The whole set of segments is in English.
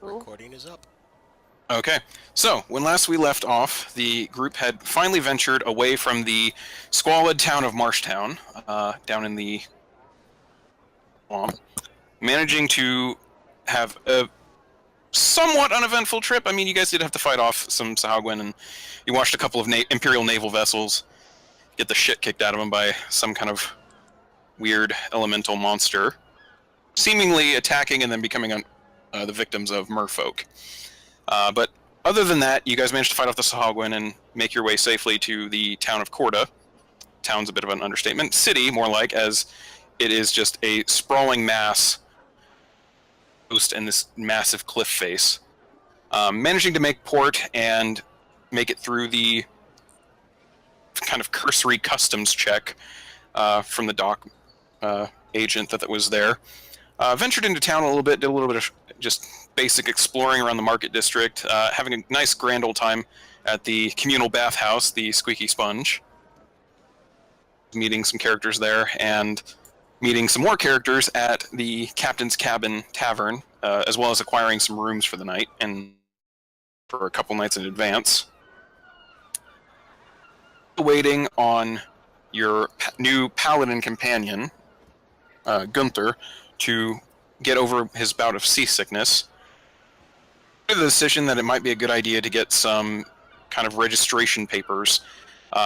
Recording is up. Okay, so when last we left off, the group had finally ventured away from the squalid town of Marshtown, down in the swamp, managing to have a somewhat uneventful trip. I mean, you guys did have to fight off some Sahagwin, and you watched a couple of Imperial naval vessels get the shit kicked out of them by some kind of weird elemental monster, seemingly attacking and then becoming the victims of merfolk. But other than that, you guys managed to fight off the Sahagwin and make your way safely to the town of Korda. Town's a bit of an understatement. City, more like, as it is just a sprawling mass coast and this massive cliff face. Managing to make port and make it through the kind of cursory customs check from the dock agent that was there. Ventured into town a little bit, did a little bit of just basic exploring around the market district, having a nice grand old time at the communal bathhouse, the Squeaky Sponge. Meeting some characters there, and meeting some more characters at the Captain's Cabin Tavern, as well as acquiring some rooms for the night, and for a couple nights in advance. Waiting on your new paladin companion, Gunther, to get over his bout of seasickness. The decision that it might be a good idea to get some kind of registration papers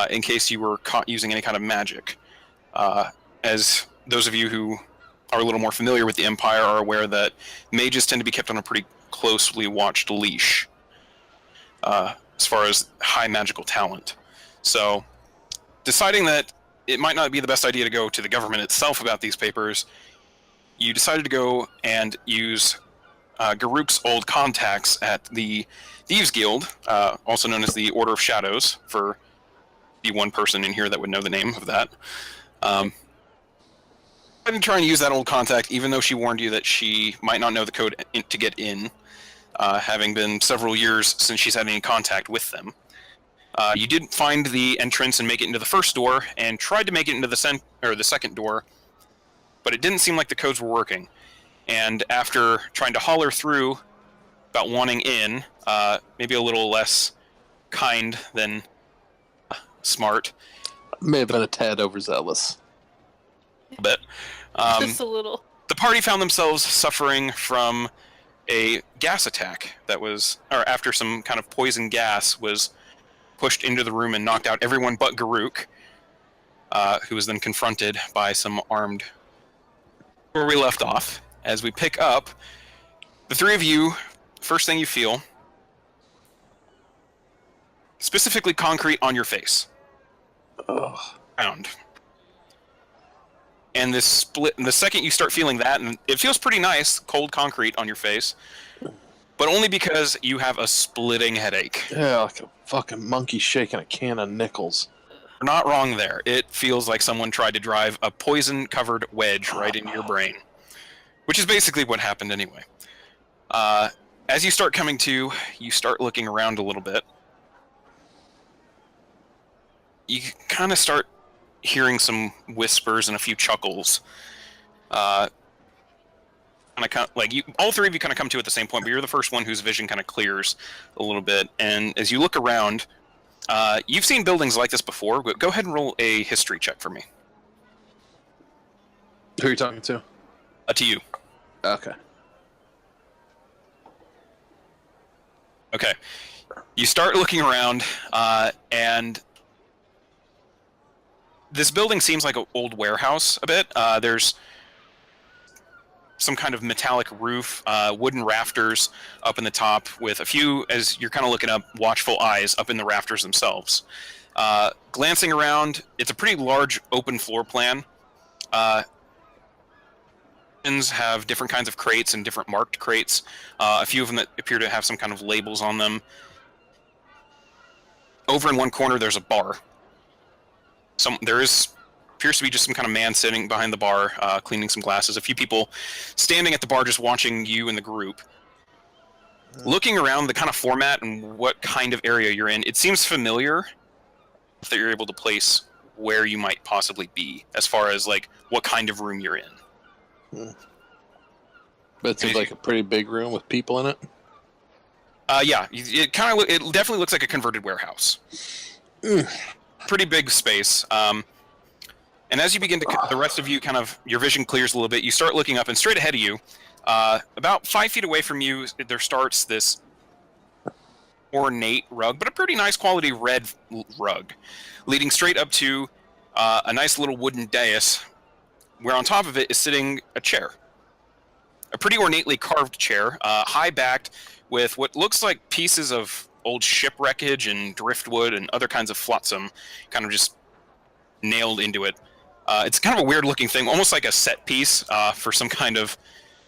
in case you were caught using any kind of magic. As those of you who are a little more familiar with the Empire are aware that mages tend to be kept on a pretty closely watched leash as far as high magical talent. So, deciding that it might not be the best idea to go to the government itself about these papers, you decided to go and use Garuk's old contacts at the Thieves Guild, also known as the Order of Shadows, for the one person in here that would know the name of that. I didn't try and use that old contact, even though she warned you that she might not know the code to get in, having been several years since she's had any contact with them. You did find the entrance and make it into the first door, and tried to make it into the second door, but it didn't seem like the codes were working. And after trying to holler through about wanting in, maybe a little less kind than smart. May have been a tad overzealous. A bit. Just a little. The party found themselves suffering from a gas attack that was, or after some kind of poison gas was pushed into the room and knocked out everyone but Garuk, who was then confronted by some armed. Where we left off, as we pick up, the three of you, first thing you feel, specifically concrete on your face. Ugh. Round. And this split, and the second you start feeling that, and it feels pretty nice, cold concrete on your face, but only because you have a splitting headache. Yeah, like a fucking monkey shaking a can of nickels. You're not wrong there. It feels like someone tried to drive a poison-covered wedge right into your brain, which is basically what happened anyway. As you start coming to, you start looking around a little bit. You kind of start hearing some whispers and a few chuckles. All three of you kind of come to at the same point, but you're the first one whose vision kind of clears a little bit. And as you look around, you've seen buildings like this before, but go ahead and roll a history check for me. Who are you talking to? To you. Okay. Okay. You start looking around, and this building seems like an old warehouse a bit. There's some kind of metallic roof, wooden rafters up in the top with a few, as you're kind of looking up, watchful eyes up in the rafters themselves. Glancing around, it's a pretty large open floor plan. Have different kinds of crates and different marked crates. A few of them that appear to have some kind of labels on them. Over in one corner, there's a bar. Appears to be just some kind of man sitting behind the bar, cleaning some glasses. A few people standing at the bar just watching you and the group. Looking around the kind of format and what kind of area you're in, it seems familiar that you're able to place where you might possibly be, as far as like what kind of room you're in. But it seems like a pretty big room with people in it. Yeah, it definitely looks like a converted warehouse. Pretty big space. And as you begin to, the rest of you your vision clears a little bit. You start looking up, and straight ahead of you, about 5 feet away from you, there starts this ornate rug, but a pretty nice quality red rug, leading straight up to a nice little wooden dais, where on top of it is sitting a chair. A pretty ornately carved chair, high-backed, with what looks like pieces of old ship wreckage and driftwood and other kinds of flotsam kind of just nailed into it. It's kind of a weird-looking thing, almost like a set piece for some kind of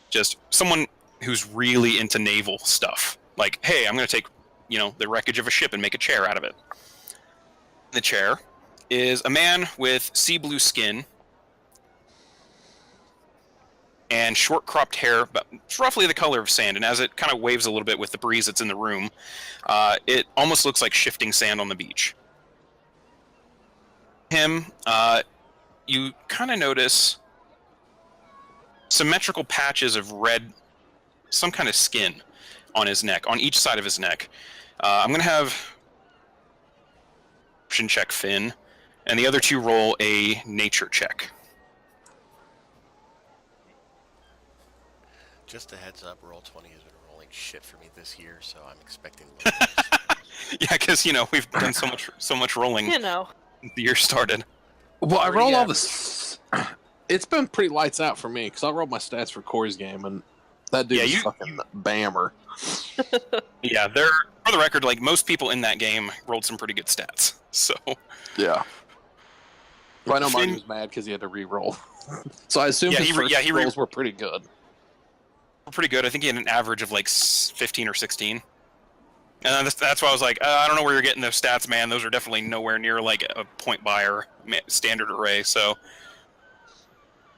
just someone who's really into naval stuff. Like, hey, I'm going to take, the wreckage of a ship and make a chair out of it. The chair is a man with sea blue skin and short cropped hair, but it's roughly the color of sand. And as it kind of waves a little bit with the breeze that's in the room, it almost looks like shifting sand on the beach. You kind of notice symmetrical patches of red, some kind of skin on his neck, on each side of his neck. I'm going to have option check Finn, and the other two roll a nature check. Just a heads up, Roll20 has been rolling shit for me this year, so I'm expecting. Yeah, because we've done so much rolling. The year started. Well, I rolled all this. It's been pretty lights out for me because I rolled my stats for Corey's game, and that dude is fucking bammer. Yeah, for the record, like most people in that game rolled some pretty good stats. So yeah, well, I know Marty was mad because he had to re-roll. So I assume his first rolls were pretty good. Pretty good. I think he had an average of like 15 or 16. And that's why I was like, I don't know where you're getting those stats, man. Those are definitely nowhere near like a point buyer standard array. So,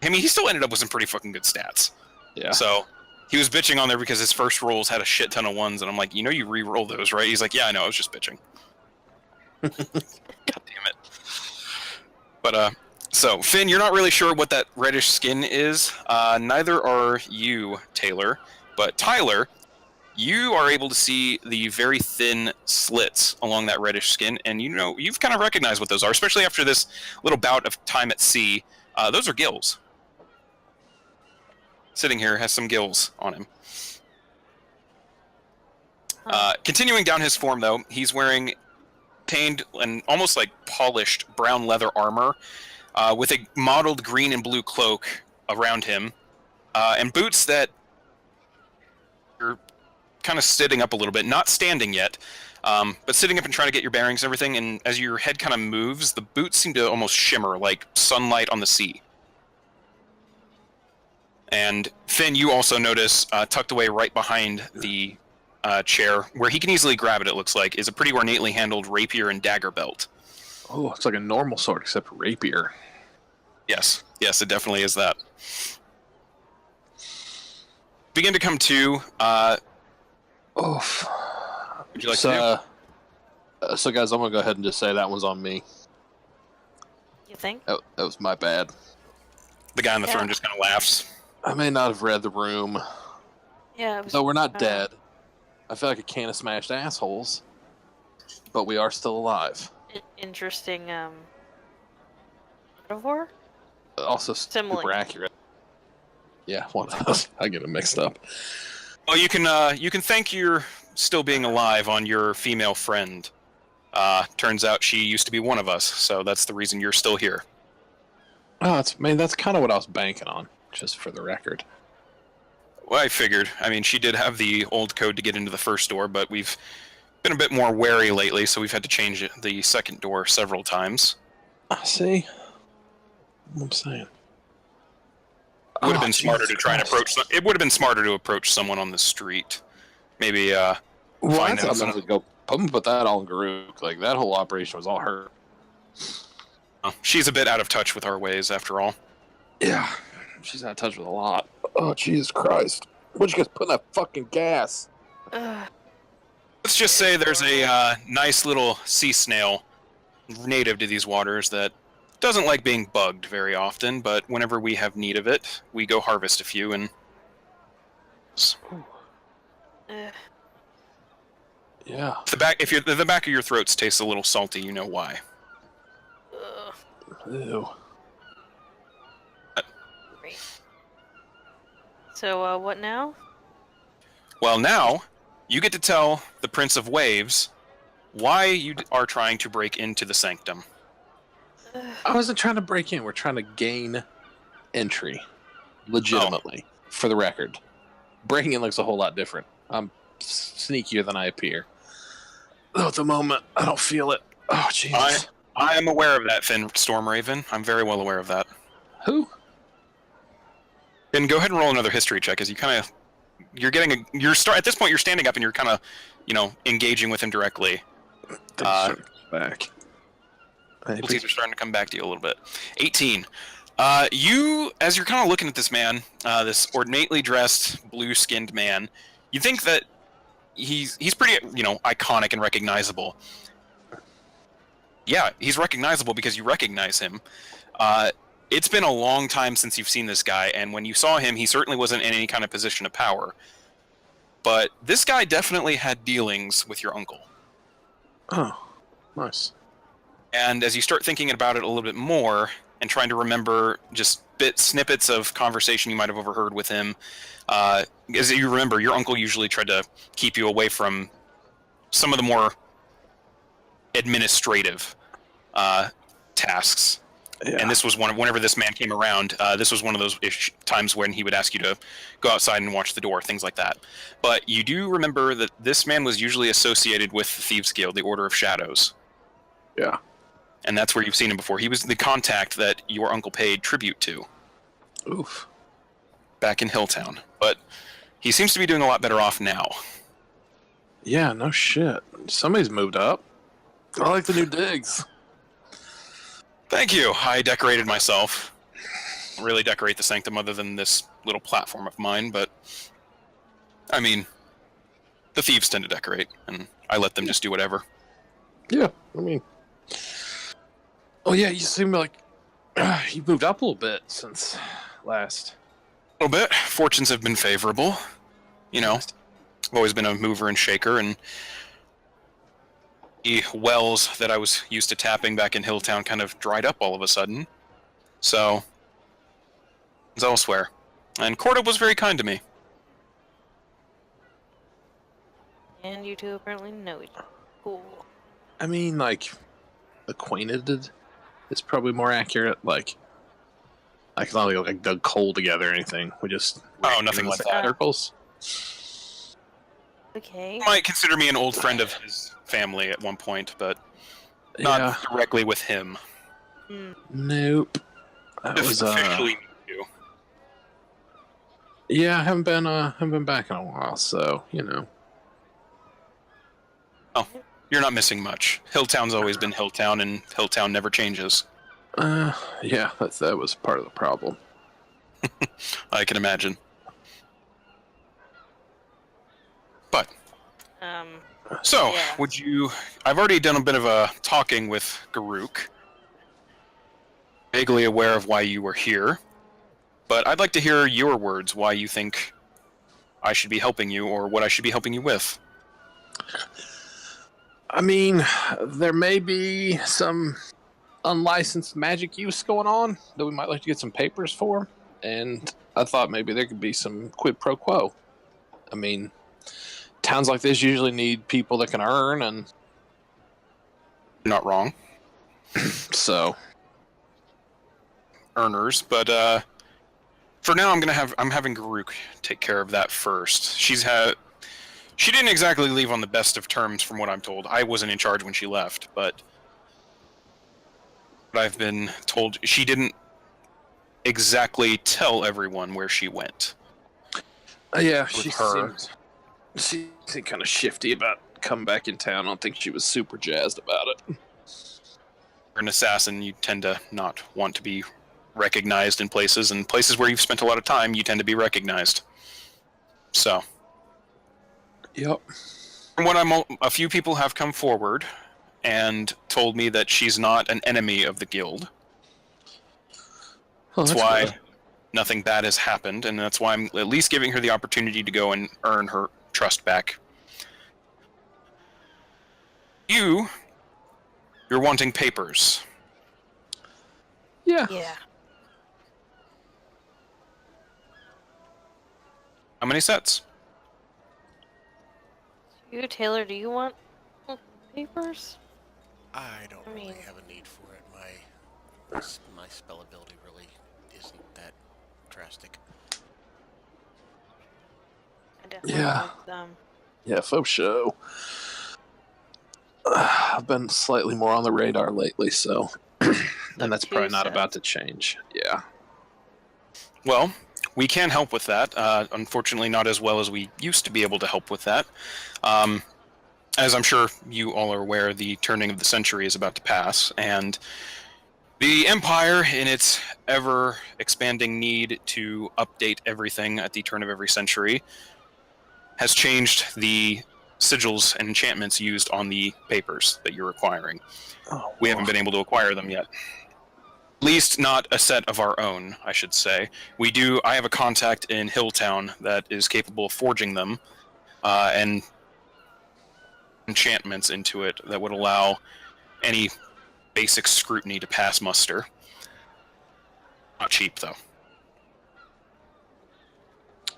I mean, he still ended up with some pretty fucking good stats. Yeah. So, he was bitching on there because his first rolls had a shit ton of ones. And I'm like, you re-roll those, right? He's like, yeah, I know. I was just bitching. God damn it. But, so, Finn, you're not really sure what that reddish skin is. Neither are you, Taylor. But Tyler, you are able to see the very thin slits along that reddish skin, and you've kind of recognized what those are, especially after this little bout of time at sea. Those are gills. Sitting here has some gills on him. Continuing down his form, though, he's wearing tained and almost like polished brown leather armor with a mottled green and blue cloak around him, and boots that are kind of sitting up a little bit, not standing yet, but sitting up and trying to get your bearings and everything. And as your head kind of moves, the boots seem to almost shimmer like sunlight on the sea. And Finn, you also notice tucked away right behind the chair, where he can easily grab it, it looks like, is a pretty ornately handled rapier and dagger belt. Oh, it's like a normal sword except rapier. Yes, it definitely is that. Begin to come to. Oof. Would you like to do? So, guys, I'm going to go ahead and just say that one's on me. You think? That was my bad. The guy on the throne just kind of laughs. I may not have read the room. Yeah. It was, Though we're not dead. I feel like a can of smashed assholes. But we are still alive. Interesting metaphor? Also Simile. super accurate. Yeah, one of those. I get them mixed up. Well, you can thank your still being alive on your female friend. Turns out she used to be one of us, so that's the reason you're still here. Oh, that's kind of what I was banking on, just for the record. Well, I figured. I mean, she did have the old code to get into the first door, but we've been a bit more wary lately, so we've had to change the second door several times. See? What I'm saying. It would have been smarter to try and approach. It would have been smarter to approach someone on the street. Maybe. Well, I thought I would go. I'm gonna put that on Garuk. Like that whole operation was all her. She's a bit out of touch with our ways, after all. Yeah, she's out of touch with a lot. Oh, Jesus Christ! What'd you guys put in that fucking gas? Let's just say there's a nice little sea snail native to these waters that doesn't like being bugged very often, but whenever we have need of it, we go harvest a few and... Yeah. If the back of your throats tastes a little salty, you know why. Ugh, Ew. great. So, what now? Well, now you get to tell the Prince of Waves why you are trying to break into the sanctum. I wasn't trying to break in. We're trying to gain entry. Legitimately. For the record. Breaking in looks a whole lot different. I'm sneakier than I appear. Though at the moment, I don't feel it. Oh, Jesus. I am aware of that, Finn Stormraven. I'm very well aware of that. Who? Then go ahead and roll another history check, as you kind of at this point you're standing up and you're kind of engaging with him directly. Back. Abilities are starting to come back to you a little bit. 18. You, as you're kind of looking at this man, this ornately dressed, blue-skinned man, you think that he's pretty, iconic and recognizable. Yeah, he's recognizable because you recognize him. It's been a long time since you've seen this guy, and when you saw him, he certainly wasn't in any kind of position of power. But this guy definitely had dealings with your uncle. Oh, nice. And as you start thinking about it a little bit more, and trying to remember just snippets of conversation you might have overheard with him, as you remember, your uncle usually tried to keep you away from some of the more administrative tasks. Yeah. And this was whenever this man came around, this was one of those times when he would ask you to go outside and watch the door, things like that. But you do remember that this man was usually associated with the Thieves Guild, the Order of Shadows. Yeah. And that's where you've seen him before. He was the contact that your uncle paid tribute to. Oof. Back in Hilltown. But he seems to be doing a lot better off now. Yeah, no shit. Somebody's moved up. I like the new digs. Thank you. I decorated myself. I really decorate the sanctum other than this little platform of mine, but I mean, the thieves tend to decorate, and I let them just do whatever. Yeah, I mean... Oh yeah, you seem like you moved up a little bit since last. A little bit. Fortunes have been favorable. I've always been a mover and shaker, and the wells that I was used to tapping back in Hilltown kind of dried up all of a sudden. So, it's elsewhere. And Corda was very kind to me. And you two apparently know each other. Cool. I mean, like, acquainted is probably more accurate. Like it's not like dug coal together or anything. We just nothing like that. Circles. Okay. You might consider me an old friend of his family at one point, but not directly with him. Nope. That was officially you. Yeah, I haven't been back in a while, so Oh, you're not missing much. Hilltown's always been Hilltown, and Hilltown never changes. Yeah, that was part of the problem. I can imagine. But, so, yeah. would you... I've already done a bit of a talking with Garuk. Vaguely aware of why you were here. But I'd like to hear your words, why you think I should be helping you, or what I should be helping you with. I mean, there may be some unlicensed magic use going on that we might like to get some papers for, and I thought maybe there could be some quid pro quo. I mean, towns like this usually need people that can earn, and Not wrong. so Earners, but for now I'm having Garuk take care of that first. She didn't exactly leave on the best of terms from what I'm told. I wasn't in charge when she left, but I've been told she didn't exactly tell everyone where she went. yeah, she seemed kind of shifty about coming back in town. I don't think she was super jazzed about it. You're an assassin, you tend to not want to be recognized in places, and places where you've spent a lot of time, you tend to be recognized. So, Yep. from what a few people have come forward and told me that she's not an enemy of the guild. Oh, That's why nothing bad has happened, and that's why I'm at least giving her the opportunity to go and earn her trust back. You're wanting papers. Yeah. Yeah. How many sets? You, Taylor, do you want papers? I don't I really mean- have a need for it. My spell ability really isn't that drastic. I definitely Yeah. want some. Yeah, faux show. I've been slightly more on the radar lately, so. And that's probably not about to change. Yeah. Well, we can help with that. Unfortunately, not as well as we used to be able to help with that. As I'm sure you all are aware, the turning of the century is about to pass, and the Empire, in its ever-expanding need to update everything at the turn of every century, has changed the sigils and enchantments used on the papers that you're acquiring. Oh, We haven't been able to acquire them yet. At least not a set of our own, I should say. I have a contact in Hilltown that is capable of forging them, and enchantments into it that would allow any basic scrutiny to pass muster. Not cheap, though.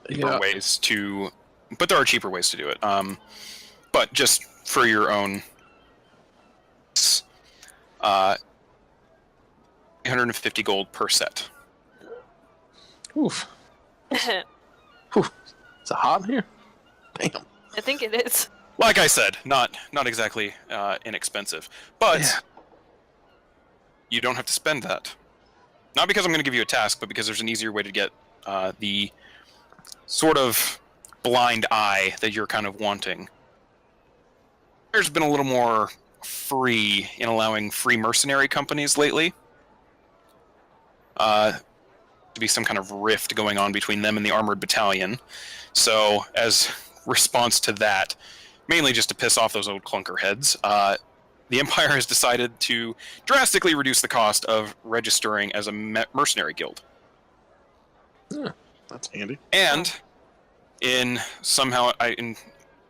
Yeah. But there are cheaper ways to do it. But just for your own, 350 gold per set. Oof. I Is it hot in here? Damn. think it is. Like I said, not exactly inexpensive, but Yeah. you don't have to spend that. Not because I'm going to give you a task, but because there's an easier way to get the sort of blind eye that you're kind of wanting. There's been a little more free in allowing free mercenary companies lately. To be some kind of rift going on between them and the armored battalion. So, as response to that, mainly just to piss off those old clunker heads, the Empire has decided to drastically reduce the cost of registering as a mercenary guild. Yeah, that's handy. And in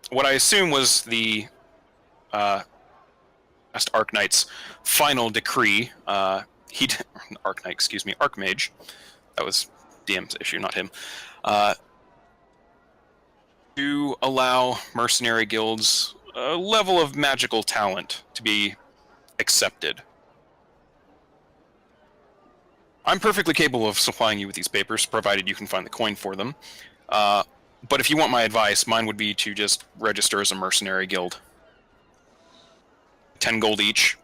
what I assume was the last Archnight's final decree, Archmage. That was DM's issue, not him. To allow mercenary guilds a level of magical talent to be accepted. I'm perfectly capable of supplying you with these papers, provided you can find the coin for them. But if you want my advice, mine would be to just register as a mercenary guild. 10 gold each,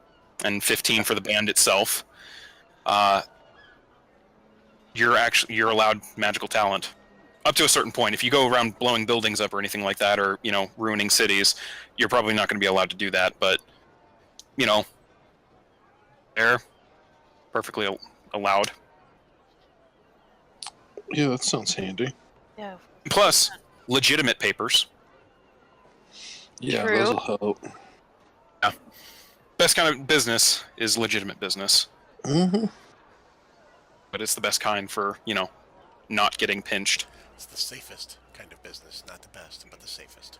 and 15 for the band itself. You're allowed magical talent. Up to a certain point. If you go around blowing buildings up or anything like that, or, ruining cities, you're probably not going to be allowed to do that, but, they're perfectly allowed. Yeah, that sounds handy. Yeah. Plus, legitimate papers. Yeah, True. those will help. Yeah. Best kind of business is legitimate business. Mm-hmm. But it's the best kind for, not getting pinched. It's the safest kind of business, not the best, but the safest.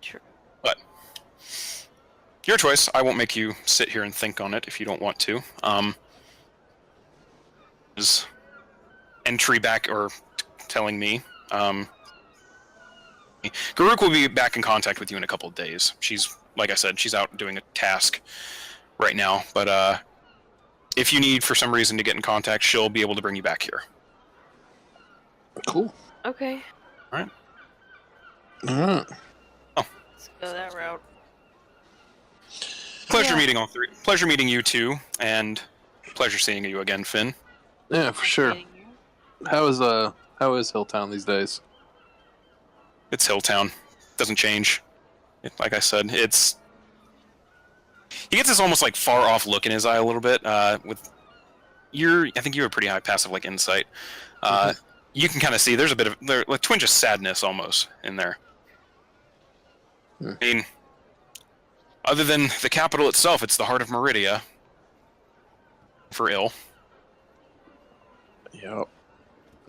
True. But your choice. I won't make you sit here and think on it if you don't want to. Is entry back or telling me. Garuk will be back in contact with you in a couple of days. Like I said, she's out doing a task right now. But if you need for some reason to get in contact, she'll be able to bring you back here. Cool. Okay. All right. Let's go that route. Pleasure Yeah. meeting all three. Pleasure meeting you two, and pleasure seeing you again, Finn. Yeah, for sure. How is Hilltown these days? It's Hilltown. Doesn't change. Like I said, he gets this almost like far off look in his eye a little bit. I think you have a pretty high passive like insight. You can kind of see there's a twinge of sadness almost in there. I mean, other than the capital itself, it's the heart of Meridia. For ill. Yep.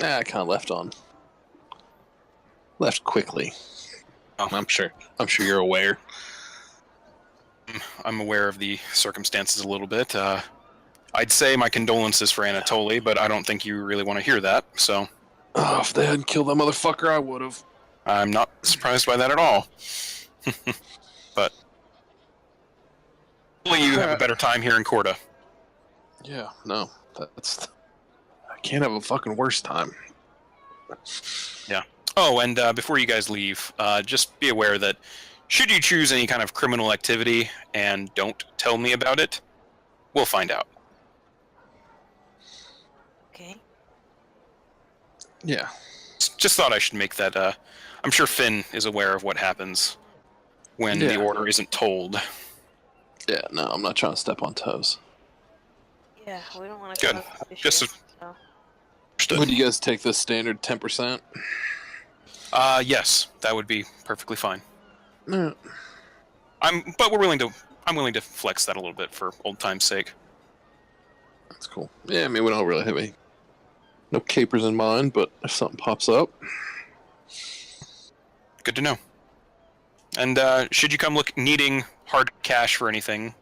I kind of left quickly. I'm sure you're aware. I'm aware of the circumstances a little bit. I'd say my condolences for Anatoly, but I don't think you really want to hear that, so Oh, if they hadn't killed that motherfucker, I would have. I'm not surprised by that at all. But hopefully you have a better time here in Corda. Yeah, no, that's. I can't have a fucking worse time. Yeah. Oh, and before you guys leave, just be aware that should you choose any kind of criminal activity and don't tell me about it, we'll find out. Okay. Yeah. Just thought I should make that. I'm sure Finn is aware of what happens when the Yeah. order isn't told. Yeah, no, I'm not trying to step on toes. Yeah, we don't want to Good. cause issues. Just So. understood. Would you guys take this standard 10%? Yes, that would be perfectly fine. No. But I'm willing to flex that a little bit for old time's sake. That's cool. Yeah, I mean, we don't really have no capers in mind, but if something pops up. Good to know. And should you come needing hard cash for anything,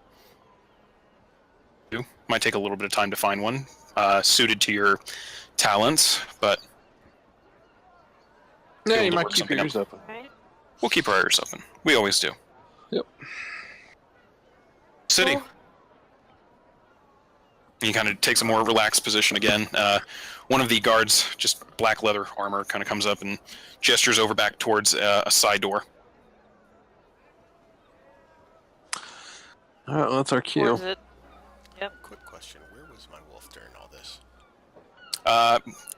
you might take a little bit of time to find one suited to your talents, but Yeah, able you to might work keep something your up. ears open. Right? We'll keep our ears open. We always do. Yep. City. Cool. You kind of takes a more relaxed position again. One of the guards, just black leather armor, kind of comes up and gestures over back towards a side door. All right, well, that's our Or cue. is it? Quick question: where was my wolf during all this?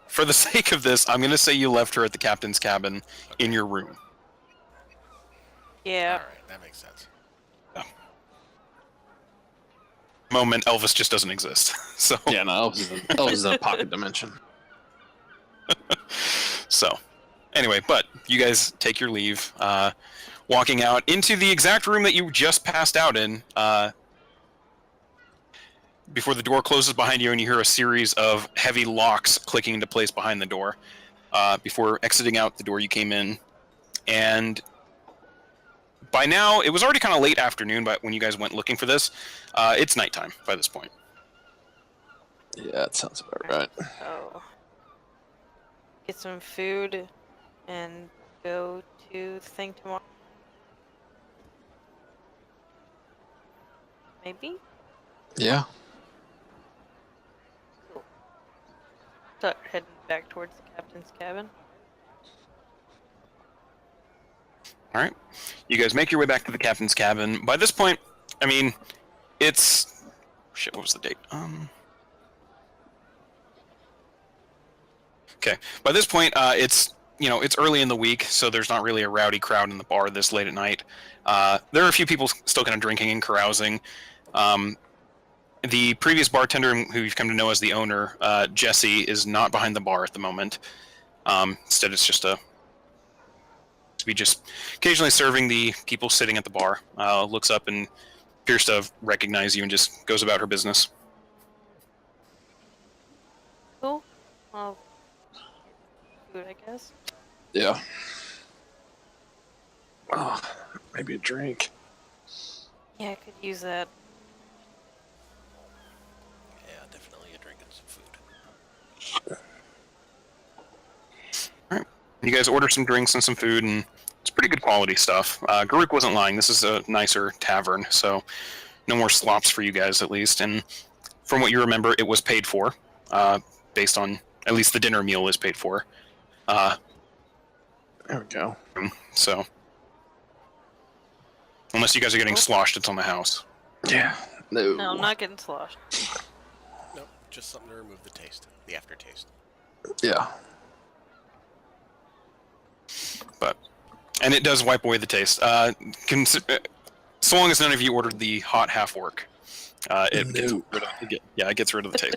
For the sake of this, I'm going to say you left her at the captain's cabin in your room. Yeah. All right, that makes sense. Moment, Elvis just doesn't exist. So, Yeah, no, Elvis is in a pocket dimension. so, anyway, but you guys take your leave, walking out into the exact room that you just passed out in. Before the door closes behind you and you hear a series of heavy locks clicking into place behind the door, before exiting out the door you came in. And by now, it was already kind of late afternoon but when you guys went looking for this. It's nighttime by this point. Yeah, that sounds about right. So get some food and go to the thing tomorrow. Maybe? Yeah. Start heading back towards the captain's cabin. All right, you guys make your way back to the captain's cabin. By this point, I mean, it's shit. What was the date? Okay. By this point, it's it's early in the week, so there's not really a rowdy crowd in the bar this late at night. There are a few people still kind of drinking and carousing. The previous bartender, who you've come to know as the owner, Jesse, is not behind the bar at the moment. Instead, it's just to be just occasionally serving the people sitting at the bar. Looks up and appears to recognize you and just goes about her business. Cool. Well, food, I guess. Yeah. Oh, maybe a drink. Yeah, I could use that. Yeah, definitely a drink and some food. All right, you guys order some drinks and some food, and it's pretty good quality stuff. Garuk wasn't lying. This is a nicer tavern, so no more slops for you guys at least. And from what you remember, it was paid for, based on at least the dinner meal is paid for. There we go. So unless you guys are getting sloshed, it's on the house. Yeah. No. No, I'm not getting sloshed. Nope, just something to remove the taste, the aftertaste. Yeah. And it does wipe away the taste. So long as none of you ordered the hot half work, it gets rid of, it gets rid of the taste.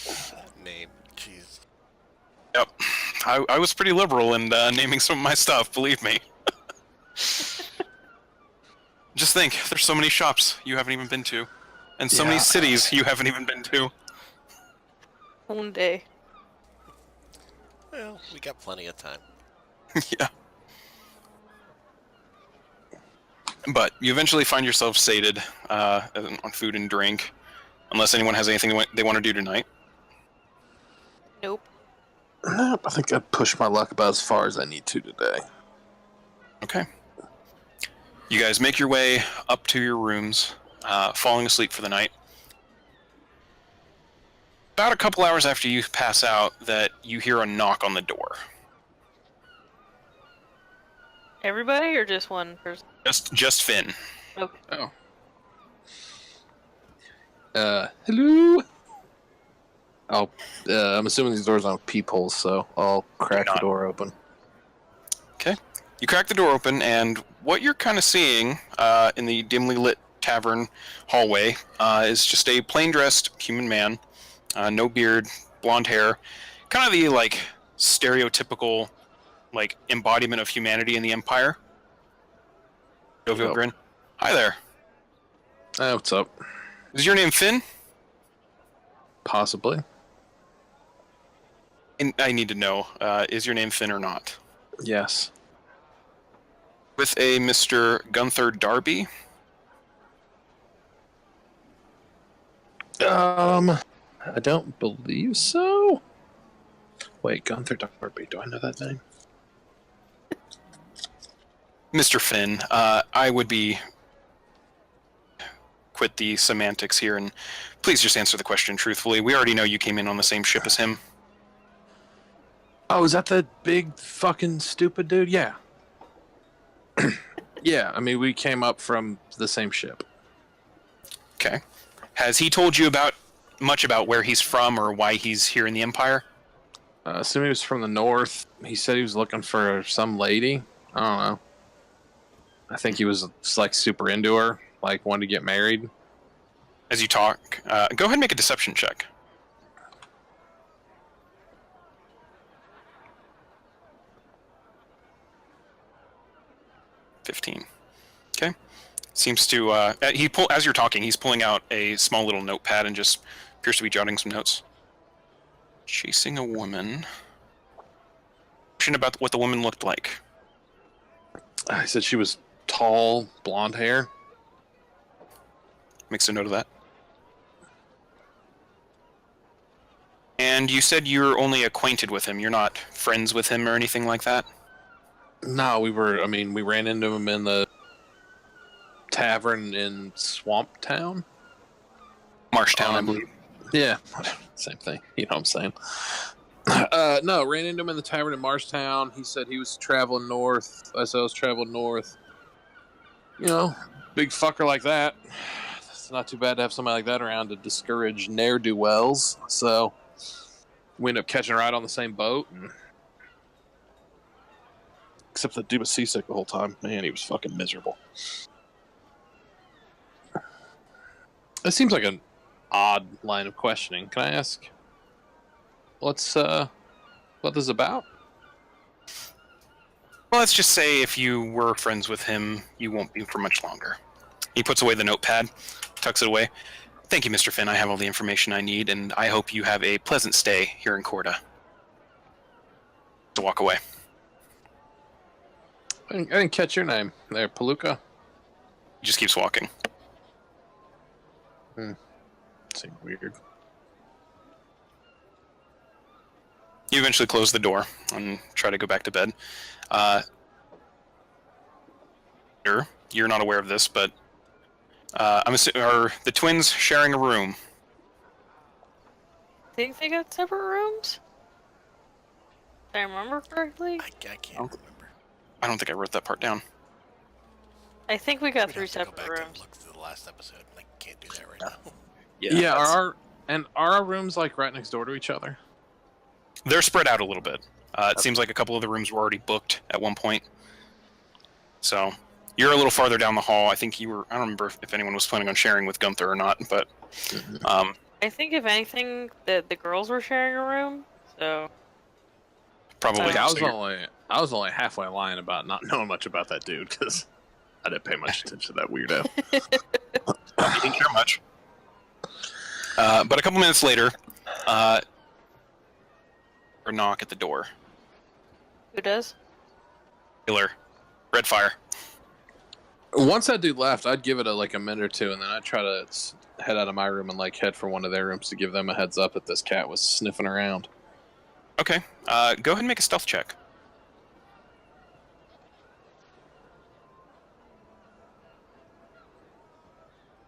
That name, jeez. Yep, I was pretty liberal in naming some of my stuff. Believe me. Just think, there's so many shops you haven't even been to, and so many cities you haven't even been to. One day. Well, we got plenty of time. Yeah. But you eventually find yourself sated on food and drink, unless anyone has anything they want to do tonight. Nope. Nope, I think I pushed my luck about as far as I need to today. Okay. You guys make your way up to your rooms, falling asleep for the night. About a couple hours after you pass out, that you hear a knock on the door. Everybody or just one person? Just Finn. Okay. Oh. Hello? I'm assuming these doors aren't peepholes, so I'll crack the door open. Okay. You crack the door open, and what you're kind of seeing in the dimly lit tavern hallway is just a plain-dressed human man, no beard, blonde hair, kind of the like stereotypical like embodiment of humanity in the Empire. Jovial grin. Hi there. What's up? Is your name Finn? Possibly. And I need to know, is your name Finn or not? Yes. With a Mr. Gunther Darby? I don't believe so. Wait, Gunther Darby. Do I know that name? Mr. Finn, I would be... quit the semantics here and please just answer the question truthfully. We already know you came in on the same ship as him. Oh, is that the big fucking stupid dude? Yeah. Yeah, I mean, we came up from the same ship. Okay. Has he told you much about where he's from or why he's here in the Empire? Assuming he was from the north. He said he was looking for some lady. I don't know. I think he was just, like, super into her. Like, wanted to get married. As you talk, go ahead and make a deception check. 15. Okay. Seems to, as you're talking, he's pulling out a small little notepad and just appears to be jotting some notes. Chasing a woman. Question about what the woman looked like. I said she was tall, blonde hair. Makes a note of that. And you said you're only acquainted with him. You're not friends with him or anything like that? No, we ran into him in the tavern in Swamp Town. Marshtown, I believe. Yeah, same thing. You know what I'm saying? No, ran into him in the tavern in Marshtown. He said he was traveling north. I said I was traveling north. You know, big fucker like that. It's not too bad to have somebody like that around to discourage ne'er-do-wells. So we ended up catching a ride on the same boat. Except the dude was seasick the whole time. Man, he was fucking miserable. It seems like an odd line of questioning. Can I ask what this is about? Well, let's just say if you were friends with him, you won't be for much longer. He puts away the notepad, tucks it away. Thank you, Mr. Finn. I have all the information I need, and I hope you have a pleasant stay here in Corda. To walk away. I didn't catch your name there, Palooka. He just keeps walking. Seemed weird. You eventually close the door and try to go back to bed. You're not aware of this, but I'm assuming, are the twins sharing a room? Think they got separate rooms? If I remember correctly? I can't remember. I don't think I wrote that part down. I think we got We'd three have to go separate back rooms. and look through the last episode. I can't do that right now. Yeah, are our rooms like right next door to each other? They're spread out a little bit. It seems like a couple of the rooms were already booked at one point. So you're a little farther down the hall. I think you were. I don't remember if anyone was planning on sharing with Gunther or not, but I think if anything, the girls were sharing a room. So probably. Like, I So was only halfway lying about not knowing much about that dude because I didn't pay much attention to that weirdo. you didn't care much. But a couple minutes later, or knock at the door. Who does? Taylor, red fire. Once I do left, I'd give it a minute or two, and then I'd try to head out of my room and head for one of their rooms to give them a heads up that this cat was sniffing around. Okay, go ahead and make a stealth check.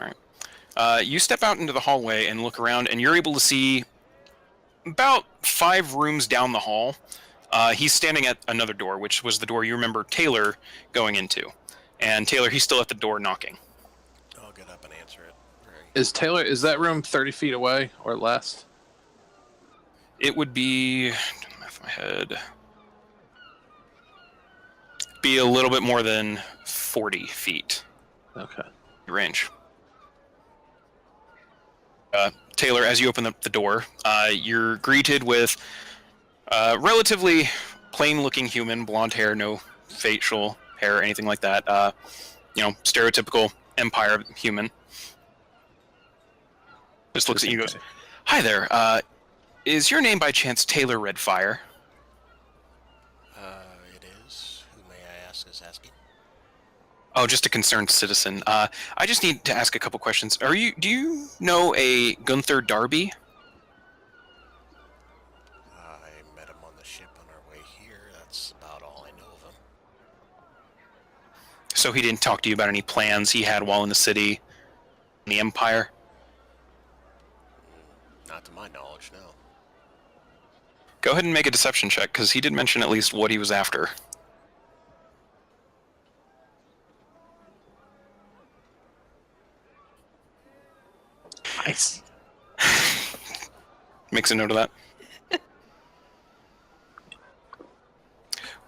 All right. You step out into the hallway and look around, and you're able to see about 5 rooms down the hall. He's standing at another door, which was the door you remember Taylor going into. And Taylor, he's still at the door knocking. I'll get up and answer it. Is that room 30 feet away or less? It would be, off my head, be a little bit more than 40 feet. Okay. Range. Taylor, as you open up the door, you're greeted with a relatively plain-looking human, blonde hair, no facial hair or anything like that. Stereotypical Empire human. Just looks at you and goes, "Hi there. Is your name by chance Taylor Redfire?" It is. Who may I ask is asking? Oh, just a concerned citizen. I just need to ask a couple questions. Do you know a Gunther Darby? I met him on the ship on our way here. That's about all I know of him. So he didn't talk to you about any plans he had while in the city, in the Empire? Not to my knowledge, no. Go ahead and make a deception check, because he did mention at least what he was after. Nice. Makes a note of that.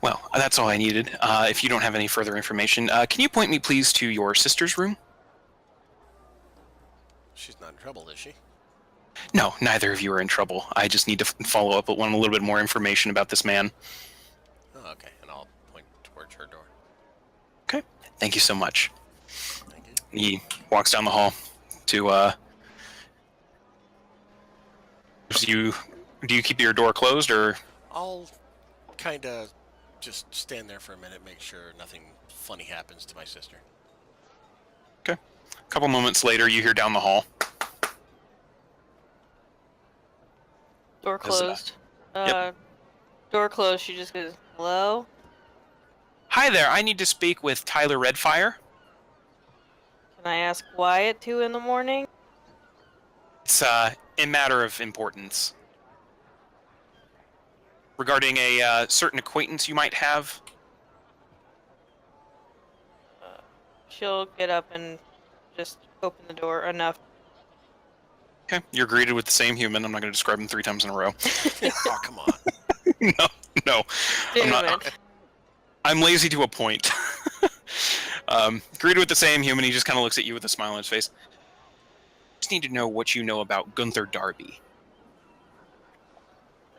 Well, that's all I needed. If you don't have any further information, can you point me, please, to your sister's room? She's not in trouble, is she? No, neither of you are in trouble. I just need to follow up with a little bit more information about this man. Oh, okay. And I'll point towards her door. Okay. Thank you so much. Thank you. He walks down the hall to, do you keep your door closed, or? I'll kind of just stand there for a minute, make sure nothing funny happens to my sister. Okay. A couple moments later, you hear down the hall. Door closed. Door closed. She just goes, "Hello." Hi there. I need to speak with Tyler Redfire. Can I ask why at 2 in the morning? It's a matter of importance. Regarding a certain acquaintance you might have. She'll get up and just open the door enough. Okay. You're greeted with the same human. I'm not going to describe him 3 times in a row. Oh, come on. No. Damn it. I'm lazy to a point. Greeted with the same human, he just kind of looks at you with a smile on his face. Just need to know what you know about Gunther Darby.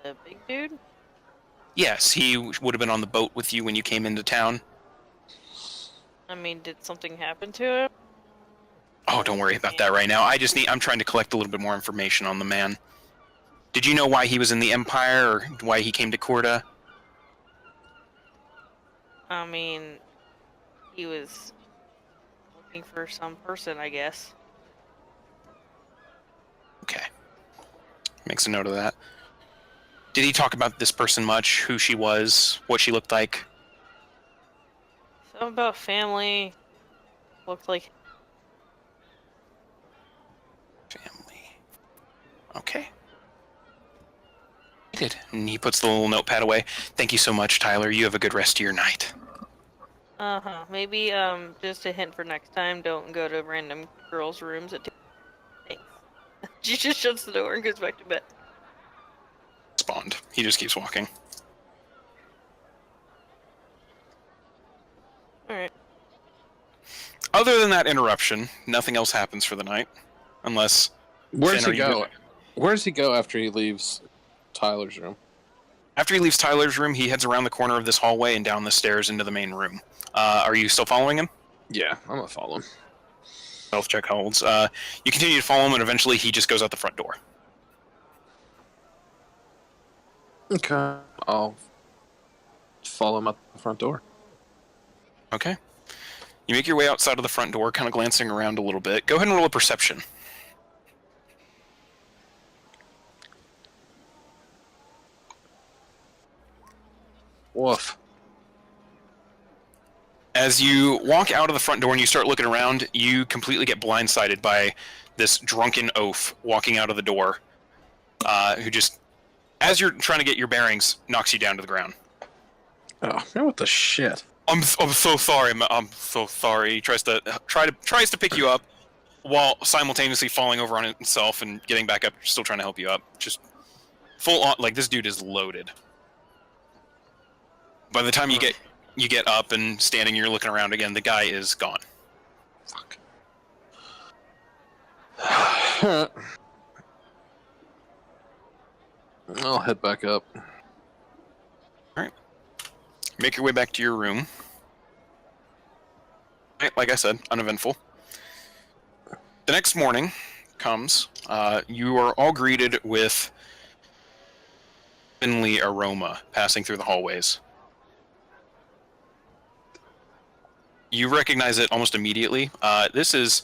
The big dude? Yes, he would have been on the boat with you when you came into town. I mean, did something happen to him? Oh, don't worry about that right now. I'm trying to collect a little bit more information on the man. Did you know why he was in the Empire, or why he came to Corda? I mean, he was looking for some person, I guess. Okay. Makes a note of that. Did he talk about this person much? Who she was? What she looked like? Something about family. Looked like. Family. Okay. He did. And he puts the little notepad away. Thank you so much, Tyler. You have a good rest of your night. Maybe, just a hint for next time, don't go to random girls' rooms at 2. Thanks. She just shuts the door and goes back to bed. Respond. He just keeps walking. Alright. Other than that interruption, nothing else happens for the night. Unless... Where's Finn, he are you go? good? Where does he go after he leaves Tyler's room? After he leaves Tyler's room, he heads around the corner of this hallway and down the stairs into the main room. Are you still following him? Yeah, I'm gonna follow him. Stealth check holds. You continue to follow him, and eventually he just goes out the front door. Okay. I'll follow him out the front door. Okay. You make your way outside of the front door, kind of glancing around a little bit. Go ahead and roll a perception. Woof. As you walk out of the front door and you start looking around, you completely get blindsided by this drunken oaf walking out of the door, who just, as you're trying to get your bearings, knocks you down to the ground. Oh, man, what the shit? I'm so sorry. I'm so sorry. He tries to pick you up while simultaneously falling over on himself and getting back up, still trying to help you up. Just full on, like, this dude is loaded. By the time you get up and standing, you're looking around again, the guy is gone. Fuck. I'll head back up. Make your way back to your room. Right, like I said, uneventful. The next morning comes. You are all greeted with heavenly aroma passing through the hallways. You recognize it almost immediately. This is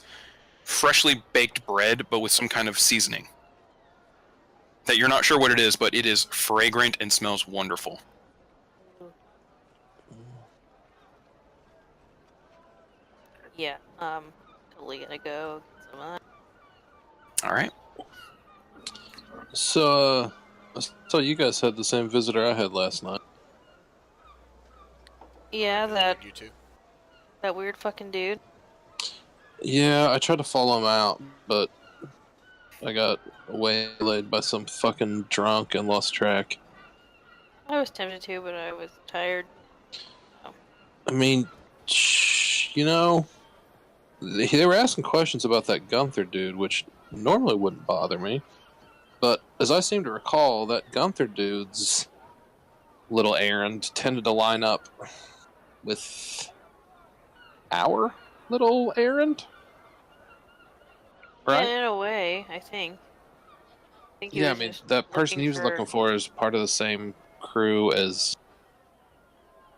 freshly baked bread, but with some kind of seasoning. That you're not sure what it is, but it is fragrant and smells wonderful. Yeah, totally gonna go get some of that. All right. So, you guys had the same visitor I had last night. Yeah, You too. that weird fucking dude. Yeah, I tried to follow him out, but I got waylaid by some fucking drunk and lost track. I was tempted to, but I was tired. I mean, you know, they were asking questions about that Gunther dude, which normally wouldn't bother me. But as I seem to recall, that Gunther dude's little errand tended to line up with our little errand. Right? Yeah, in a way, I think. He Yeah, I was mean, just that person he was for- looking for is part of the same crew as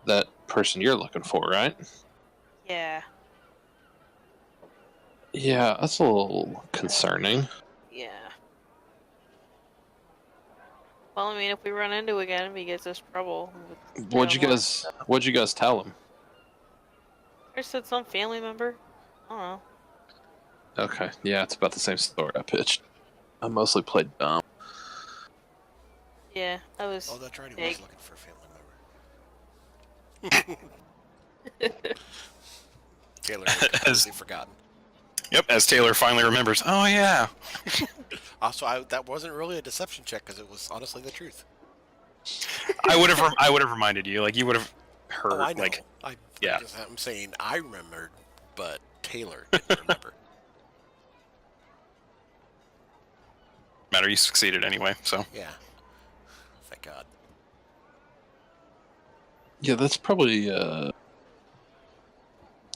that person you're looking for, right? Yeah, Yeah, that's a little concerning. yeah. Well, I mean, if we run into again, if he gets us trouble. What'd you guys tell him? I said some family member. I don't know. Okay, yeah, it's about the same story I pitched. I mostly played dumb. Yeah, I was. Oh, that's right. He big. was looking for a family member. Taylor had completely forgotten. Yep, as Taylor finally remembers. Oh, yeah. Also, that wasn't really a deception check because it was honestly the truth. I would have reminded you. Like, you would have heard. Oh, I know. Like, yeah. I'm saying I remembered, but Taylor didn't remember. matter, you succeeded anyway, so. Yeah. Thank God. Yeah, that's probably,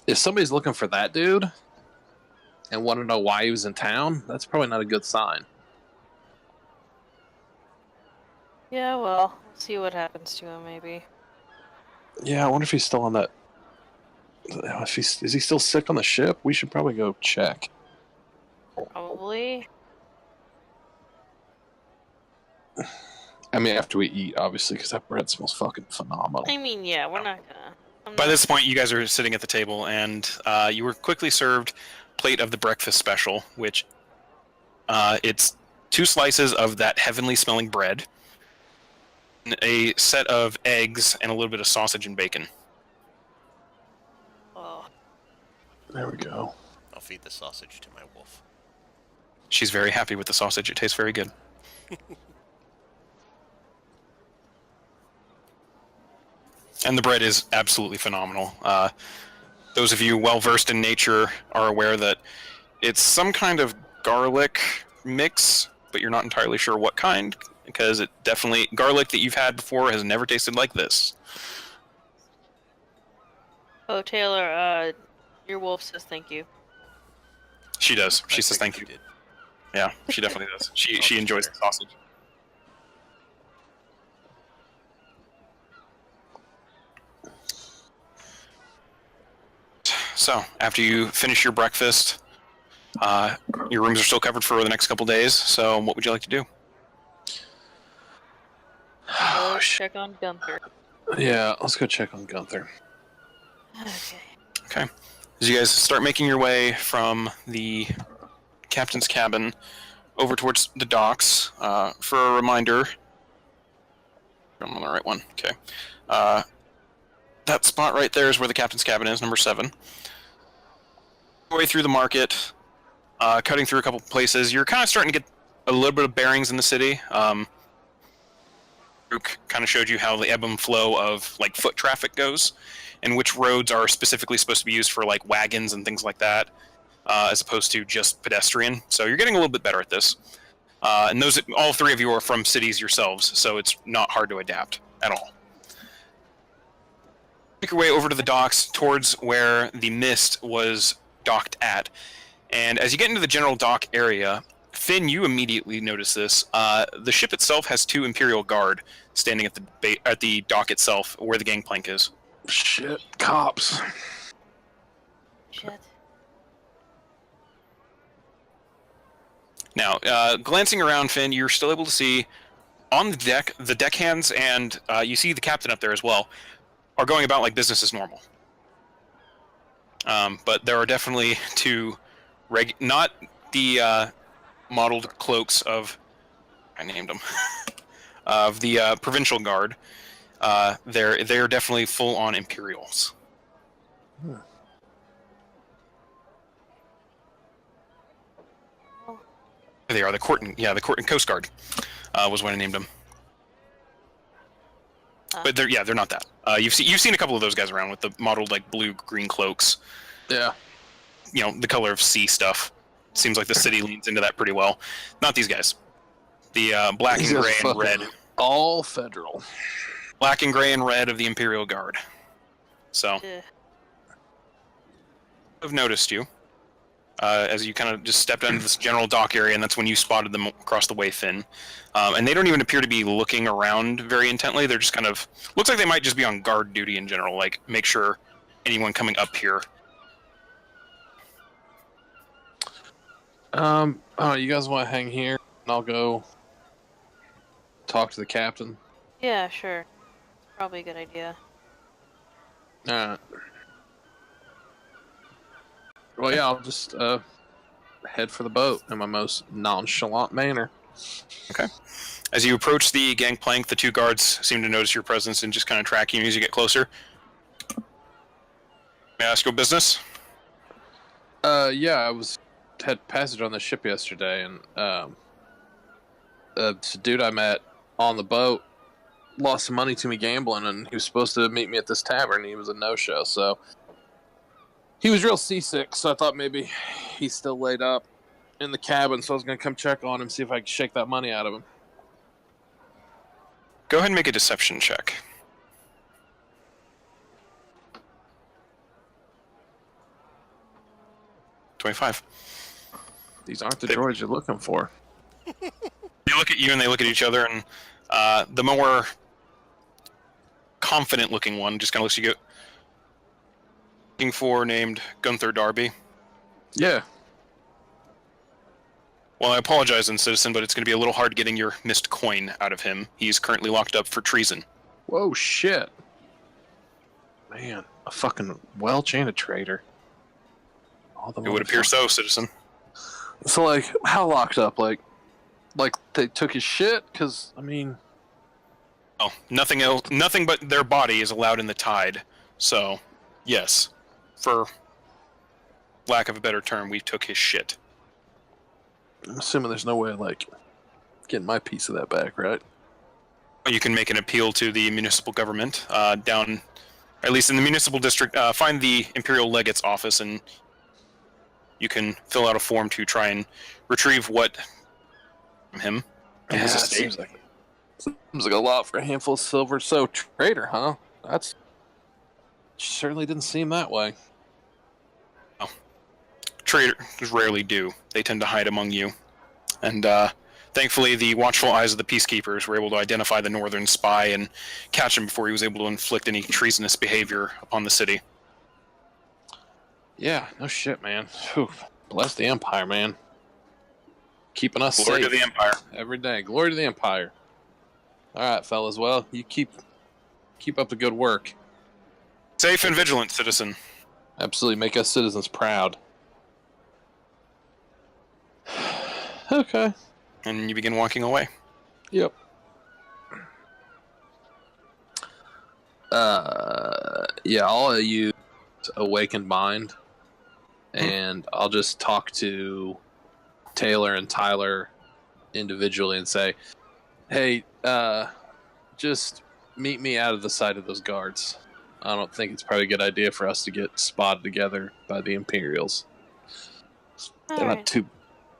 if somebody's looking for that dude and want to know why he was in town, that's probably not a good sign. Yeah, well, we'll see what happens to him, maybe. Yeah, I wonder if he's still on that. Is he still sick on the ship? We should probably go check. Probably. I mean, after we eat, obviously, because that bread smells fucking phenomenal. I mean, yeah, we're not gonna. By this point, you guys are sitting at the table, and you were quickly served a plate of the breakfast special, which it's 2 slices of that heavenly smelling bread, and a set of eggs, and a little bit of sausage and bacon. Oh, There we go. I'll feed the sausage to my wolf. She's very happy with the sausage. It tastes very good. And the bread is absolutely phenomenal. Those of you well versed in nature are aware that it's some kind of garlic mix, but you're not entirely sure what kind, because it definitely garlic that you've had before has never tasted like this. oh, Taylor, your wolf says thank you. She does. She I says figured thank you. did. Yeah, she definitely does. She enjoys the sausage. So, after you finish your breakfast, your rooms are still covered for the next couple days, so what would you like to do? Oh, Let's shit. check on Gunther. Yeah, let's go check on Gunther. Okay. Okay. As you guys start making your way from the captain's cabin over towards the docks, for a reminder... I'm on the right one. Okay. That spot right there is where the captain's cabin is, number 7. Way through the market, cutting through a couple places, you're kind of starting to get a little bit of bearings in the city. Luke kind of showed you how the ebb and flow of like foot traffic goes, and which roads are specifically supposed to be used for like wagons and things like that, as opposed to just pedestrian. So you're getting a little bit better at this. And those, all 3 of you are from cities yourselves, so it's not hard to adapt at all. Make your way over to the docks towards where the Mist was docked at, and as you get into the general dock area, Finn, you immediately notice this. The ship itself has 2 Imperial Guard standing at the dock itself, where the gangplank is. Shit, cops. Shit. Now, glancing around, Finn, you're still able to see on the deck, the deckhands, and you see the captain up there as well, are going about like business as normal. But there are definitely 2 not the modeled cloaks of, I named them, of the provincial guard. They're definitely full on Imperials. Hmm. There they are, the Courton Coast Guard was what I named them. But they're not that. You've seen a couple of those guys around with the modeled like blue-green cloaks. Yeah. You know, the color of sea stuff. Seems like the city leans into that pretty well. Not these guys. The black and gray and red. All federal. Black and gray and red of the Imperial Guard. So, I've noticed you as you kind of just stepped into this general dock area, and that's when you spotted them across the way, Finn. And they don't even appear to be looking around very intently. They're just kind of looks like they might just be on guard duty in general, like make sure anyone coming up here. You guys want to hang here, and I'll go talk to the captain. Yeah, sure. It's probably a good idea. Alright. Well, yeah, I'll just head for the boat in my most nonchalant manner. Okay. As you approach the gangplank, the 2 guards seem to notice your presence and just kind of track you as you get closer. May I ask your business? Yeah, I had passage on the ship yesterday, and this dude I met on the boat lost some money to me gambling, and he was supposed to meet me at this tavern. He was a no-show, so he was real seasick, so I thought maybe he's still laid up in the cabin, so I was going to come check on him, see if I could shake that money out of him. Go ahead and make a deception check. 25. These aren't the droids you're looking for. They look at you and they look at each other, and the more confident-looking one just kind of looks at you. Looking for named Gunther Darby. Yeah. Well, I apologize, citizen, but it's going to be a little hard getting your missed coin out of him. He's currently locked up for treason. Whoa, shit. Man, a fucking Welch and a traitor. It would appear so, citizen. So, like, how locked up? Like they took his shit? Because, I mean... Oh, nothing else. Nothing but their body is allowed in the tide. So, yes. For lack of a better term, we took his shit. I'm assuming there's no way of, like, getting my piece of that back, right? You can make an appeal to the municipal government down, at least in the municipal district. Find the Imperial Legate's office, and you can fill out a form to try and retrieve what from him and his estate. Seems like a lot for a handful of silver. So, traitor, huh? That's... certainly didn't seem that way. Oh. Traitors rarely do. They tend to hide among you. And, thankfully, the watchful eyes of the peacekeepers were able to identify the northern spy and catch him before he was able to inflict any treasonous behavior upon the city. Yeah, no shit, man. Whew. Bless the Empire, man. Keeping us Glory safe to the Empire. every day. Glory to the Empire. All right, fellas. Well, you keep up the good work. Safe and vigilant, citizen. Absolutely, make us citizens proud. Okay. And you begin walking away. Yep. Yeah, I'll use Awakened Mind, and I'll just talk to Taylor and Tyler individually and say, "Hey, just meet me out of the sight of those guards. I don't think it's probably a good idea for us to get spotted together by the Imperials. Alright.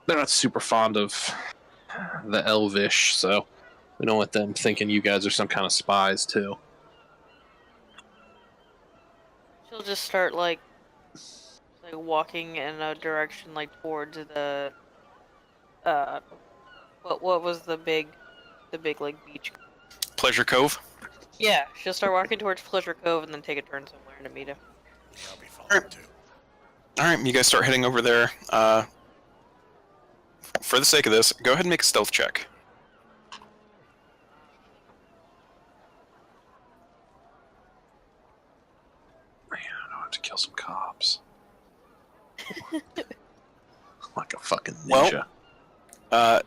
They're not super fond of the Elvish, so we don't want them thinking you guys are some kind of spies too." She'll just start like walking in a direction like towards the what was the big like beach? Pleasure Cove. Yeah, she'll start walking towards Pleasure Cove and then take a turn somewhere to meet him. Yeah, I'll be following too. Alright, you guys start heading over there. For the sake of this, go ahead and make a stealth check. Man, I have to kill some cops. Like a fucking ninja.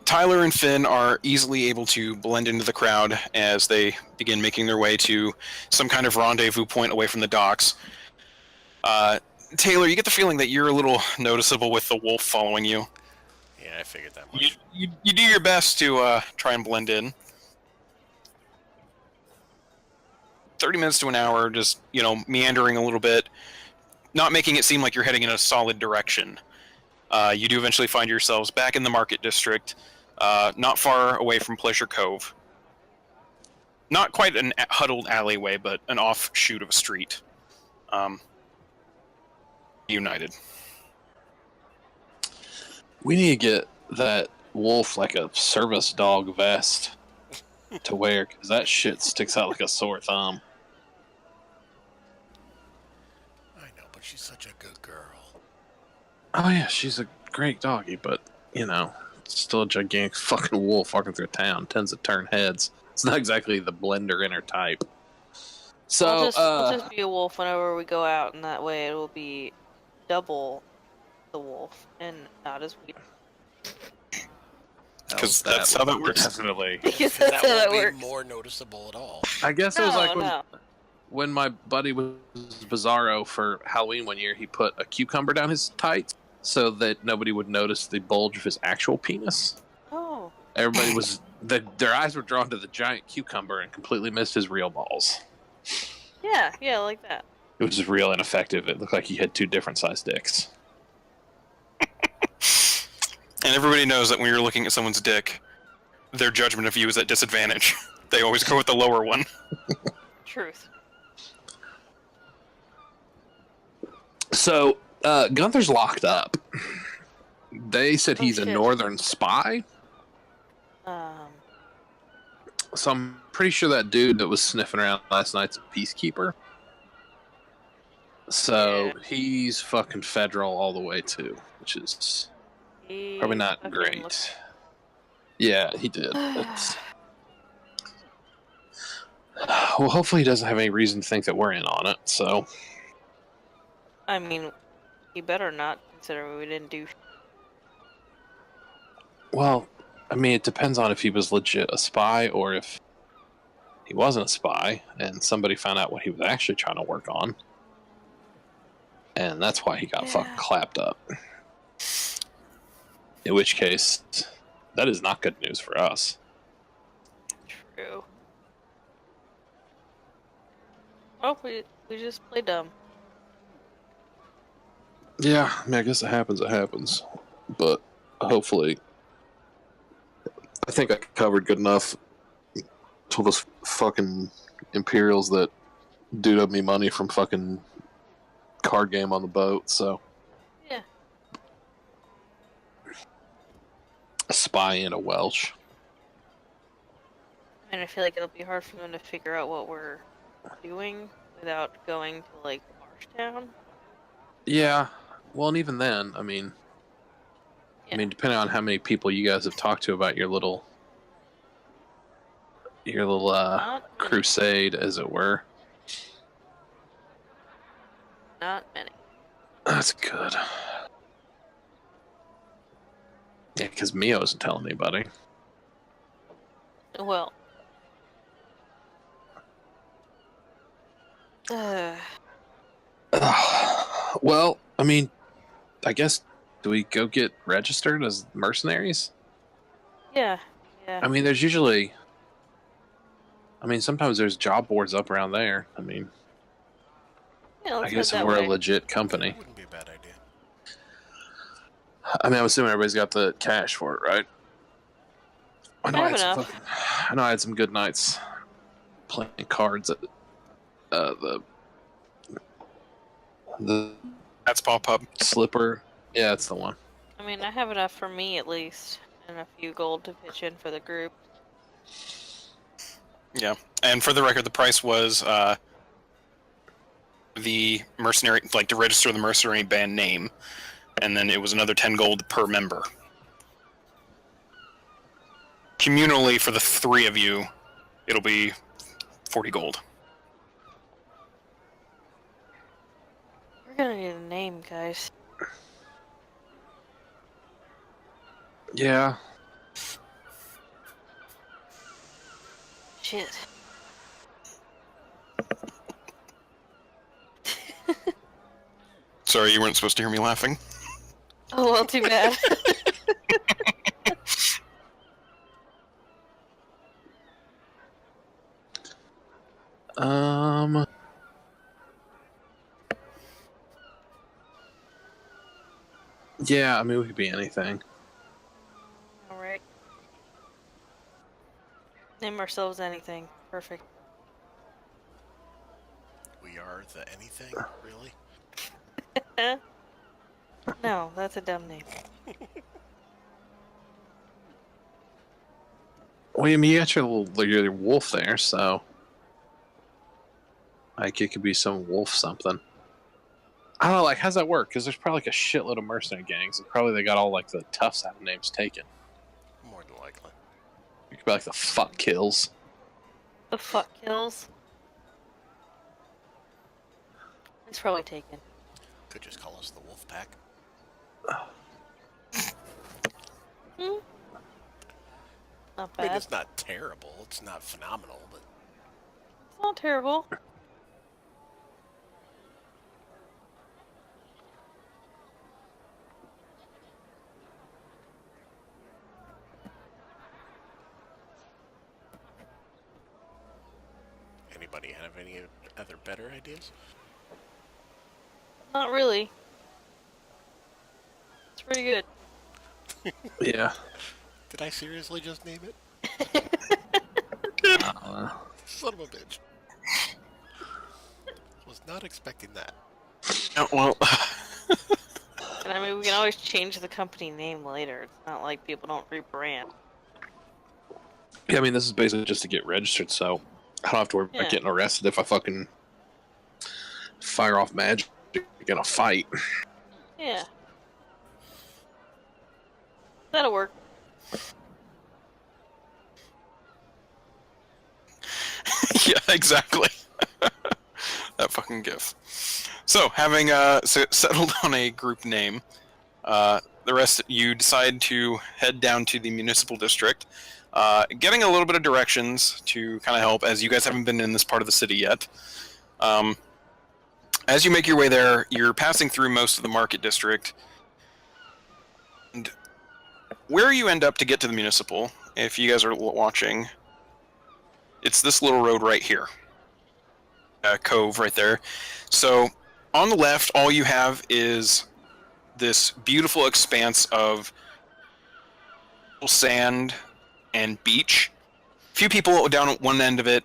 Tyler and Finn are easily able to blend into the crowd as they begin making their way to some kind of rendezvous point away from the docks. Taylor, you get the feeling that you're a little noticeable with the wolf following you. Yeah, I figured that much. You do your best to try and blend in. 30 minutes to an hour, just, meandering a little bit, not making it seem like you're heading in a solid direction. You do eventually find yourselves back in the market district, not far away from Pleasure Cove. Not quite an huddled alleyway, but an offshoot of a street. United. We need to get that wolf like a service dog vest to wear, because that shit sticks out like a sore thumb. I know, but she's such a good girl. Oh yeah, she's a great doggy, but still a gigantic fucking wolf walking through town. Tends to turn heads. It's not exactly the blender in her type. So I'll just be a wolf whenever we go out, and that way it will be double the wolf and not as weird. Because that's how that works. Definitely. Because That that's how that won't be works. more noticeable at all. I guess it was like No. when my buddy was Bizarro for Halloween one year, he put a cucumber down his tights so that nobody would notice the bulge of his actual penis. Oh. Everybody was their eyes were drawn to the giant cucumber and completely missed his real balls. Yeah, like that. It was just real ineffective. It looked like he had two different sized dicks. And everybody knows that when you're looking at someone's dick, their judgment of you is at disadvantage. They always go with the lower one. Truth. So, Gunther's locked up. They said he's a shit. northern spy. So I'm pretty sure that dude that was sniffing around last night's a peacekeeper. So Yeah. he's fucking federal all the way too, which is probably not great. Yeah, he did. Well, hopefully he doesn't have any reason to think that we're in on it, so... I mean, he better not, considering we didn't do. Well, I mean, it depends on if he was legit a spy or if he wasn't a spy and somebody found out what he was actually trying to work on. And that's why he got fucking clapped up. In which case, that is not good news for us. True. Oh, we just play dumb. Yeah, I mean, I guess it happens. But hopefully, I think I covered good enough to those fucking Imperials that dude owed me money from fucking card game on the boat, so. Yeah. A spy and a Welsh. And I feel like it'll be hard for them to figure out what we're doing without going to, like, Marshtown. Yeah, Well, and even then, I mean, Yeah. depending on how many people you guys have talked to about your little Not many. crusade, as it were. Not many. That's good. Yeah, because Mio isn't telling anybody. Well. Well, I mean, I guess, do we go get registered as mercenaries? Yeah. Yeah. I mean, there's usually... I mean, sometimes there's job boards up around there. I mean, Yeah, I let's guess head if that we're a way. legit company. That wouldn't be a bad idea. I mean, I'm assuming everybody's got the cash for it, right? I know I I have had some enough. fucking... I know I had some good nights playing cards at the That's Paw Pub. Slipper. Yeah, that's the one. I mean, I have enough for me at least, and a few gold to pitch in for the group. Yeah, and for the record, the price was the mercenary, like to register the mercenary band name, and then it was another 10 gold per member. Communally, for the 3 of you, it'll be 40 gold. We're gonna need a name, guys. Yeah. Shit. Sorry, you weren't supposed to hear me laughing. Oh, well, too bad. Yeah, I mean, we could be anything. Alright. Name ourselves anything. Perfect. We are the anything, really? No, that's a dumb name. Well, I mean, you got your wolf there, so like it could be some wolf something. I don't know, like, how's that work? Because there's probably like a shitload of mercenary gangs, and probably they got all like the tough side of names taken. More than likely. You could be like the fuck kills. The fuck kills? It's probably taken. Could just call us the Wolf Pack. Not I mean, bad. it's not terrible. It's not phenomenal, but It's not terrible. anybody have any other better ideas? Not really. It's pretty good. Yeah. Did I seriously just name it? Uh, Son of a bitch. Was not expecting that. Oh, well, And I mean, we can always change the company name later. It's not like people don't rebrand. yeah, I mean, this is basically just to get registered, so I don't have to worry Yeah. about getting arrested if I fucking fire off magic in a fight. Yeah. That'll work. yeah, exactly. That fucking gif. So, having settled on a group name, the rest you decide to head down to the municipal district, getting a little bit of directions to kind of help, as you guys haven't been in this part of the city yet. As you make your way there, you're passing through most of the market district. And where you end up to get to the municipal, if you guys are watching, it's this little road right here. Cove right there. So on the left, all you have is this beautiful expanse of sand and beach. A few people down at one end of it,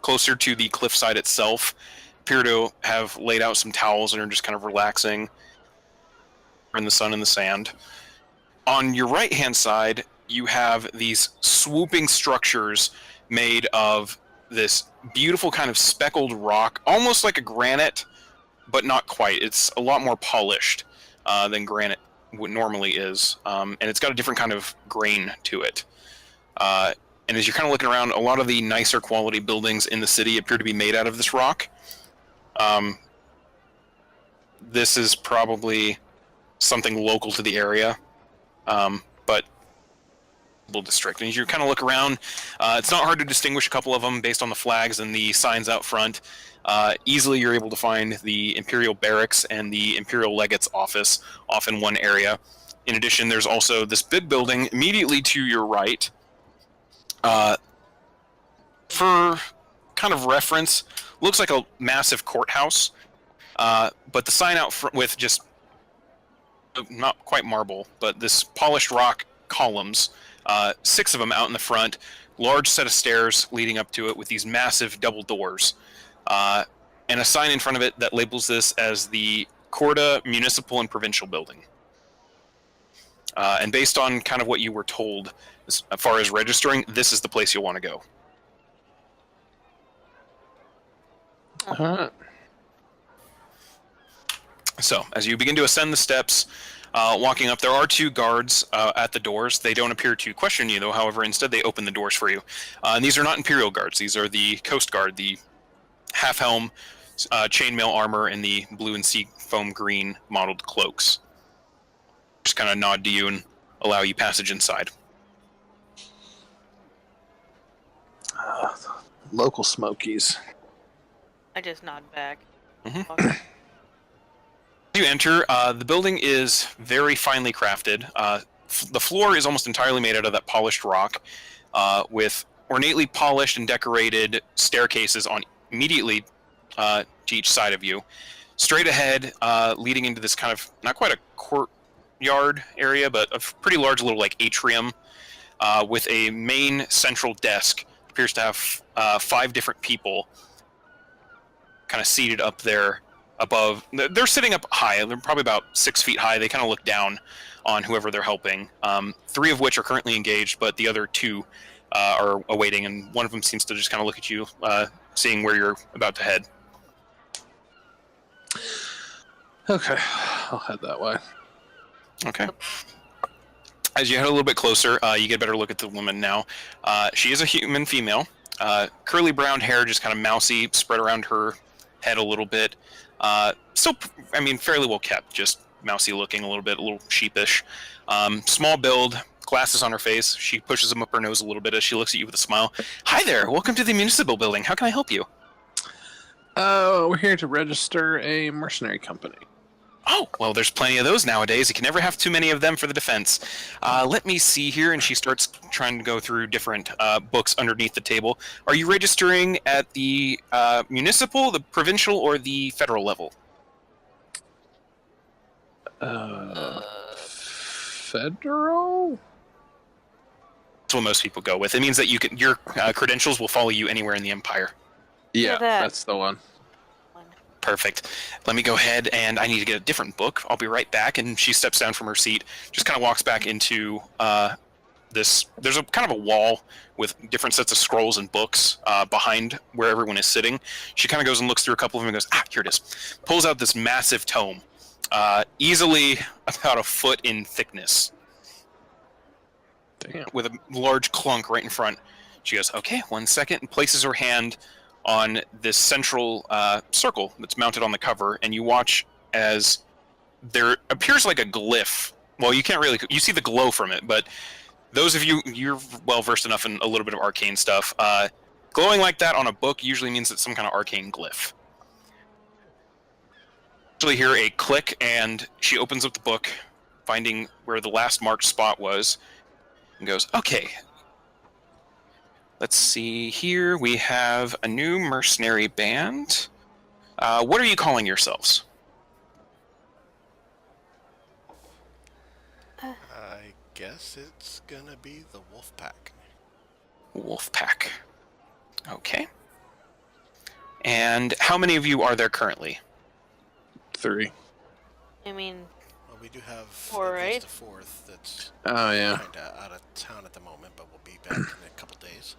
closer to the cliffside itself, appear to have laid out some towels and are just kind of relaxing in the sun and the sand. On your right-hand side, you have these swooping structures made of this beautiful kind of speckled rock, almost like a granite, but not quite. It's a lot more polished. than granite normally is, and it's got a different kind of grain to it. And as you're kind of looking around, a lot of the nicer quality buildings in the city appear to be made out of this rock. This is probably something local to the area, but district. And as you kind of look around, it's not hard to distinguish a couple of them based on the flags and the signs out front. Easily you're able to find the Imperial Barracks and the Imperial Legate's office off in one area. In addition, there's also this big building immediately to your right. For kind of reference, looks like a massive courthouse, but the sign out front with just not quite marble, but this polished rock columns, 6 of them out in the front, large set of stairs leading up to it with these massive double doors, and a sign in front of it that labels this as the Corda Municipal and Provincial Building. And based on kind of what you were told as far as registering, this is the place you'll want to go. So, as you begin to ascend the steps, walking up, there are 2 guards at the doors. They don't appear to question you, though. However, instead they open the doors for you. And these are not Imperial guards. These are the Coast Guard, the half-helm, chainmail armor, and the blue and sea foam green mottled cloaks. Just kind of nod to you and allow you passage inside. Local Smokies. I just nod back. Mm-hmm. You enter, the building is very finely crafted. The floor is almost entirely made out of that polished rock, with ornately polished and decorated staircases on immediately to each side of you. Straight ahead, leading into this kind of, not quite a courtyard area, but a pretty large little like atrium, with a main central desk. Appears to have 5 different people kind of seated up there above. They're sitting up high. They're probably about 6 feet high. They kind of look down on whoever they're helping. 3 of which are currently engaged, but the other 2 are awaiting, and one of them seems to just kind of look at you, seeing where you're about to head. Okay, I'll head that way. Okay. As you head a little bit closer, you get a better look at the woman now. She is a human female. Curly brown hair, just kind of mousy, spread around her head a little bit. Still, I mean, fairly well kept, just mousy looking a little sheepish. Small build, glasses on her face. She pushes them up her nose a little bit as she looks at you with a smile. Hi there, welcome to the municipal building. How can I help you? We're here to register a mercenary company. Oh, well, there's plenty of those nowadays. You can never have too many of them for the defense. Let me see here, and she starts trying to go through different books underneath the table. Are you registering at the municipal, the provincial, or the federal level? Federal? That's what most people go with. It means that your credentials will follow you anywhere in the Empire. Yeah, that's the one. Perfect. Let me go ahead, and I need to get a different book. I'll be right back. And she steps down from her seat, just kind of walks back into this. There's a kind of a wall with different sets of scrolls and books behind where everyone is sitting. She kind of goes and looks through a couple of them and goes, here it is. Pulls out this massive tome, easily about a foot in thickness. Damn. With a large clunk right in front. She goes, okay, 1 second, and places her hand on this central circle that's mounted on the cover, and you watch as there appears like a glyph. Well, you can't really, you see the glow from it, but those of you, you're well versed enough in a little bit of arcane stuff. Glowing like that on a book usually means it's some kind of arcane glyph. Actually hear a click, and she opens up the book, finding where the last marked spot was, and goes, okay. Let's see here. We have a new mercenary band. What are you calling yourselves? I guess it's gonna be the Wolf Pack. Wolf Pack. Okay. And how many of you are there currently? 3. I mean, Well, we do have 4, at least right? a 4th that's Oh, yeah. kinda out of town at the moment, but we'll be back in a couple days.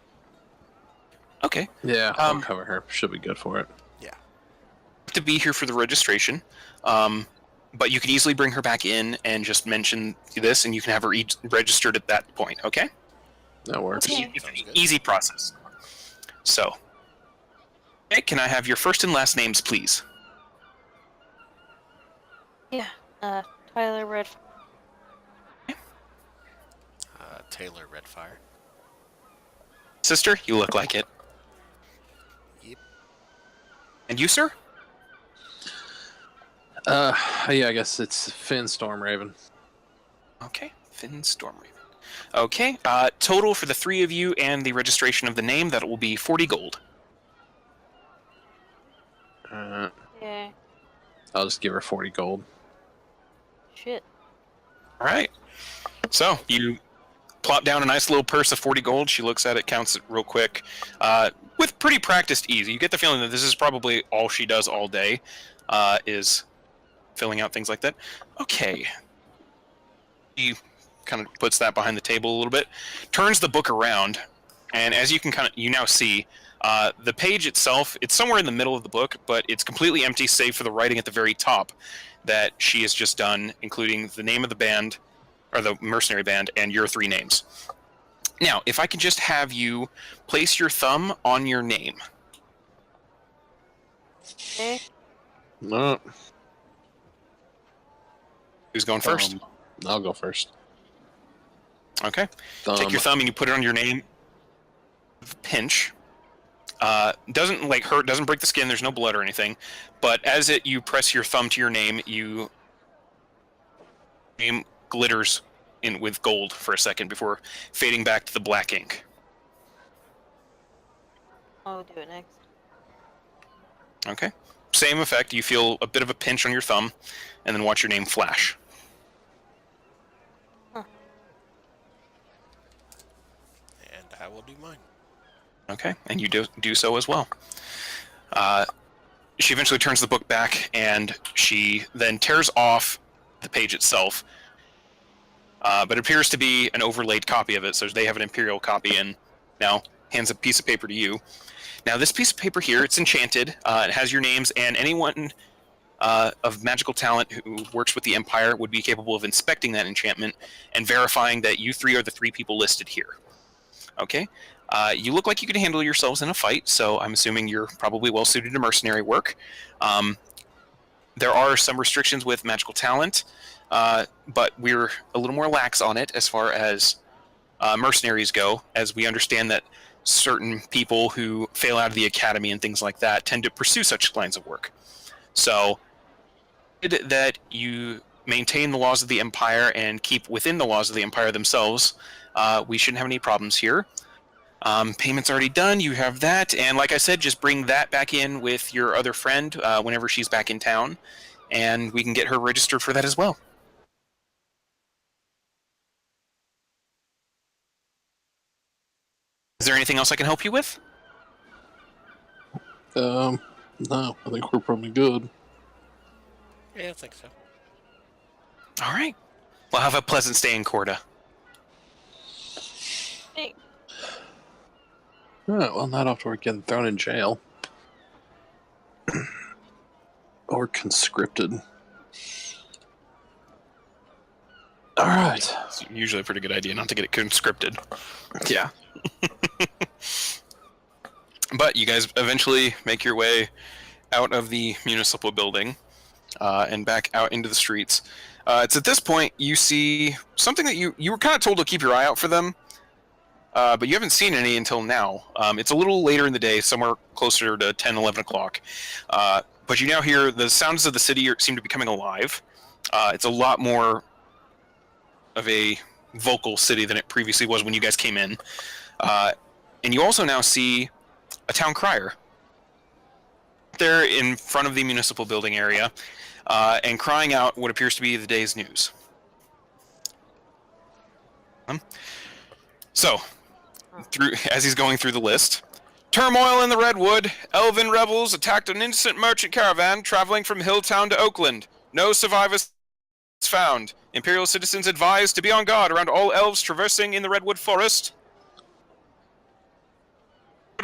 Okay. Yeah, I'll cover her. She'll be good for it. Yeah. To be here for the registration. but you can easily bring her back in and just mention this, and you can have her registered at that point. Okay? That works. Okay. It's an Sounds good. easy process. So, okay, can I have your first and last names, please? Yeah. Tyler Red. Taylor Redfire. Sister, you look like it. Yep. And you, sir? Yeah, I guess it's Finn Stormraven. Okay, Finn Stormraven. Okay, total for the three of you and the registration of the name, that will be 40 gold. Yeah. I'll just give her 40 gold. Shit. All right. So, you plop down a nice little purse of 40 gold. She looks at it, counts it real quick. With pretty practiced ease. You get the feeling that this is probably all she does all day, is filling out things like that. Okay. He kind of puts that behind the table a little bit, turns the book around, and as you can you now see, the page itself, it's somewhere in the middle of the book, but it's completely empty save for the writing at the very top that she has just done, including the name of the band, or the mercenary band, and your three names. Now, if I can just have you place your thumb on your name. Okay. No. Who's going first? I'll go first. Okay. Take your thumb and you put it on your name. Pinch. Doesn't like hurt, doesn't break the skin, there's no blood or anything. But as you press your thumb to your name, name glitters in with gold for a second before fading back to the black ink. I'll do it next. Okay. Same effect, you feel a bit of a pinch on your thumb, and then watch your name flash. Huh. And I will do mine. Okay, and you do so as well. She eventually turns the book back, and she then tears off the page itself, but it appears to be an overlaid copy of it, so they have an Imperial copy, and now hands a piece of paper to you. Now, this piece of paper here, it's enchanted. It has your names, and anyone of magical talent who works with the Empire would be capable of inspecting that enchantment and verifying that you three are the three people listed here. Okay? You look like you can handle yourselves in a fight, so I'm assuming you're probably well suited to mercenary work. There are some restrictions with magical talent, but we're a little more lax on it as far as mercenaries go, as we understand that certain people who fail out of the academy and things like that tend to pursue such lines of work. So, that you maintain the laws of the Empire and keep within the laws of the Empire themselves, we shouldn't have any problems here. Payment's already done, you have that, and like I said, just bring that back in with your other friend whenever she's back in town, and we can get her registered for that as well. Is there anything else I can help you with? No, I think we're probably good. Yeah, I think so. All right. Well, have a pleasant stay in Corda. Hey. Alright, well, not after we're getting thrown in jail. Or conscripted. Alright. It's usually a pretty good idea not to get it conscripted. Yeah. But you guys eventually make your way out of the municipal building and back out into the streets. It's at this point you see something that you were kind of told to keep your eye out for them, but you haven't seen any until now. It's a little later in the day, somewhere closer to 10, 11 o'clock. But you now hear the sounds of the city seem to be coming alive. It's a lot more of a vocal city than it previously was when you guys came in. And you also now see a town crier there in front of the municipal building area, and crying out what appears to be the day's news. So, as he's going through the list, turmoil in the Redwood. Elven rebels attacked an innocent merchant caravan traveling from Hilltown to Oakland. No survivors found. Imperial citizens advised to be on guard around all elves traversing in the Redwood Forest.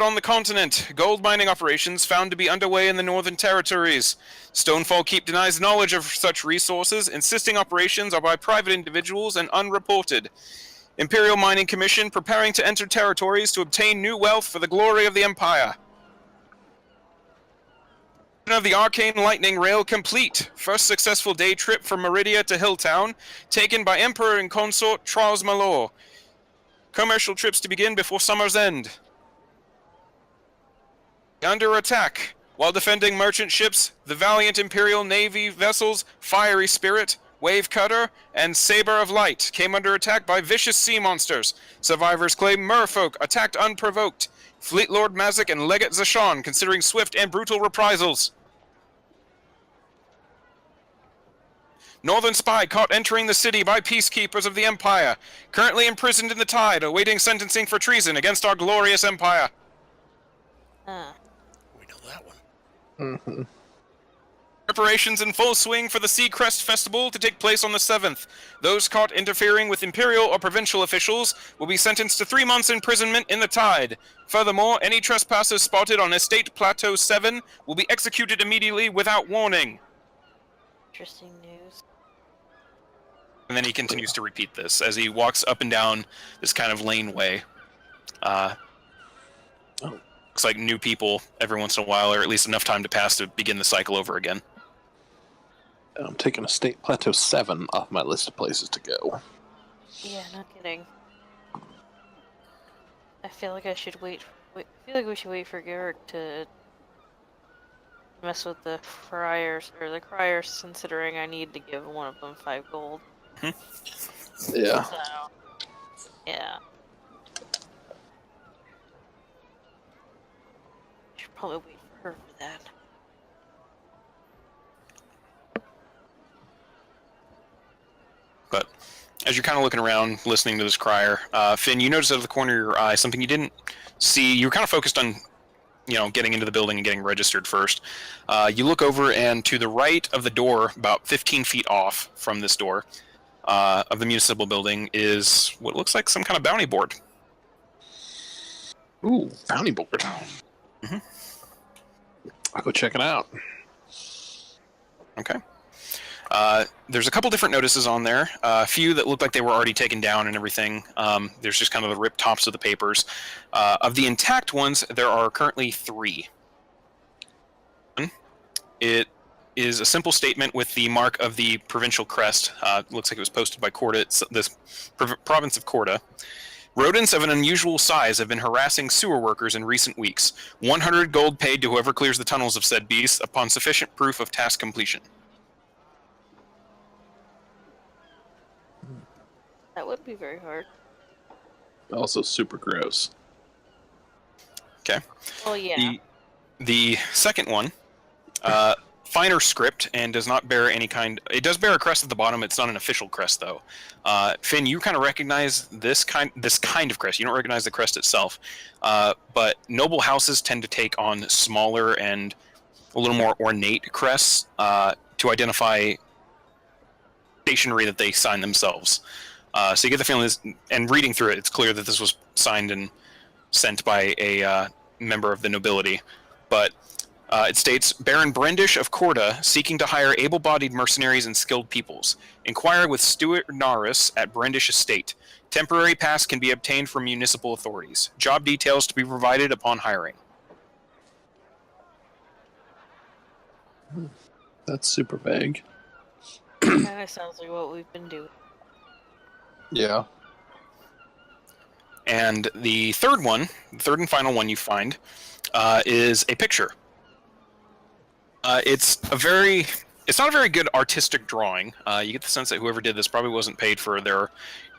On the continent, gold mining operations found to be underway in the Northern Territories. Stonefall Keep denies knowledge of such resources, insisting operations are by private individuals and unreported. Imperial Mining Commission preparing to enter territories to obtain new wealth for the glory of the Empire. Of the Arcane Lightning Rail complete. First successful day trip from Meridia to Hilltown, taken by Emperor and Consort Charles Malor. Commercial trips to begin before summer's end. Under attack. While defending merchant ships, the valiant Imperial Navy vessels Fiery Spirit, Wave Cutter, and Saber of Light came under attack by vicious sea monsters. Survivors claim merfolk attacked unprovoked. Fleet Lord Mazik and Legate Zashan considering swift and brutal reprisals. Northern spy caught entering the city by peacekeepers of the Empire, currently imprisoned in the Tide, awaiting sentencing for treason against our glorious Empire. We know that one. Preparations in full swing for the Seacrest Festival to take place on the 7th. Those caught interfering with imperial or provincial officials will be sentenced to 3 months imprisonment in the Tide. Furthermore, any trespassers spotted on Estate Plateau 7 will be executed immediately without warning. Interesting news. And then he continues to repeat this as he walks up and down this kind of laneway. Looks like new people every once in a while, or at least enough time to pass to begin the cycle over again. I'm taking Estate Plateau 7 off my list of places to go. Yeah, not kidding. I feel like I should wait. I feel like we should wait for Garrick to mess with the friars or the criers, considering I need to give one of them 5 gold. Yeah. So, yeah. Should probably wait for her for that. But as you're kind of looking around, listening to this crier, Finn, you notice out of the corner of your eye something you didn't see. You were kind of focused on, getting into the building and getting registered first. You look over, and to the right of the door, about 15 feet off from this door of the municipal building, is what looks like some kind of bounty board. Ooh, bounty board. Mm-hmm. I'll go check it out. Okay. There's a couple different notices on there. A few that look like they were already taken down and everything. There's just kind of the ripped tops of the papers. Of the intact ones, there are currently 3. It is a simple statement with the mark of the provincial crest. Looks like it was posted by Corda. It's this province of Corda. Rodents of an unusual size have been harassing sewer workers in recent weeks. 100 gold paid to whoever clears the tunnels of said beasts upon sufficient proof of task completion. That would be very hard. Also super gross. Okay. Oh yeah. The second one, finer script and does not bear any kind. It does bear a crest at the bottom. It's not an official crest though. Finn, you kind of recognize this kind of crest. You don't recognize the crest itself, but noble houses tend to take on smaller and a little more ornate crests to identify stationery that they sign themselves. So you get the feeling this, and reading through it, it's clear that this was signed and sent by a member of the nobility. But it states, Baron Brendish of Corda, seeking to hire able-bodied mercenaries and skilled peoples. Inquire with Stuart Norris at Brendish Estate. Temporary pass can be obtained from municipal authorities. Job details to be provided upon hiring. That's super vague. Kind of sounds like what we've been doing. Yeah. And the third and final one you find, is a picture. It's not a very good artistic drawing. You get the sense that whoever did this probably wasn't paid for their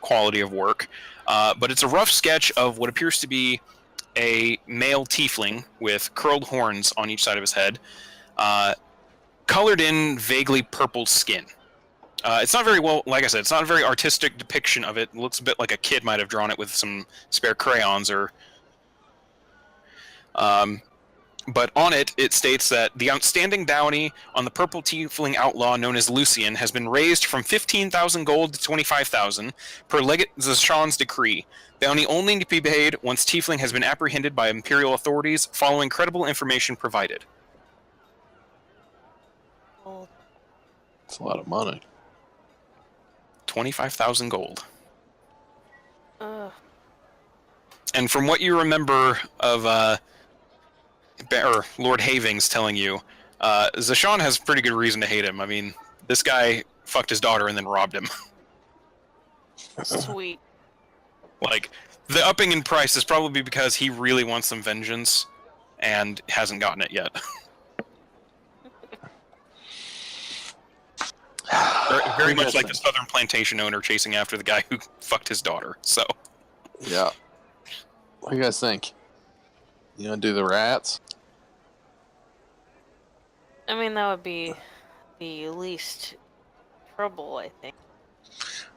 quality of work. But it's a rough sketch of what appears to be a male tiefling with curled horns on each side of his head, colored in vaguely purple skin. It's not very well, like I said, it's not a very artistic depiction of it. It looks a bit like a kid might have drawn it with some spare crayons or but on it states that the outstanding bounty on the purple tiefling outlaw known as Lucian has been raised from 15,000 gold to 25,000 per Legate Zashan's decree. Bounty only to be paid once tiefling has been apprehended by imperial authorities following credible information provided. Well, It's a lot of money. 25,000 gold. ugh. And from what you remember of Lord Havings telling you, Zashan has pretty good reason to hate him. I mean, this guy fucked his daughter and then robbed him. Sweet. Like, the upping in price is probably because he really wants some vengeance and hasn't gotten it yet. Very much like the southern plantation owner chasing after the guy who fucked his daughter. So, Yeah. What do you guys think? You gonna do the rats? I mean, that would be the least trouble, I think.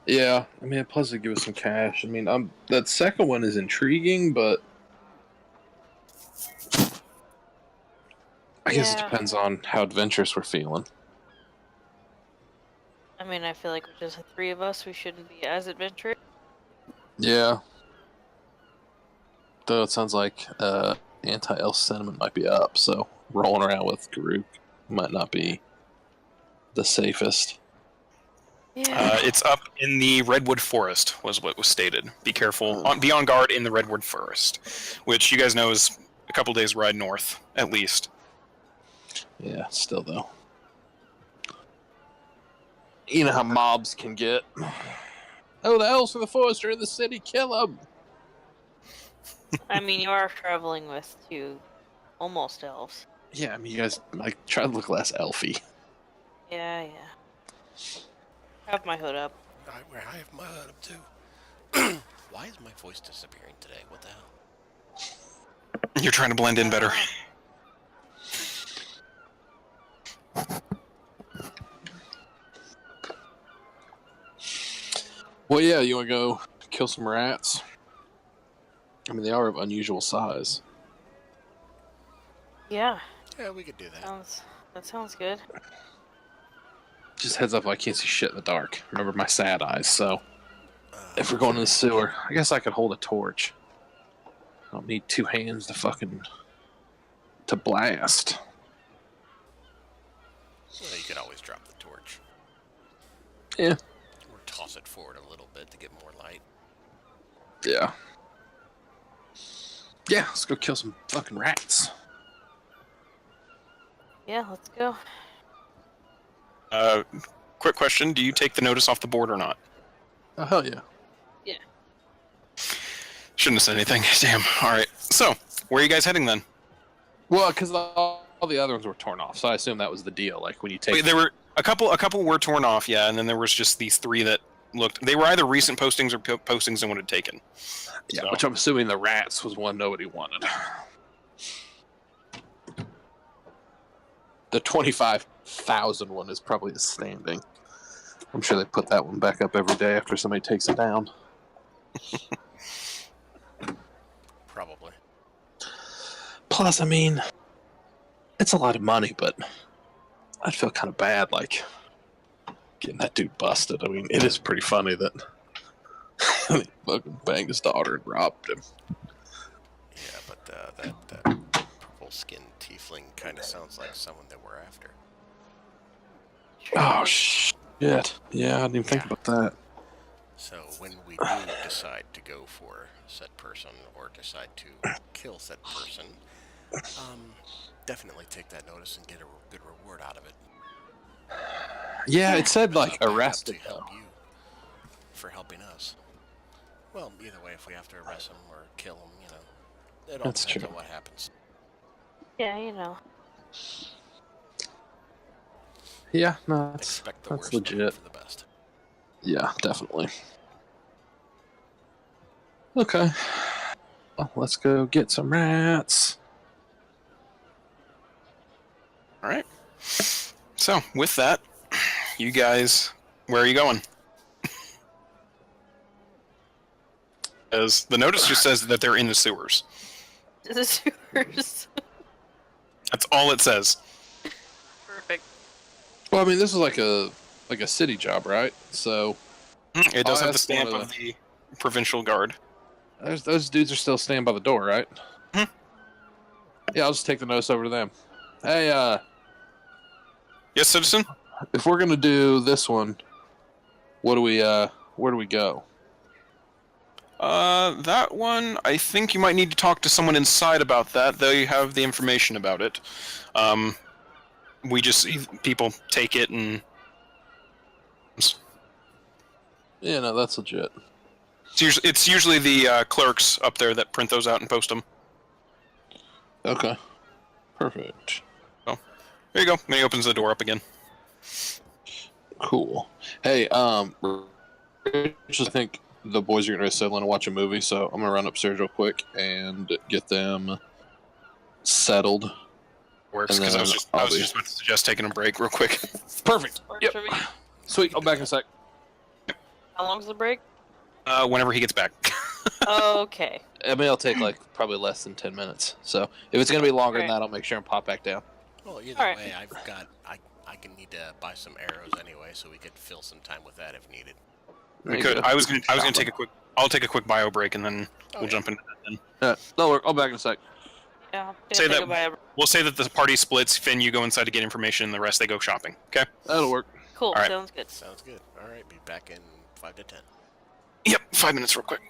Yeah. I mean, plus it give us some cash. I mean, that second one is intriguing, but I guess it Yeah. depends on how adventurous we're feeling. I mean, I feel like with just the three of us, we shouldn't be as adventurous. Yeah. Though it sounds like anti-elf sentiment might be up, so rolling around with Garuk might not be the safest. Yeah. it's up in the Redwood Forest, was what was stated. Be careful. Be on guard in the Redwood Forest, which you guys know is a couple days' ride north, at least. Yeah, still though. You know how mobs can get. Oh, the elves from the forest are in the city. Kill them. I mean, you are traveling with two almost elves. Yeah, I mean, you guys like try to look less elfy. Yeah, yeah. Have my hood up. I have my hood up too. Why is my voice disappearing today? What the hell? You're trying to blend in better. Well, yeah, you want to go kill some rats? I mean, they are of unusual size. Yeah, Yeah, we could do that. that sounds good. Just heads up, I can't see shit in the dark. Remember my sad eyes, so if we're going to the sewer, I guess I could hold a torch. I don't need two hands to blast. Well, you could always drop the torch. Yeah. Or toss it forward a little bit to get more light. Yeah. Yeah, let's go kill some fucking rats. Yeah, let's go. Quick question: do you take the notice off the board or not? Oh, hell yeah. Yeah. Shouldn't have said anything. Damn. All right. So, where are you guys heading then? Well, because all the other ones were torn off, so I assume that was the deal. Like when you take. Wait, there were a couple were torn off, yeah, and then there was just these three that looked. They were either recent postings or postings no one had taken. Yeah, So. which I'm assuming the rats was one nobody wanted. The 25,000 one is probably a standing. I'm sure they put that one back up every day after somebody takes it down. Probably. Plus, I mean, it's a lot of money, but I'd feel kind of bad, like, getting that dude busted. I mean, it is pretty funny that he fucking banged his daughter and robbed him. Yeah, but that purple-skinned tiefling kind of sounds like someone that we're after. Oh, shit. Yeah, I didn't even think about that. So when we do decide to go for said person or decide to kill said person, definitely take that notice and get a good reward out of it. Yeah, it said, like, Back up arrested, to though. help you for helping us. Well, either way, if we have to arrest him or kill him, you know, it all That's depends true. on what happens. Yeah, you know. Yeah, no, Expect the that's worst and hope legit. for the best. Yeah, definitely. Okay. Well, let's go get some rats. All right. So, with that, you guys, where are you going? As the notice just says that they're in the sewers. The sewers. That's all it says. Perfect. Well, I mean, this is like a city job, right? So It does I'll have the ask one stamp of of the provincial guard. those dudes are still standing by the door, right? Mhm. Yeah, I'll just take the notice over to them. Hey, Yes, citizen? if we're gonna do this one, what do we where do we go? That one, I think you might need to talk to someone inside about that. They have the information about it. We just, people take it and... Yeah, no, that's legit. It's usually the clerks up there that print those out and post them. Okay, perfect, So, there you go. Then he opens the door up again. cool. Hey, just think the boys are gonna settle in and watch a movie, so I'm gonna run upstairs real quick and get them settled. Works, And because then I I'll was be just about to suggest taking a break real quick. perfect. Works Yep, for me. sweet. I'll be back in a sec. How long's the break? Whenever he gets back. Okay. I mean, it'll take like probably less than 10 minutes. So if it's gonna be longer than Alright. that, I'll make sure and pop back down. Well, either Alright. way, I can need to buy some arrows anyway, so we could fill some time with that if needed. We could. I was gonna take a quick. I'll take a quick bio break and then we'll jump into that then. That'll work. I'll be back in a sec. Yeah. Say that Goodbye. we'll say that the party splits. Finn, you go inside to get information, and the rest they go shopping. Okay. That'll work. Cool. Alright. Sounds good. Sounds good. All right, be back in 5 to 10. Yep. 5 minutes, real quick.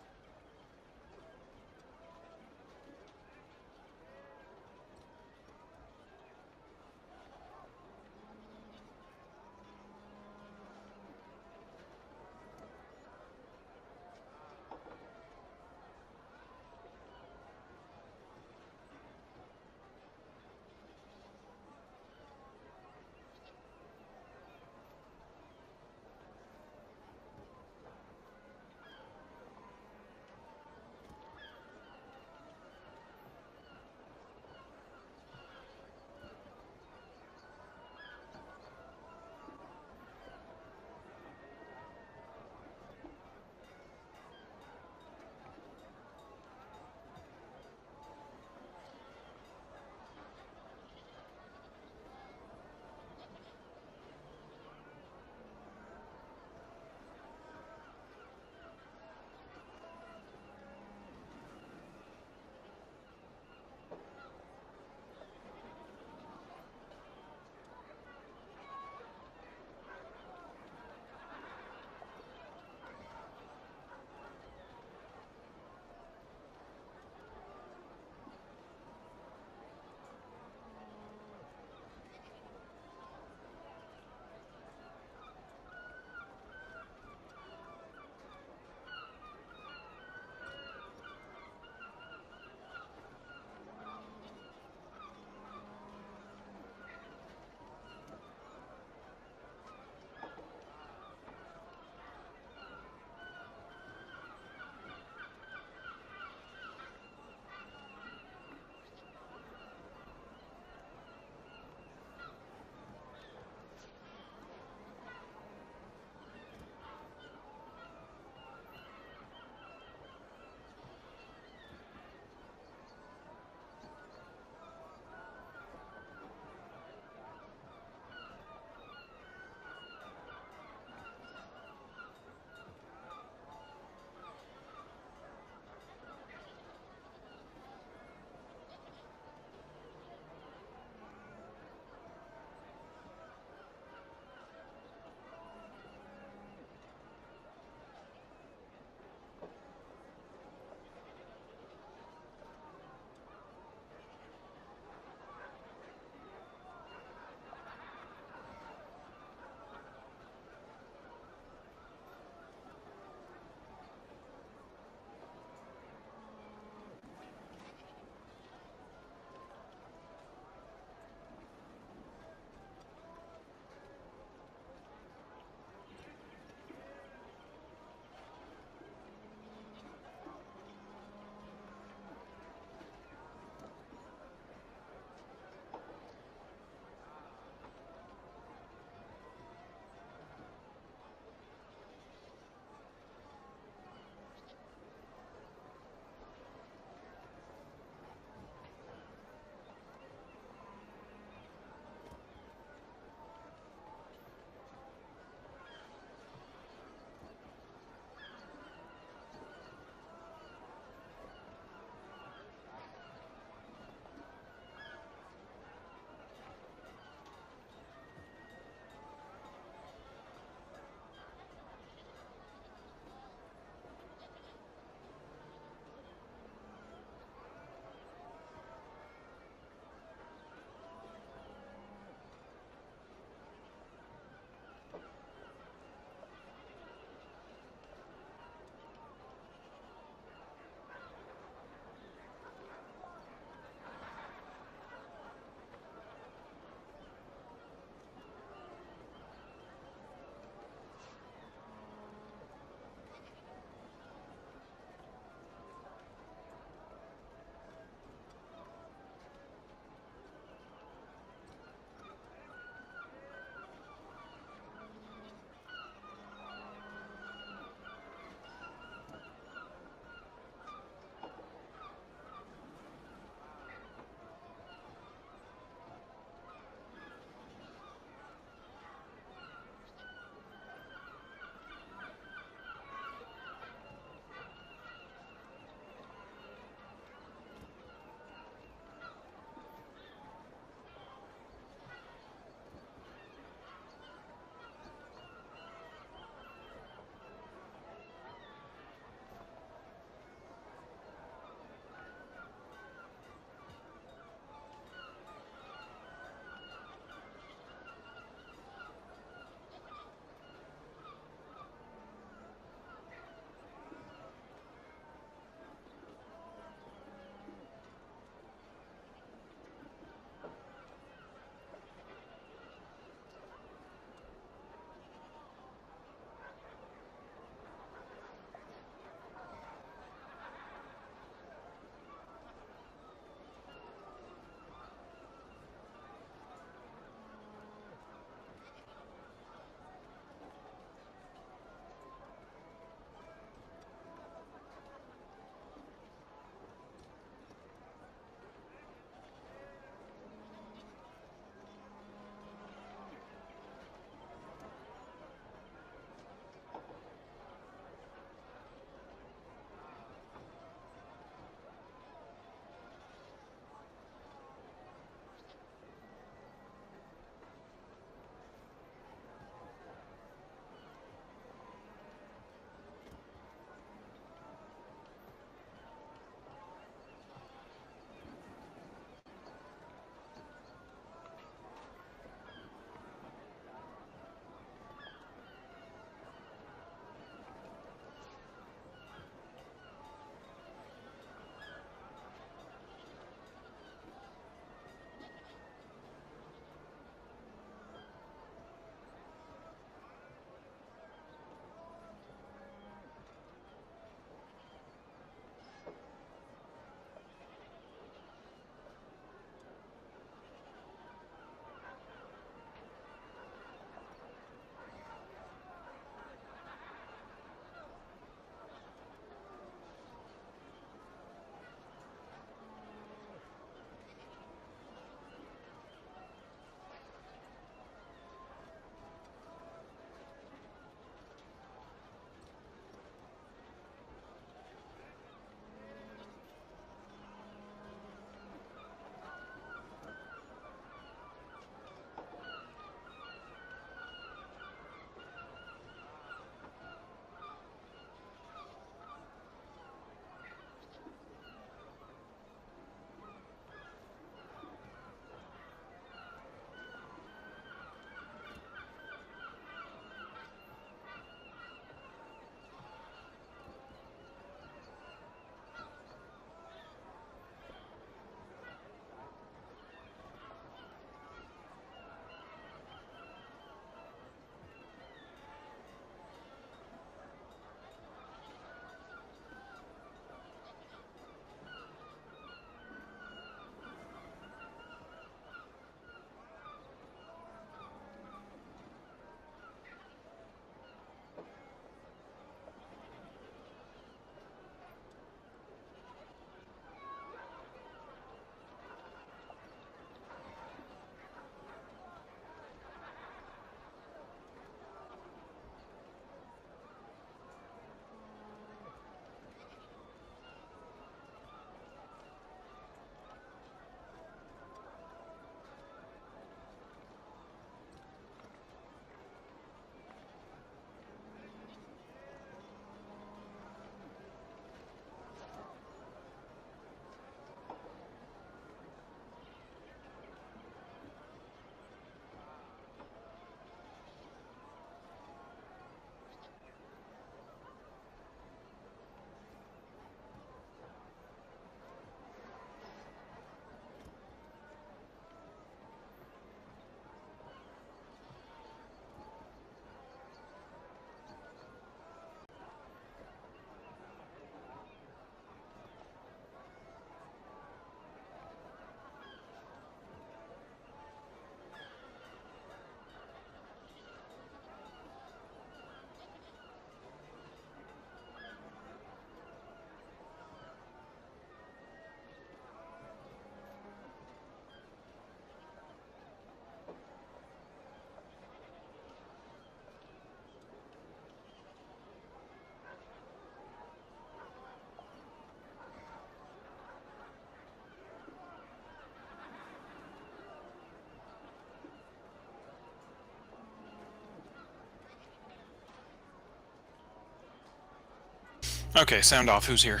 Okay, sound off. Who's here?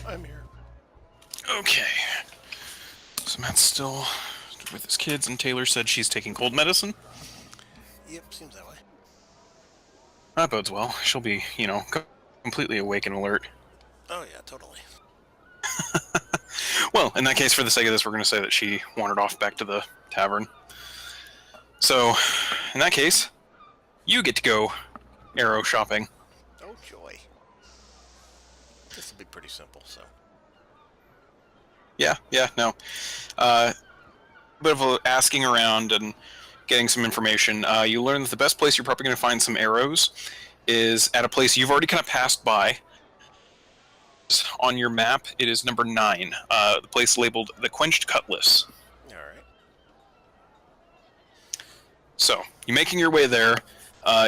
I'm here. Okay. So Matt's still with his kids, and Taylor said she's taking cold medicine. Yep, seems that way. That bodes well. She'll be, completely awake and alert. Oh yeah, totally. Well, in that case, for the sake of this, we're going to say that she wandered off back to the tavern. So, in that case, you get to go arrow shopping. Oh joy. This will be pretty simple, so. Yeah, no. Bit of asking around and getting some information. You learn that the best place you're probably going to find some arrows is at a place you've already kind of passed by. On your map, it is number 9, the place labeled the Quenched Cutlass. Alright. So, you're making your way there.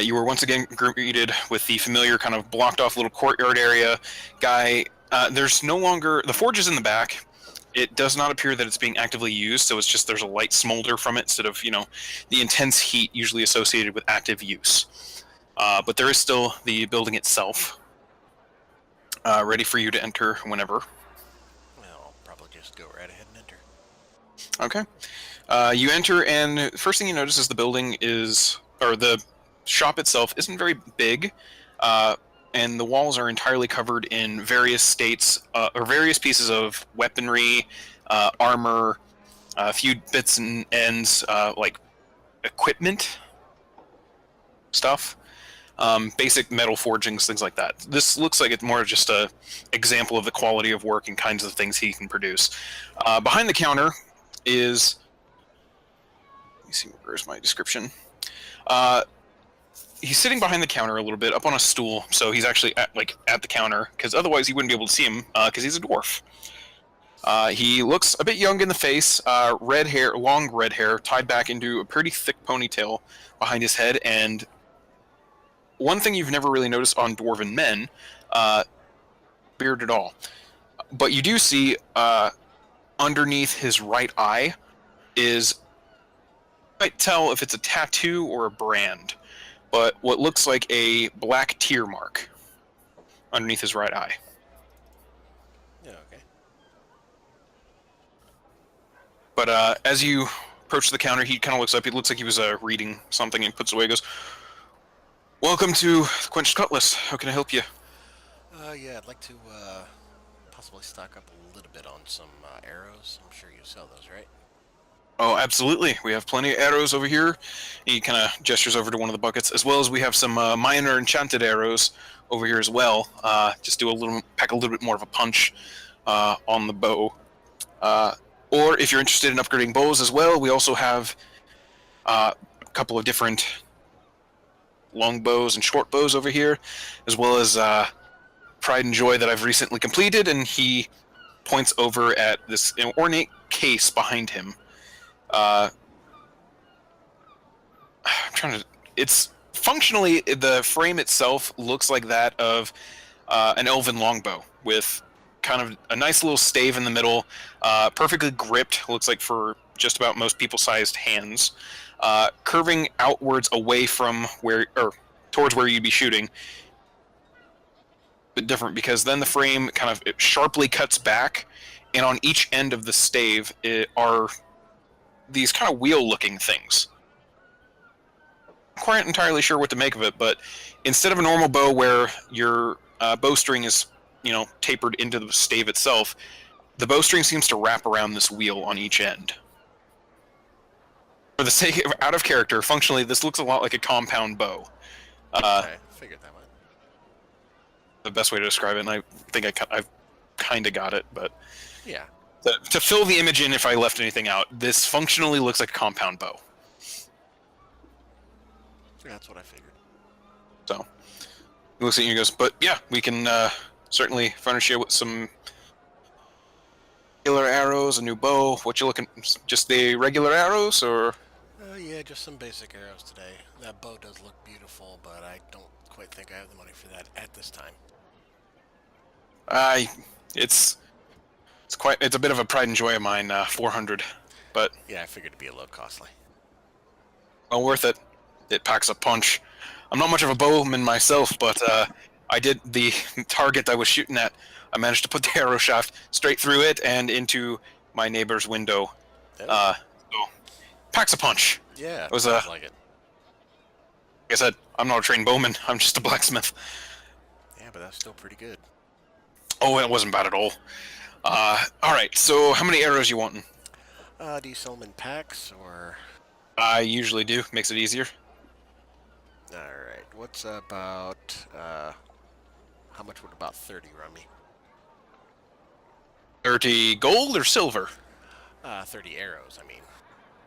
You were once again greeted with the familiar kind of blocked off little courtyard area. Guy, there's no longer... The forge is in the back. It does not appear that it's being actively used, so it's just there's a light smolder from it instead of, the intense heat usually associated with active use. But there is still the building itself, ready for you to enter whenever. Well, I'll probably just go right ahead and enter. Okay. You enter, and first thing you notice is the building is... or the shop itself isn't very big, and the walls are entirely covered in various states, or various pieces of weaponry, armor, a few bits and ends, like equipment stuff, basic metal forgings, things like that. This looks like it's more just a example of the quality of work and kinds of things he can produce. Behind the counter is... Let me see, where's my description? He's sitting behind the counter a little bit, up on a stool, so he's actually at the counter, because otherwise you wouldn't be able to see him, because he's a dwarf. He looks a bit young in the face, red hair, long red hair, tied back into a pretty thick ponytail behind his head, and one thing you've never really noticed on dwarven men, beard at all. But you do see, underneath his right eye is... You might tell if it's a tattoo or a brand, but what looks like a black tear mark underneath his right eye. Yeah, okay. But as you approach the counter, he kind of looks up. He looks like he was reading something and puts it away and goes, "Welcome to the Quenched Cutlass. How can I help you?" Yeah, I'd like to, possibly stock up a little bit on some, arrows. I'm sure you sell those, right? Oh, absolutely. We have plenty of arrows over here. He kind of gestures over to one of the buckets, as well as we have some minor enchanted arrows over here as well. Just pack a little bit more of a punch on the bow. Or if you're interested in upgrading bows as well, we also have a couple of different long bows and short bows over here, as well as Pride and Joy that I've recently completed, and he points over at this ornate case behind him. I'm trying to... It's functionally, the frame itself looks like that of an elven longbow with kind of a nice little stave in the middle, perfectly gripped, looks like for just about most people-sized hands, curving outwards away from towards where you'd be shooting. But different, because then the frame kind of sharply cuts back, and on each end of the stave are these kind of wheel-looking things. I'm quite entirely sure what to make of it, but instead of a normal bow where your bowstring is, tapered into the stave itself, the bowstring seems to wrap around this wheel on each end. For the sake of out of character, functionally, this looks a lot like a compound bow. I figured that might. The best way to describe it, and I think I've kind of got it, but... Yeah. To fill the image in if I left anything out, this functionally looks like a compound bow. That's what I figured. So, he looks at you and goes, "But yeah, we can certainly furnish you with some regular arrows, a new bow. What you looking? Just the regular arrows, or?" Yeah, just some basic arrows today. That bow does look beautiful, but I don't quite think I have the money for that at this time. It's a bit of a pride and joy of mine, 400, but... Yeah, I figured it'd be a little costly. Well worth it. It packs a punch. I'm not much of a bowman myself, but I did the target I was shooting at. I managed to put the arrow shaft straight through it and into my neighbor's window. Oh, So packs a punch. yeah, It was sounds like it. like I said, I'm not a trained bowman. I'm just a blacksmith. Yeah, but that's still pretty good. Oh, it wasn't bad at all. All right. So how many arrows you wanting? Do you sell them in packs or? I usually do. Makes it easier. All right. What's about? How much would about 30 run me? 30 gold or silver? 30 arrows. I mean.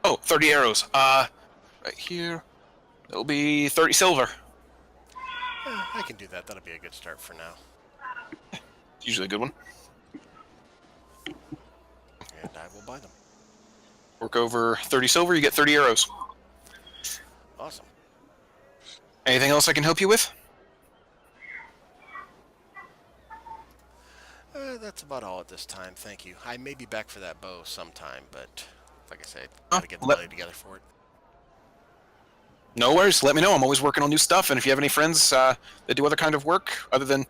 Oh, 30 arrows. Right here. It'll be 30 silver. I can do that. That'll be a good start for now. Usually a good one. And I will buy them. Work over 30 silver, you get 30 arrows. Awesome. Anything else I can help you with? That's about all at this time. Thank you. I may be back for that bow sometime, but like I said, gotta get the money together for it. No worries. Let me know. I'm always working on new stuff, and if you have any friends that do other kind of work other than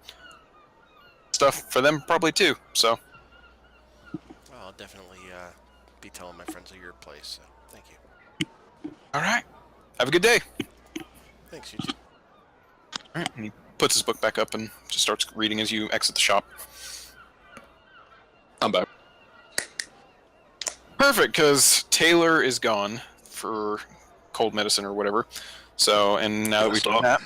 stuff for them, probably too. So. Well, I'll definitely be telling my friends of your place. So thank you. All right. Have a good day. Thanks, you too. All right. And he puts his book back up and just starts reading as you exit the shop. I'm back. Perfect, because Taylor is gone for cold medicine or whatever. So, and now that we've done that,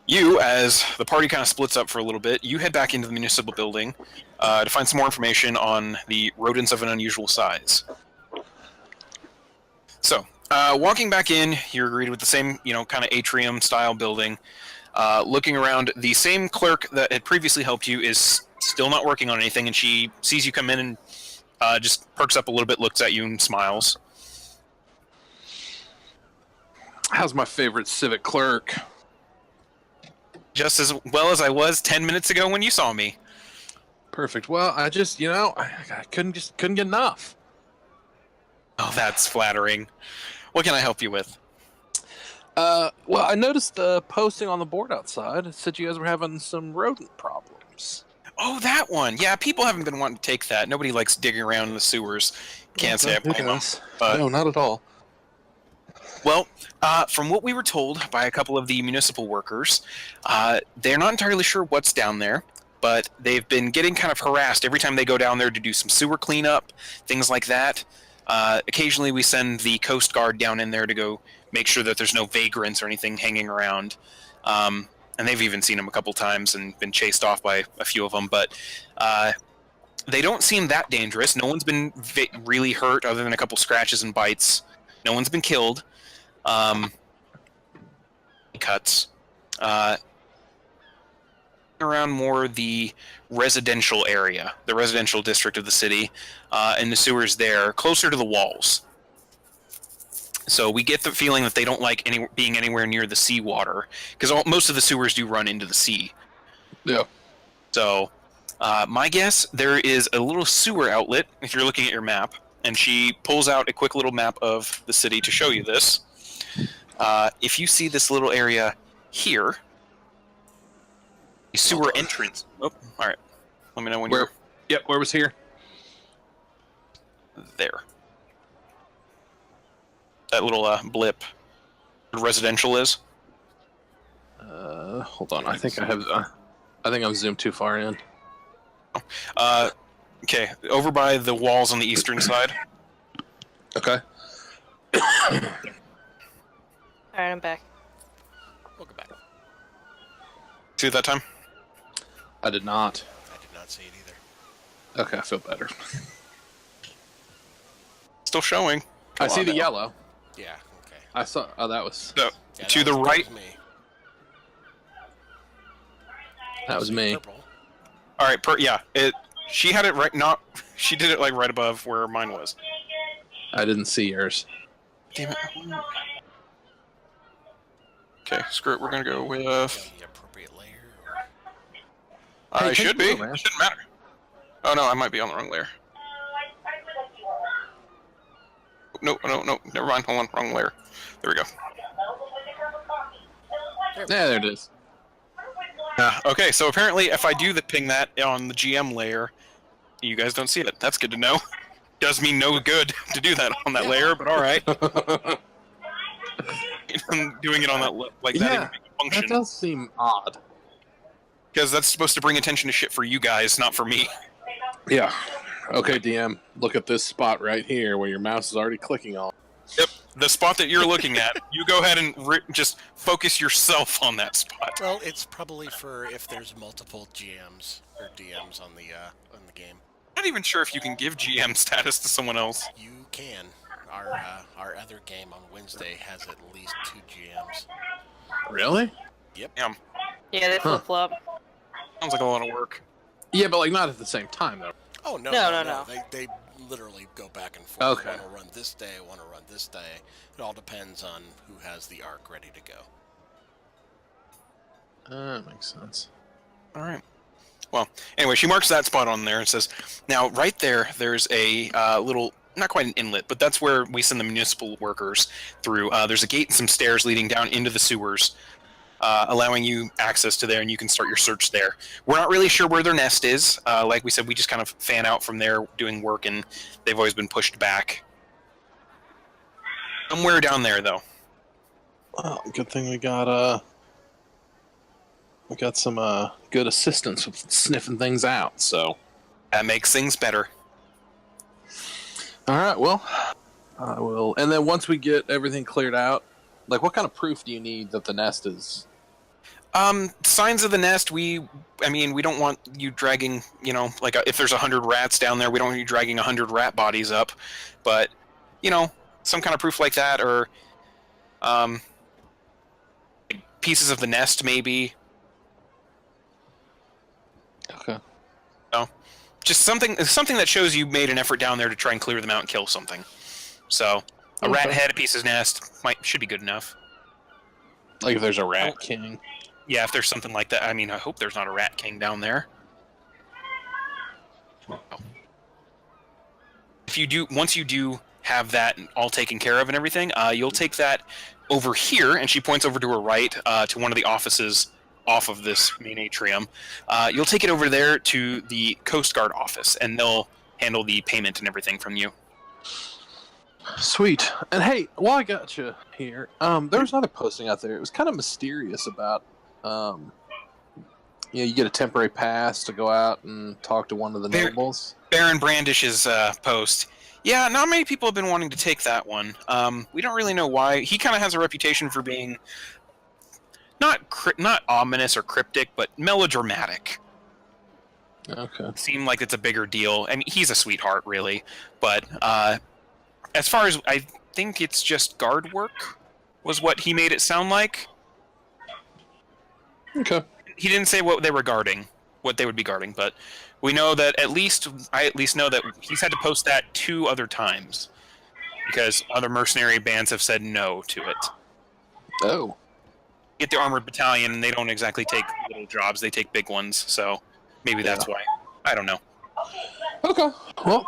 you, as the party kind of splits up for a little bit, you head back into the municipal building to find some more information on the rodents of an unusual size. So, walking back in, you're greeted with the same, kind of atrium-style building. Looking around, the same clerk that had previously helped you is still not working on anything, and she sees you come in and just perks up a little bit, looks at you, and smiles. How's my favorite civic clerk? Just as well as I was 10 minutes ago when you saw me. Perfect. Well, I just, I couldn't get enough. Oh, that's flattering. What can I help you with? Well, I noticed the posting on the board outside. It said you guys were having some rodent problems. Oh, that one. Yeah, people haven't been wanting to take that. Nobody likes digging around in the sewers. Can't say I blame them. But, no, not at all. well, from what we were told by a couple of the municipal workers, they're not entirely sure what's down there, but they've been getting kind of harassed every time they go down there to do some sewer cleanup, things like that. Occasionally we send the Coast Guard down in there to go make sure that there's no vagrants or anything hanging around. And they've even seen them a couple times and been chased off by a few of them, but they don't seem that dangerous. No one's been really hurt other than a couple scratches and bites. No one's been killed. Cuts. Around more the residential area, the residential district of the city, and the sewers there, closer to the walls. So we get the feeling that they don't like being anywhere near the seawater, because most of the sewers do run into the sea. Yeah. So my guess, there is a little sewer outlet, if you're looking at your map, and she pulls out a quick little map of the city to show you this. If you see this little area here, a sewer entrance. Oh, all right. Let me know when you're... Yep, where was here? There. That little blip. Where residential is. Hold on. I think I have. I think I'm zoomed too far in. Okay, over by the walls on the eastern side. Okay. Alright, I'm back. Welcome back. See it that time? I did not. I did not see it either. Okay, I feel better. Still showing. I see the now. yellow. Yeah. Okay. I saw. Oh, that was. So, Yeah, to that the was right. me. That was me. Purple. All right. Yeah. She had it right. Not. She did it like right above where mine was. I didn't see yours. Damn it. Okay. Screw it. We're gonna go with. The appropriate layer. Hey, I should be. take the man. It shouldn't matter. Oh no, I might be on the wrong layer. No. Never mind. Hold on. Wrong layer. There we go. Yeah, there it is. Okay, so apparently if I do ping that on the GM layer, you guys don't see it. That's good to know. Does me no good to do that on that layer, but alright. Doing it on that like that even Yeah, make a that function. does seem odd. Because that's supposed to bring attention to shit for you guys, not for me. Yeah. Okay, DM, look at this spot right here where your mouse is already clicking on. Yep, the spot that you're looking at, you go ahead and just focus yourself on that spot. Well, it's probably for if there's multiple GMs or DMs on the game. I'm not even sure if you can give GM status to someone else. You can. Our other game on Wednesday has at least 2 GMs. Really? Yep. Damn, Yeah, they Huh. flip flop. sounds like a lot of work. Yeah, but like not at the same time though. Oh no, No. They literally go back and forth. Okay. Want to run this day, want to run this day. It all depends on who has the arc ready to go. That makes sense. Alright. Well, anyway, she marks that spot on there and says, now, right there, there's a little, not quite an inlet, but that's where we send the municipal workers through. There's a gate and some stairs leading down into the sewers, allowing you access to there, and you can start your search there. We're not really sure where their nest is. Like we said, we just kind of fan out from there doing work, and they've always been pushed back. Somewhere down there, though. Well, good thing we got some good assistance with sniffing things out. So, That makes things better. all right. Well, I will. And then once we get everything cleared out, like, what kind of proof do you need that the nest is? Signs of the nest, we don't want you dragging, like if there's 100 rats down there, we don't want you dragging 100 rat bodies up, but, some kind of proof like that, or, pieces of the nest, maybe. Okay. Just something that shows you made an effort down there to try and clear them out and kill something. So, a rat Okay. head, a piece of nest, should be good enough. Like if there's a rat king. Yeah, if there's something like that. I mean, I hope there's not a rat king down there. Once you do have that all taken care of and everything, you'll take that over here, and she points over to her right, to one of the offices off of this main atrium. You'll take it over there to the Coast Guard office, and they'll handle the payment and everything from you. Sweet. And hey, while I got you here, there was another posting out there. It was kind of mysterious about, you get a temporary pass to go out and talk to one of the nobles. Baron Brandish's post. Yeah, not many people have been wanting to take that one. We don't really know why. He kind of has a reputation for being not ominous or cryptic, but melodramatic. Okay. Seem like it's a bigger deal. I mean, he's a sweetheart, really. But as far as I think, it's just guard work was what he made it sound like. Okay. He didn't say what they were guarding, what they would be guarding, but we know that I at least know that he's had to post that 2 other times because other mercenary bands have said no to it. Oh. Get the armored battalion, and they don't exactly take little jobs; they take big ones. So maybe that's why. I don't know. Okay. Well,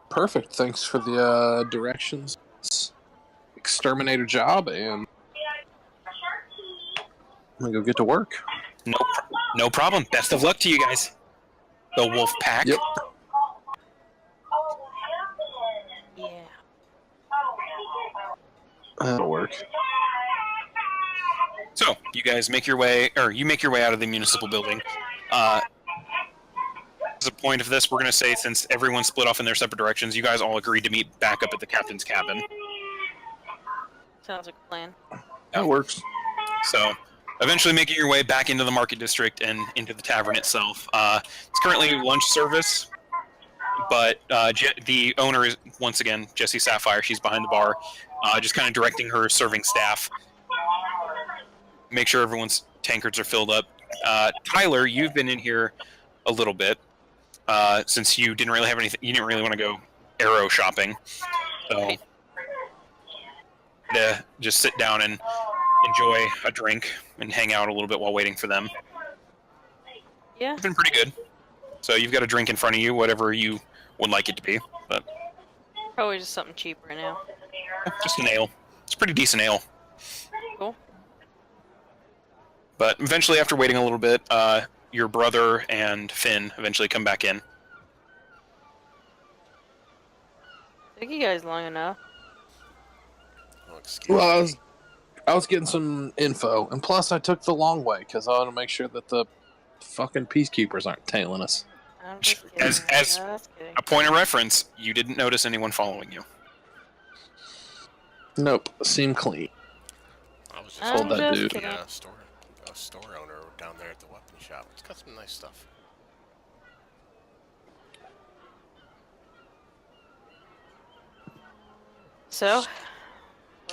perfect. Thanks for the directions. Exterminator job, and I'm gonna go get to work. No problem. Best of luck to you guys. The Wolf Pack. Yep. Yeah. That'll work. So you guys make your way out of the municipal building. As a point of this, we're going to say, since everyone split off in their separate directions, you guys all agreed to meet back up at the captain's cabin. Sounds like a plan. That works. So, eventually making your way back into the market district and into the tavern itself. It's currently lunch service, but the owner is, once again, Jessie Sapphire. She's behind the bar, just kind of directing her serving staff. Make sure everyone's tankards are filled up. Tyler, you've been in here a little bit, since you didn't really have anything. You didn't really want to go arrow shopping, so Right. to just sit down and enjoy a drink and hang out a little bit while waiting for them. Yeah. It's been pretty good. So you've got a drink in front of you, whatever you would like it to be, but Probably just something cheap right now. just an ale. It's a pretty decent ale. Cool. But eventually, after waiting a little bit, your brother and Finn eventually come back in. Took you guys long enough. Oh, excuse Well, me. I was getting some info, and plus I took the long way because I want to make sure that the fucking peacekeepers aren't tailing us. I'm just kidding. As Just kidding. a point of reference, you didn't notice anyone following you. Nope, seem clean. I was just I'm that talking dude. to kidding. a store owner down there at the weapon shop. It's got some nice stuff. So, what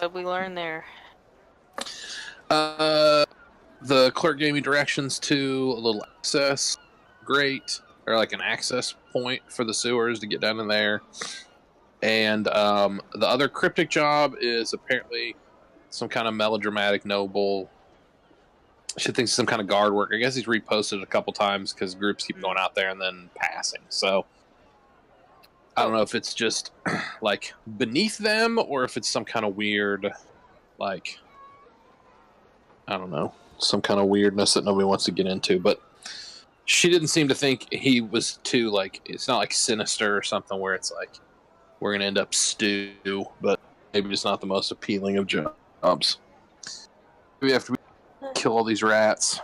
did we learn there? The clerk gave me directions to a little access grate, or like an access point for the sewers to get down in there. And the other cryptic job is apparently some kind of melodramatic noble. She thinks some kind of guard work. I guess he's reposted a couple times because groups keep going out there and then passing. So I don't know if it's just like beneath them or if it's some kind of weird, like, I don't know, some kind of weirdness that nobody wants to get into. But she didn't seem to think he was too, like, it's not like sinister or something where it's like we're going to end up stew, but maybe it's not the most appealing of jobs. We have to kill all these rats.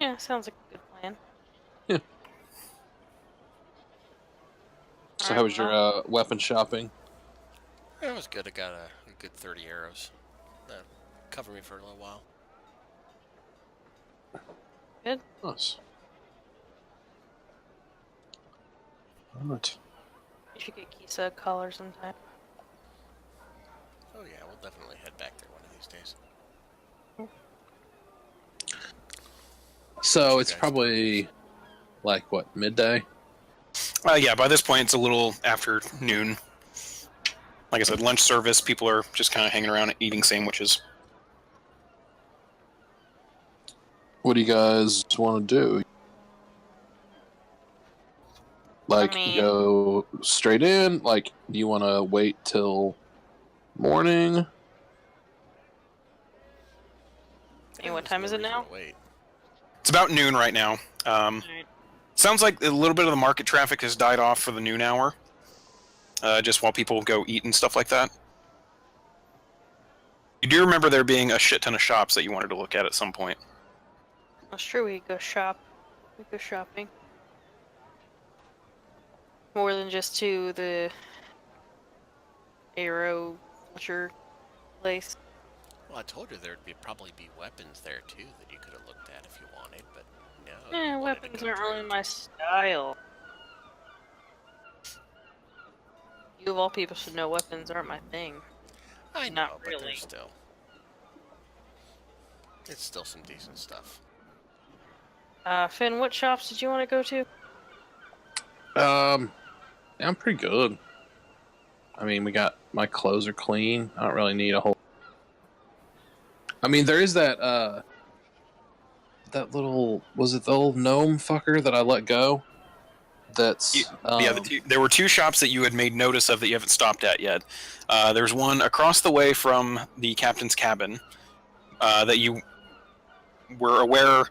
Yeah, sounds like a good plan. Yeah. So how was your weapon shopping? It was good. I got a good 30 arrows. That covered me for a little while. Good. Nice. Alright. You should get Kisa a collar sometime. Oh yeah, we'll definitely head back there one of these days. So it's probably like what, midday? Yeah, by this point, it's a little after noon. Like I said, lunch service, people are just kind of hanging around and eating sandwiches. What do you guys want to do? Like, I mean- go straight in? Like, do you want to wait till morning? Hey, what time is it now? Wait. It's about noon right now. Alright. Sounds like a little bit of the market traffic has died off for the noon hour. Just while people go eat and stuff like that. You do remember there being a shit ton of shops that you wanted to look at some point. That's true, we could go shop. We could go shopping. More than just to the arrow butcher place. Well, I told you there'd probably be weapons there too that you could have looked at if you wanted, but no. Eh, you wanted to weapons go aren't really trade. my style. You of all people should know weapons aren't my thing. I know, Not but really. there's still. It's still some decent stuff. Finn, what shops did you want to go to? Yeah, I'm pretty good. I mean, my clothes are clean. I don't really need a whole. I mean, there is that little, was it the old gnome fucker that I let go? That's There were two shops that you had made notice of that you haven't stopped at yet. There's one across the way from the captain's cabin that you were aware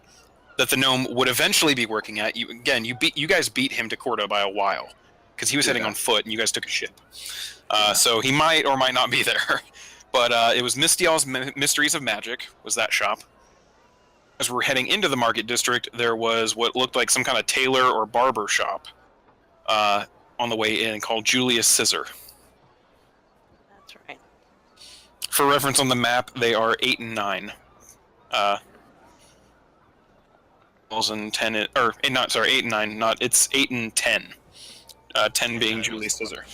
that the gnome would eventually be working at. You guys beat him to Corda by a while because he was heading on foot and you guys took a ship. So he might or might not be there. But it was Mistial's Mysteries of Magic was that shop. As we're heading into the market district, there was what looked like some kind of tailor or barber shop on the way in called Julius Scissor. That's right. For reference on the map, they are 8 and 9. 8 and 9. It's 8 and 10. 10 being Julius Scissor.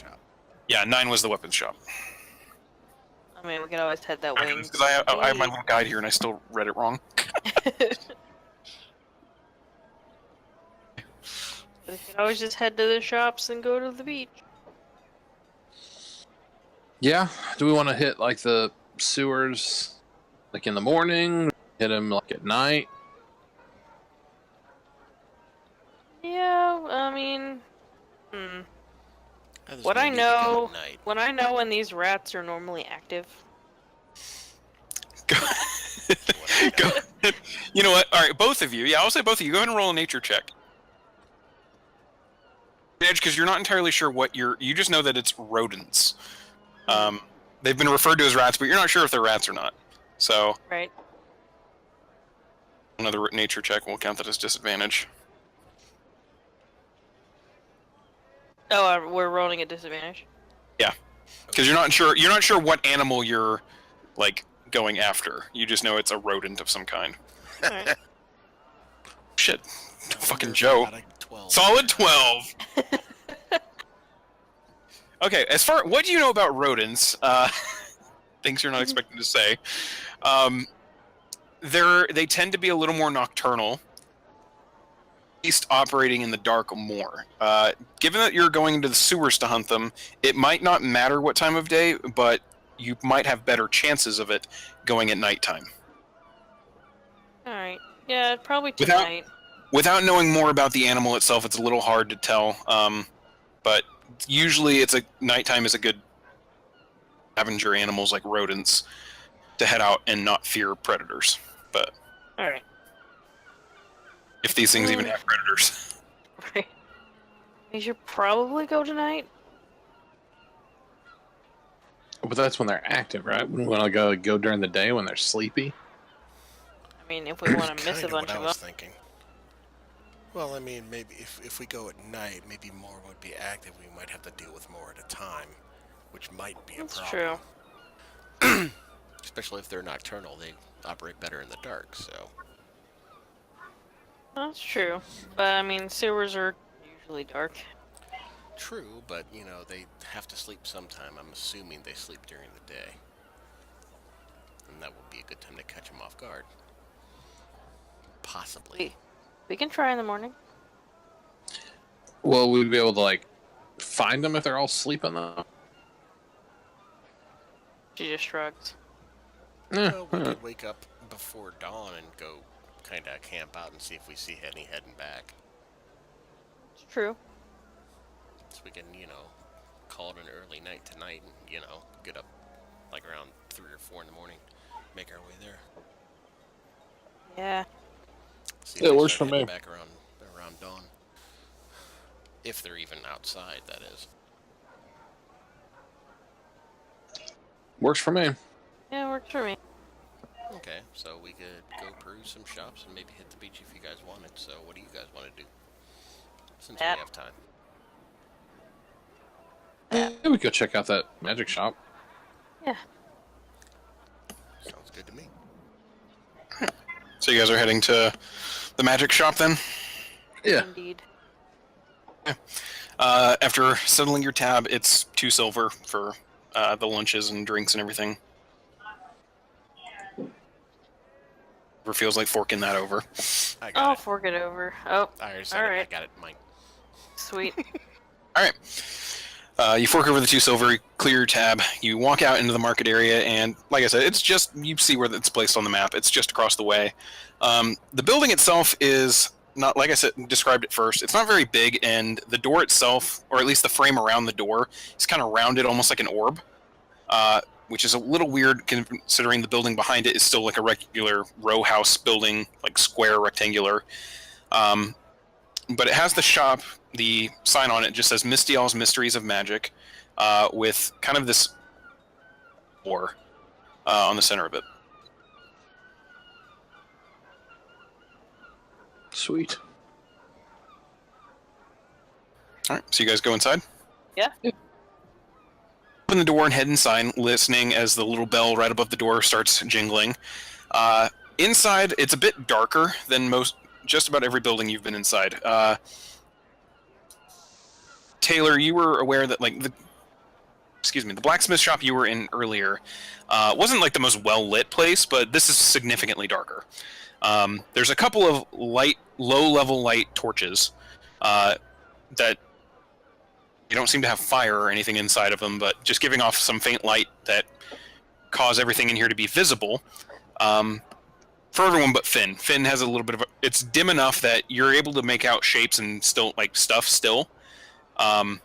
Yeah, 9 was the weapons shop. I mean, we could always head that way. Because I have my little guide here and I still read it wrong. But we could always just head to the shops and go to the beach. Yeah. Do we want to hit like the sewers, like in the morning? Hit them like at night? Yeah, I mean, There's What no I need to go know, at night. when these rats are normally active. Go. You know what? All right, both of you. Yeah, I'll say both of you. Go ahead and roll a nature check. Edge, because you're not entirely sure what you just know that it's rodents. They've been referred to as rats, but you're not sure if they're rats or not. So Right. another nature check will count that as disadvantage. Oh, we're rolling at disadvantage. Yeah, because you're not sure what animal you're like going after. You just know it's a rodent of some kind. Alright. Shit, I fucking wonder if Joe. I got a 12. Solid 12. Okay, as far what do you know about rodents? Things you're not expecting to say. They tend to be a little more nocturnal, at least operating in the dark more. Given that you're going into the sewers to hunt them, it might not matter what time of day, but you might have better chances of it going at nighttime. Alright. Yeah, probably Without- tonight. Without knowing more about the animal itself, it's a little hard to tell. But usually, nighttime is a good scavenger animals like rodents to head out and not fear predators. But Alright. if these things even have predators. Right. We should probably go tonight. But that's when they're active, right? We want to go during the day when they're sleepy. I mean, if we want to miss a Kinda bunch what I of was them. thinking. Well, I mean, maybe if we go at night, maybe more would be active. We might have to deal with more at a time, which might be a That's problem. true. Especially if they're nocturnal, they operate better in the dark. So That's true. But, I mean, sewers are usually dark. true, but you know they have to sleep sometime. I'm assuming they sleep during the day, and that would be a good time to catch them off guard. Possibly. We can try in the morning. Well, we'd be able to like find them if they're all sleeping though. She just shrugs. Well, we could wake up before dawn and go kind of camp out and see if we see any heading back. It's true. So we can, call it an early night tonight and, get up like around 3 or 4 in the morning, make our way there. Yeah. See if It they works start for me. heading back around dawn. If they're even outside, that is. Works for me. Yeah, it works for me. Okay, so we could go peruse some shops and maybe hit the beach if you guys wanted. So what do you guys want to do? Since That- we have time. Yeah, we could go check out that magic shop. Yeah. Sounds good to me. So you guys are heading to the magic shop then? Yeah. Indeed. After settling your tab, it's 2 silver for the lunches and drinks and everything. Never feels like forking that over. I I'll got fork it over. Oh, it. I already said it. I alright. got it. Mine. Sweet. All right. You fork over the 2 silver, you clear your tab, you walk out into the market area, and like I said, it's just, you see where it's placed on the map. It's just across the way. The building itself is not, like I said, described it first, it's not very big, and the door itself, or at least the frame around the door, is kind of rounded, almost like an orb, which is a little weird considering the building behind it is still like a regular row house building, like square, rectangular. But it has the shop, the sign on it just says Mistial's Mysteries of Magic, with kind of this door on the center of it. Sweet. All right, so you guys go inside? Yeah. Open the door and head inside, listening as the little bell right above the door starts jingling. Inside, it's a bit darker than just about every building you've been inside. Taylor, you were aware that the blacksmith shop you were in earlier wasn't like the most well-lit place, but this is significantly darker. There's a couple of low-level light torches that you don't seem to have fire or anything inside of them, but just giving off some faint light that cause everything in here to be visible. For everyone but Finn. Finn has a little bit of it's dim enough that you're able to make out shapes and still stuff still. That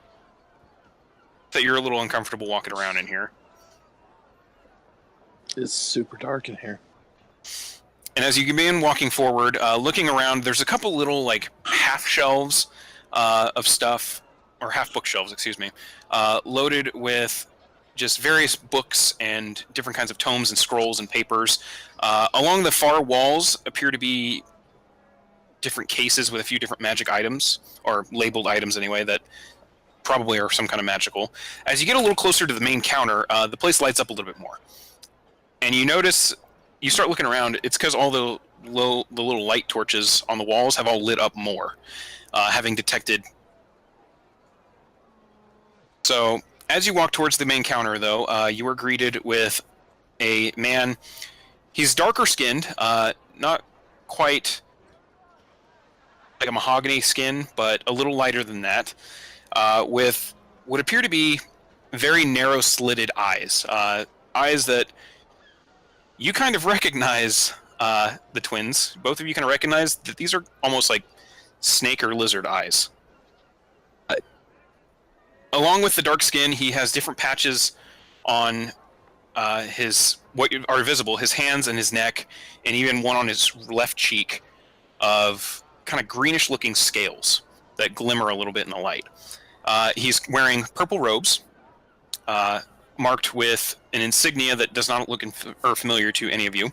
you're a little uncomfortable walking around in here. It's super dark in here. And as you begin walking forward, looking around, there's a couple little like half shelves of stuff, or half bookshelves, excuse me, loaded with just various books and different kinds of tomes and scrolls and papers. Along the far walls appear to be different cases with a few different magic items, or labeled items anyway, that probably are some kind of magical. As you get a little closer to the main counter, the place lights up a little bit more. And you notice, you start looking around, it's because all the little light torches on the walls have all lit up more, having detected. So, as you walk towards the main counter, though, you are greeted with a man. He's darker skinned, not quite like a mahogany skin, but a little lighter than that, with what appear to be very narrow slitted eyes. Eyes that you kind of recognize, the twins. Both of you kind of recognize that these are almost like snake or lizard eyes. Along with the dark skin, he has different patches on his, what are visible, his hands and his neck, and even one on his left cheek of kind of greenish looking scales that glimmer a little bit in the light. He's wearing purple robes, marked with an insignia that does not look familiar to any of you.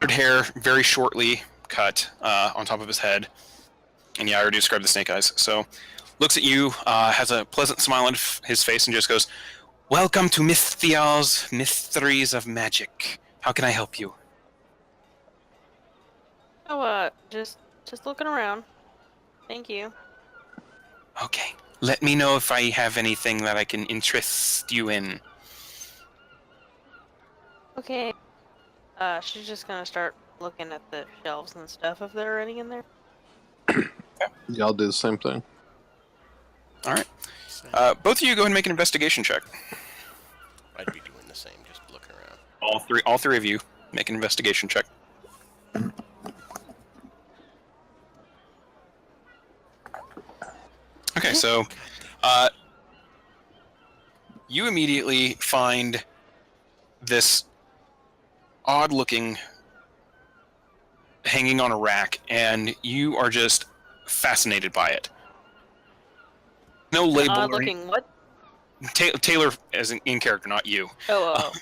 Hair very shortly cut on top of his head. And yeah, I already described the snake eyes. So, looks at you, has a pleasant smile on his face, and just goes, "Welcome to Mythia's Mysteries of Magic. How can I help you?" Oh, just looking around. Thank you. Okay. Let me know if I have anything that I can interest you in. Okay. She's just gonna start looking at the shelves and stuff if there are any in there. Y'all do the same thing. All right. Both of you go ahead and make an investigation check. I'd be doing the same, just looking around. All three of you make an investigation check. Okay, so you immediately find this odd-looking hanging on a rack, and you are just fascinated by it. No label. Odd-looking what? Taylor, as in character, not you. Oh.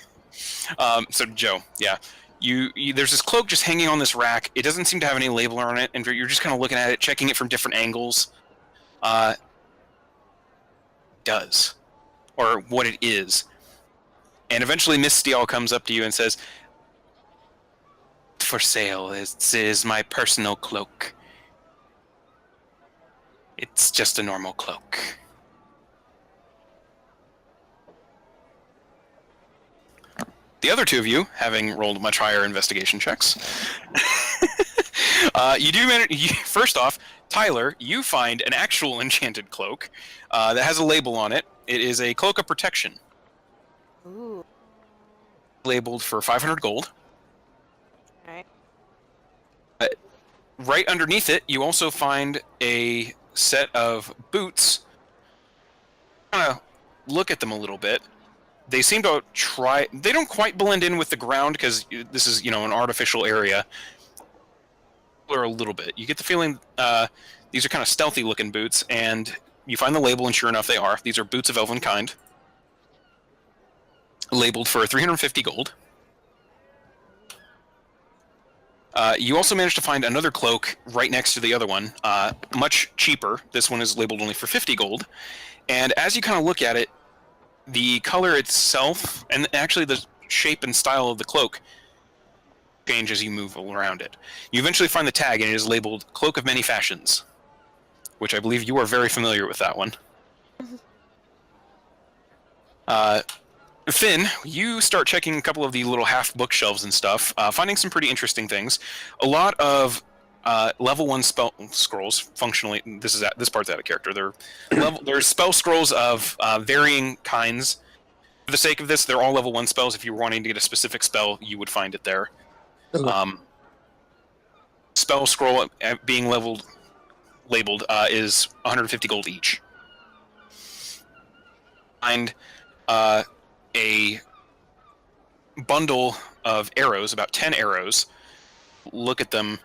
So Joe, yeah. You there's this cloak just hanging on this rack. It doesn't seem to have any label on it, and you're just kind of looking at it, checking it from different angles. Does, or what it is. And eventually Miss Steele comes up to you and says, "For sale, this is my personal cloak. It's just a normal cloak." The other two of you, having rolled much higher investigation checks, you do manage. First off, Tyler, you find an actual enchanted cloak that has a label on it. It is a cloak of protection. Ooh. Labeled for 500 gold. Alright. Right underneath it, you also find a set of boots. Kind of look at them a little bit. They seem to try. They don't quite blend in with the ground because this is, an artificial area. Or a little bit. You get the feeling these are kind of stealthy-looking boots, and you find the label, and sure enough, they are. These are boots of elven kind, labeled for 350 gold. You also managed to find another cloak right next to the other one, much cheaper. This one is labeled only for 50 gold. And as you kind of look at it, the color itself, and actually the shape and style of the cloak, change as you move around it. You eventually find the tag, and it is labeled Cloak of Many Fashions, which I believe you are very familiar with that one. Finn, you start checking a couple of the little half bookshelves and stuff, finding some pretty interesting things. A lot of level 1 spell scrolls. Functionally, this part's out of character. There's spell scrolls of varying kinds. For the sake of this, they're all level 1 spells. If you were wanting to get a specific spell, you would find it there. Spell scroll being labeled is 150 gold each. Find a bundle of arrows, about 10 arrows. Look at them,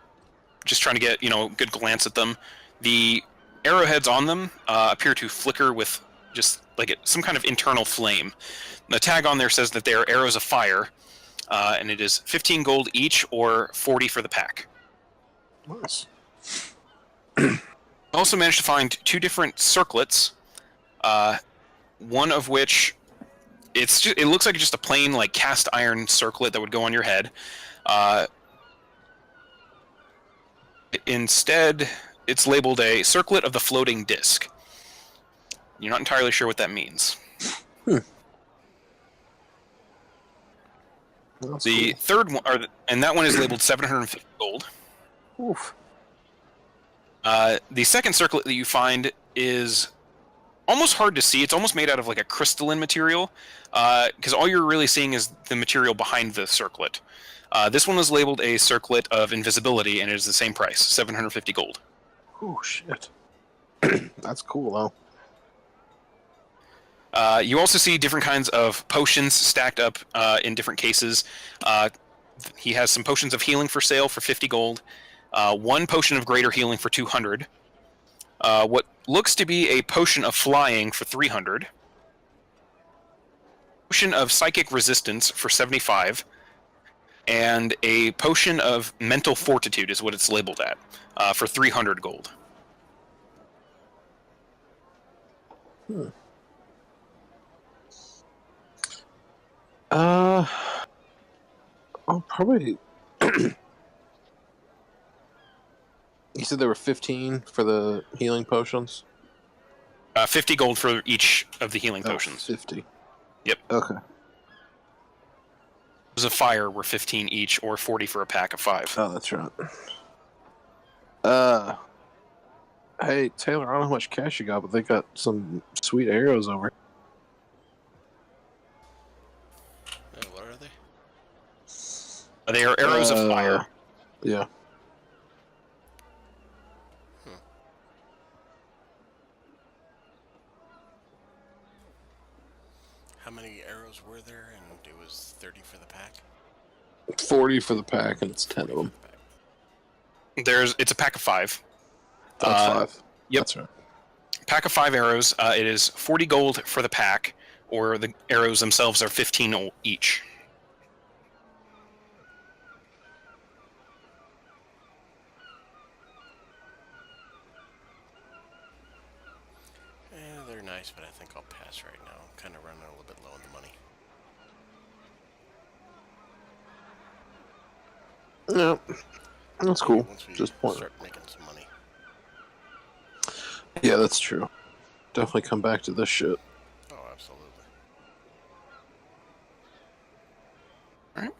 just trying to get, a good glance at them. The arrowheads on them appear to flicker with just like some kind of internal flame. The tag on there says that they are arrows of fire, and it is 15 gold each or 40 for the pack. Nice. I also managed to find 2 different circlets, one of which it looks like just a plain like cast iron circlet that would go on your head. Instead, it's labeled a circlet of the floating disc. You're not entirely sure what that means. That's The cool. third one, and that one is labeled 750 gold. Oof. The second circlet that you find is almost hard to see. It's almost made out of like a crystalline material, because all you're really seeing is the material behind the circlet. This one was labeled a circlet of invisibility, and it is the same price, 750 gold. Oh, shit. That's cool, though. You also see different kinds of potions stacked up in different cases. He has some potions of healing for sale for 50 gold, 1 potion of greater healing for 200, what looks to be a potion of flying for 300, potion of psychic resistance for 75, and a potion of mental fortitude is what it's labeled at, for 300 gold. I'll probably. You said there were 15 for the healing potions? 50 gold for each of the healing potions. 50. Yep. Okay. Those of fire were 15 each, or 40 for a pack of 5. Oh, that's right. Hey, Taylor, I don't know how much cash you got, but they got some sweet arrows over. What are they? They are arrows of fire. Yeah. How many arrows were there? And it was 30 for the pack? 40 for the pack, and it's 10 of them. It's a pack of 5. That's 5. Yep. That's right. Pack of 5 arrows. It is 40 gold for the pack, or the arrows themselves are 15 each. They're nice, but I think I'll pass right now. I'm kind of running a little bit low on the money. Yeah. That's cool. Once we Just point. start making some money. Yeah, that's true. Definitely come back to this shit. Oh, absolutely. Alright.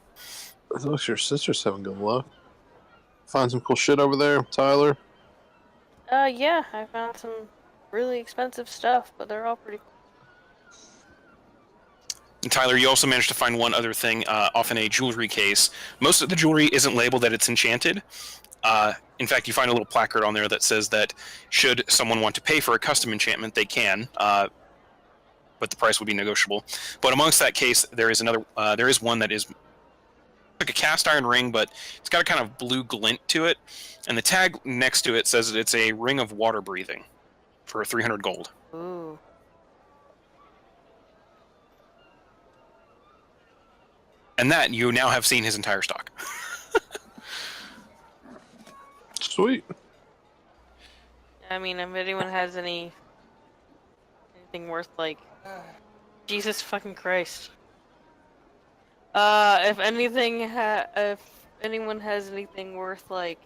It looks your sister's having good luck. Find some cool shit over there, Tyler. Yeah, I found some really expensive stuff, but they're all pretty cool. And Tyler, you also managed to find one other thing off in a jewelry case. Most of the jewelry isn't labeled that it's enchanted. In fact, you find a little placard on there that says that should someone want to pay for a custom enchantment, they can, but the price would be negotiable. But amongst that case, there is one that is like a cast iron ring, but it's got a kind of blue glint to it, and the tag next to it says that it's a ring of water breathing for 300 gold. Ooh. And that you now have seen his entire stock. Sweet. I mean, if anyone has anything worth, like, Jesus fucking Christ. If anyone has anything worth, like,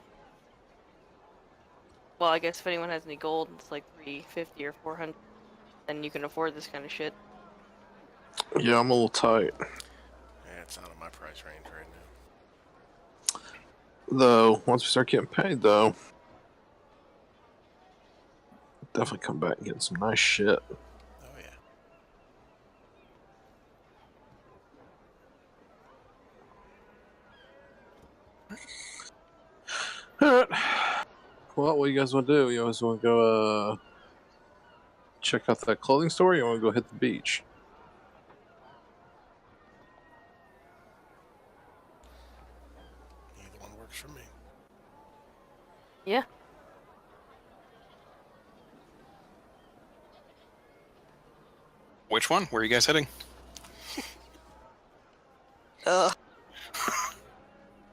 well, I guess if anyone has any gold, it's like 350 or 400, then you can afford this kind of shit. Yeah, I'm a little tight. Yeah, it's out of my price range right now. Though, once we start getting paid, though, definitely come back and get some nice shit. Oh, yeah. Alright. Well, what do you guys want to do? You guys want to go, check out that clothing store, or you want to go hit the beach? Yeah. Which one? Where are you guys heading?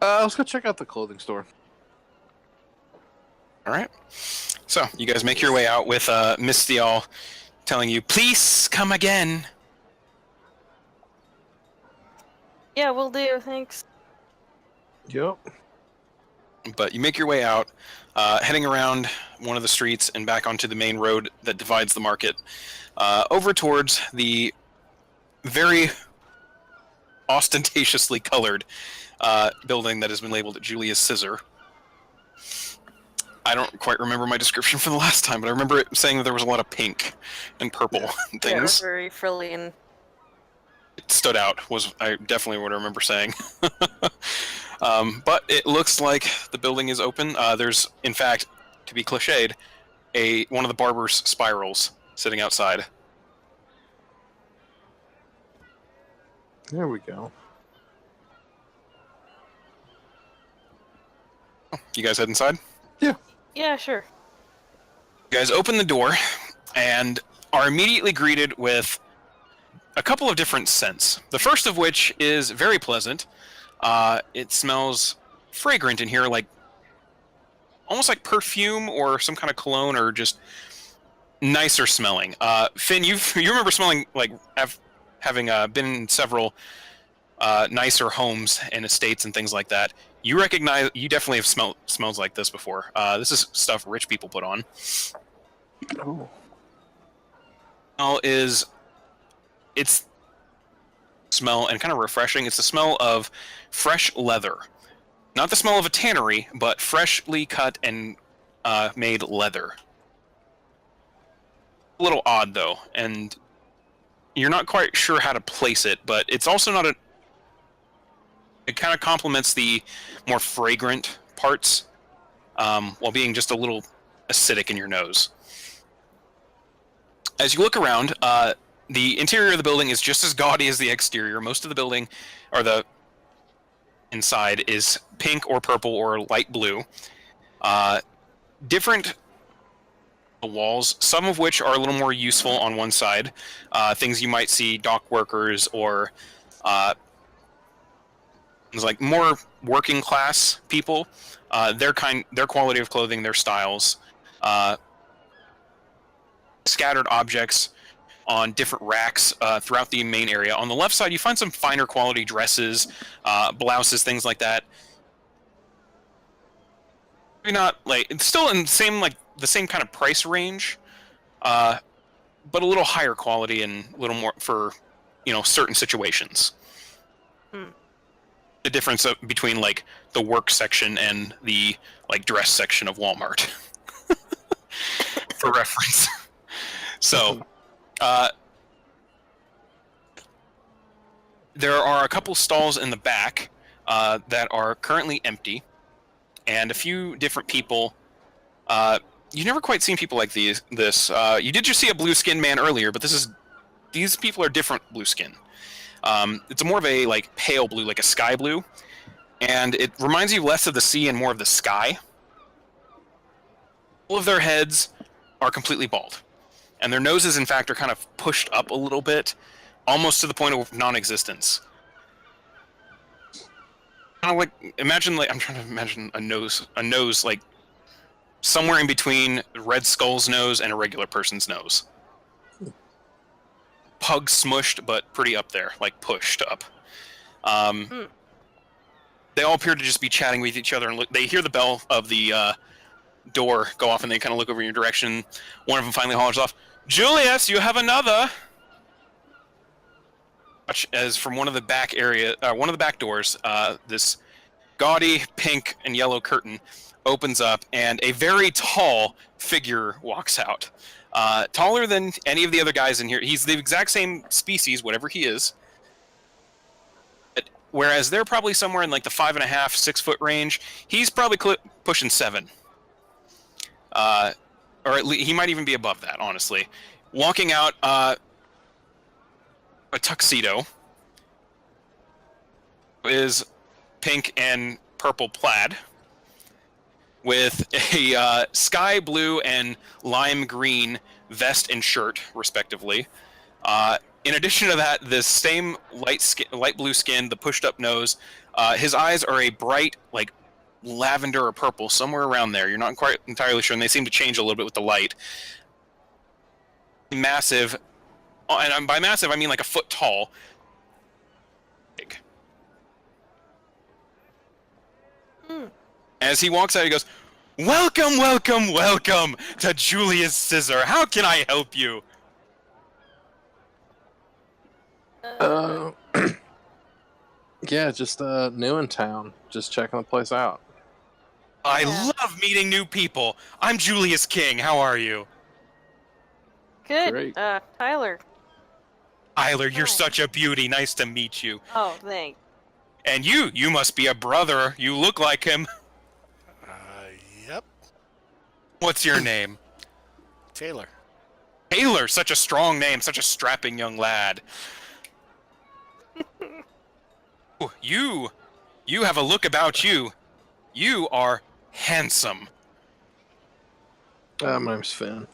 Let's go check out the clothing store. All right. So you guys make your way out with Misty all telling you, "Please come again." Yeah, we'll do. Thanks. Yep. But you make your way out, heading around one of the streets and back onto the main road that divides the market, over towards the very ostentatiously colored building that has been labeled Julius Scissor. I don't quite remember my description from the last time, but I remember it saying that there was a lot of pink and purple and Yeah, it was things. very frilly and. It stood out, I definitely what I remember saying. But it looks like the building is open. There's, in fact, to be cliched, one of the barber's spirals sitting outside. There we go. You guys head inside? Yeah, sure. You guys open the door and are immediately greeted with a couple of different scents. The first of which is very pleasant. It smells fragrant in here, like almost like perfume or some kind of cologne, or just nicer smelling. Finn, you remember smelling like having been in several nicer homes and estates and things like that. You definitely have smells like this before. This is stuff rich people put on. Oh. It's smell and kind of refreshing. It's the smell of fresh leather. Not the smell of a tannery, but freshly cut and made leather. A little odd, though, and you're not quite sure how to place it, but it's also not a... It kind of complements the more fragrant parts, while being just a little acidic in your nose. As you look around, the interior of the building is just as gaudy as the exterior. Most of the building, or the inside, is pink or purple or light blue. Different walls, some of which are a little more useful on one side. Things you might see dock workers or things like more working class people. Their quality of clothing, their styles. Scattered objects on different racks throughout the main area. On the left side, you find some finer quality dresses, blouses, things like that. Maybe not like it's still in the same kind of price range, but a little higher quality and a little more for certain situations. The difference between like the work section and the like dress section of Walmart, for reference. So. There are a couple stalls in the back that are currently empty, and a few different people. You've never quite seen people like this. You did just see a blue-skinned man earlier, but these people are different blue skin. It's more of a like pale blue, like a sky blue, and it reminds you less of the sea and more of the sky. All of their heads are completely bald, and their noses, in fact, are kind of pushed up a little bit, almost to the point of non-existence. Kind of like I'm trying to imagine a nose like somewhere in between Red Skull's nose and a regular person's nose. Pug smushed, but pretty up there, like pushed up. They all appear to just be chatting with each other, and they hear the bell of the door go off, and they kind of look over in your direction. One of them finally hollers off, "Julius, you have another!" As from one of the back doors, this gaudy pink and yellow curtain opens up, and a very tall figure walks out. Taller than any of the other guys in here. He's the exact same species, whatever he is. Whereas they're probably somewhere in like the 5.5, 6 foot range. He's probably pushing 7. Or at least he might even be above that, honestly. Walking out, a tuxedo is pink and purple plaid. with a sky blue and lime green vest and shirt, respectively. In addition to that, the same light blue skin, the pushed-up nose. His eyes are a bright, like lavender or purple, somewhere around there. You're not quite entirely sure, and they seem to change a little bit with the light. Massive, and by massive I mean like a foot tall. Big. As he walks out, he goes, "Welcome, welcome, welcome to Julius Scissor. How can I help you?" Yeah, just new in town. Just checking the place out. I love meeting new people. I'm Julius King. How are you? Good. Great. Tyler. Tyler, you're Hi. such a beauty. Nice to meet you. Oh, thanks. And you must be a brother. You look like him. Yep. What's your name? Taylor. Taylor, such a strong name, such a strapping young lad. Ooh, you have a look about you. You are handsome. My name's Finn.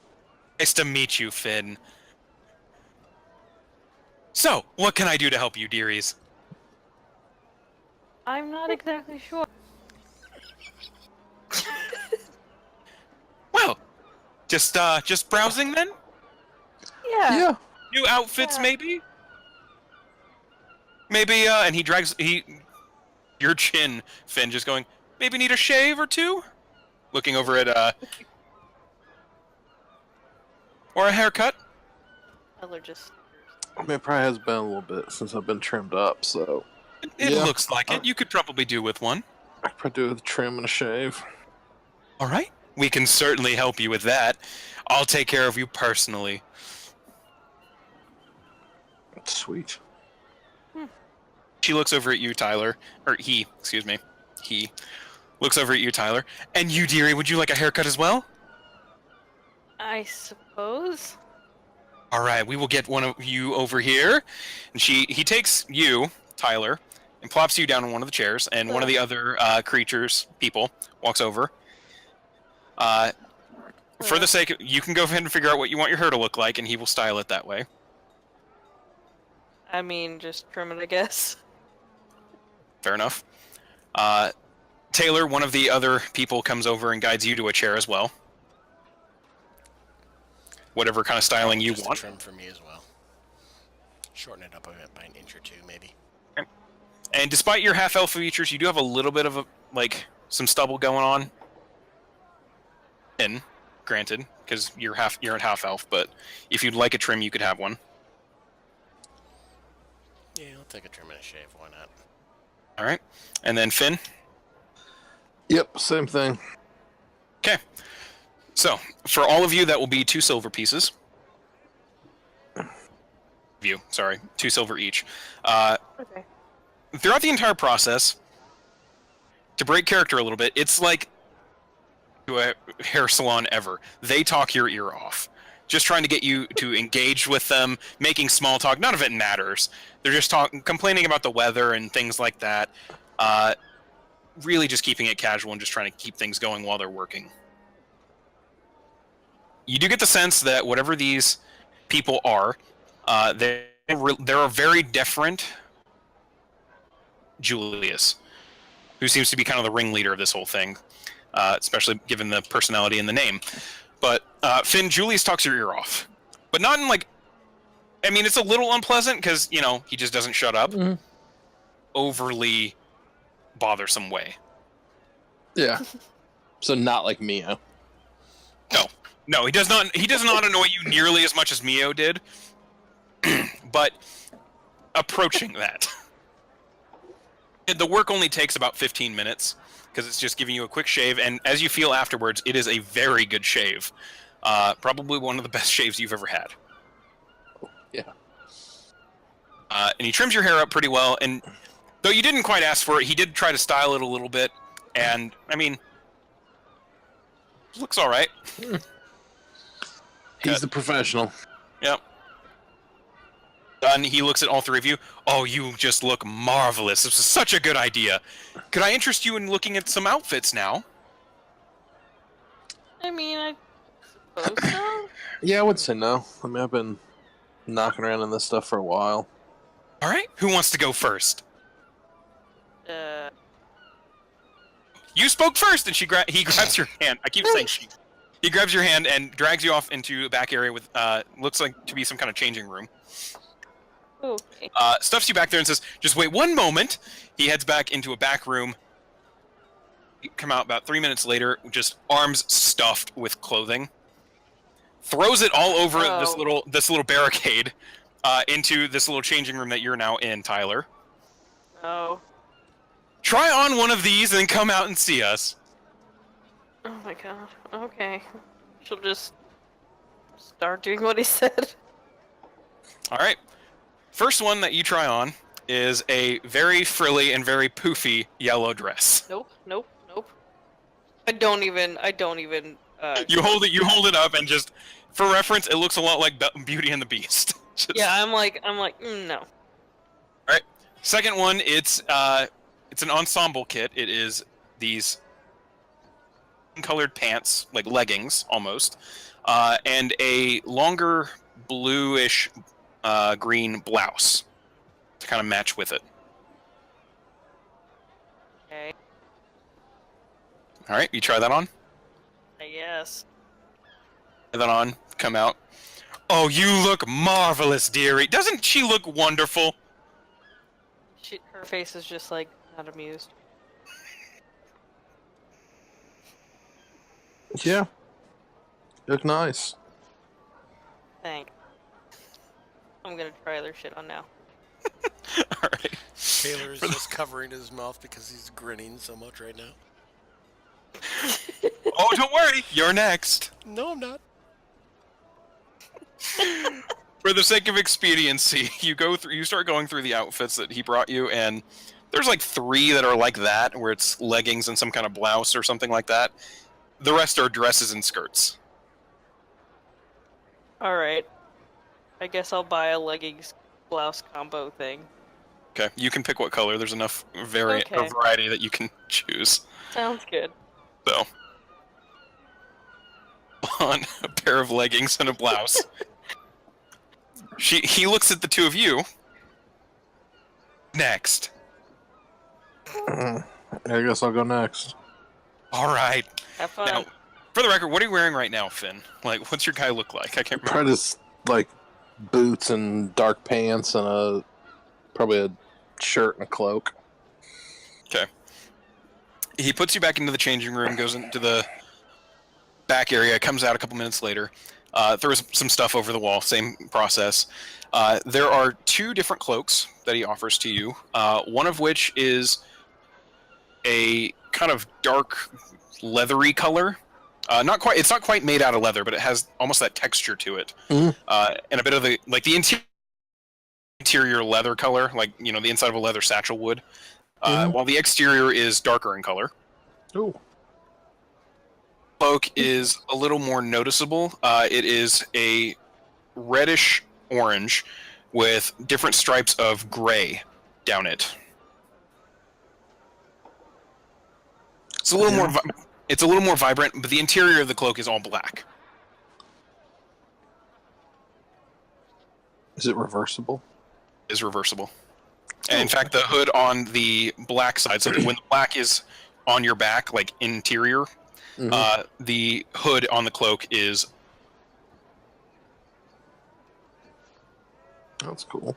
Nice to meet you, Finn. So, what can I do to help you, dearies? I'm not exactly sure. Well, just browsing then? Yeah. New outfits, Yeah. maybe? Maybe, and he drags, your chin, Finn, just going, maybe need a shave or two? Looking over at, or a haircut? Tyler just. I mean, it probably has been a little bit since I've been trimmed up, so It Yeah. looks like it. You could probably do with one. I could probably do with a trim and a shave. All right. We can certainly help you with that. I'll take care of you personally. Sweet. She looks over at you, Tyler. Or he, excuse me. He looks over at you, Tyler. And you, dearie, would you like a haircut as well? I suppose. All right, we will get one of you over here. And he takes you, Tyler, and plops you down on one of the chairs, and one of the other people, walks over. For the sake of, you can go ahead and figure out what you want your hair to look like, and he will style it that way. I mean, just trim it, I guess. Fair enough. Taylor, one of the other people, comes over and guides you to a chair as well. Whatever kind of styling you Just want. a trim for me as well. Shorten it up a bit by an inch or two, maybe. And despite your half-elf features, you do have a little bit of some stubble going on. Granted, because you're at half-elf, but if you'd like a trim, you could have one. Yeah, I'll take a trim and a shave. Why not? All right. And then Finn. Yep, same thing. Okay. So, for all of you, that will be 2 silver pieces. Sorry, 2 silver each. Okay. Throughout the entire process, to break character a little bit, it's like to a hair salon ever. They talk your ear off. Just trying to get you to engage with them, making small talk. None of it matters. They're just complaining about the weather and things like that. Really just keeping it casual and just trying to keep things going while they're working. You do get the sense that whatever these people are, they're a very different Julius, who seems to be kind of the ringleader of this whole thing, especially given the personality and the name. But Finn, Julius talks your ear off, but not in I mean, it's a little unpleasant because he just doesn't shut up. Mhm. Overly bothersome way. Yeah. So not like Mio. No, he does not. He does not annoy you nearly as much as Mio did, but approaching that. The work only takes about 15 minutes because it's just giving you a quick shave, and as you feel afterwards, it is a very good shave. Probably one of the best shaves you've ever had. Yeah. And he trims your hair up pretty well, and though you didn't quite ask for it, he did try to style it a little bit, and I mean, looks all right. He's the professional. Yep. And he looks at all 3 of you. Oh, you just look marvelous. This is such a good idea. Could I interest you in looking at some outfits now? I mean, I suppose so. Yeah, I would say no. I mean, I've been knocking around in this stuff for a while. All right, who wants to go first? Uh, You spoke first, and he grabs your hand. I keep saying she. He grabs your hand and drags you off into a back area with looks like to be some kind of changing room. okay. Stuffs you back there and says, "Just wait one moment." He heads back into a back room. Come out about 3 minutes later, just arms stuffed with clothing. Throws it all over this little barricade into this little changing room that you're now in, Tyler. Oh. Try on one of these and then come out and see us. Oh my god. Okay. She'll just start doing what he said. All right. First one that you try on is a very frilly and very poofy yellow dress. Nope. I don't even. You hold it up, and just for reference, it looks a lot like Beauty and the Beast. Yeah, I'm like, no. All right. Second one, it's an ensemble kit. It is these colored pants, like leggings almost, and a longer bluish green blouse to kind of match with it. Okay. All right, you try that on. Yes. Try that on. Come out. Oh, you look marvelous, dearie. Doesn't she look wonderful? Her face is just like not amused. Yeah. Look nice. Thanks. I'm gonna try other shit on now. All right. Taylor's just covering his mouth because he's grinning so much right now. Oh, don't worry. You're next. No, I'm not. For the sake of expediency, you start going through the outfits that he brought you, and there's like 3 that are like that, where it's leggings and some kind of blouse or something like that. The rest are dresses and skirts. Alright. I guess I'll buy a leggings blouse combo thing. Okay, you can pick what color. There's enough variety that you can choose. Sounds good. So, on a pair of leggings and a blouse. He looks at the two of you. Next. I guess I'll go next. All right. Have fun. Now, for the record, what are you wearing right now, Finn? Like, what's your guy look like? I can't remember. Probably just like boots and dark pants and probably a shirt and a cloak. Okay. He puts you back into the changing room, goes into the back area, comes out a couple minutes later, throws some stuff over the wall, same process. There are 2 different cloaks that he offers to you, one of which is a kind of dark leathery color. It's not quite made out of leather, but it has almost that texture to it. Mhm. And a bit of the interior leather color, like, the inside of a leather satchel would. While the exterior is darker in color. Ooh. Cloak is a little more noticeable. It is a reddish orange with different stripes of gray down it. It's a little more. It's a little more vibrant, but the interior of the cloak is all black. Is it reversible? Is reversible. And in fact, the hood on the black side, so that when the black is on your back, like interior, the hood on the cloak is... That's cool.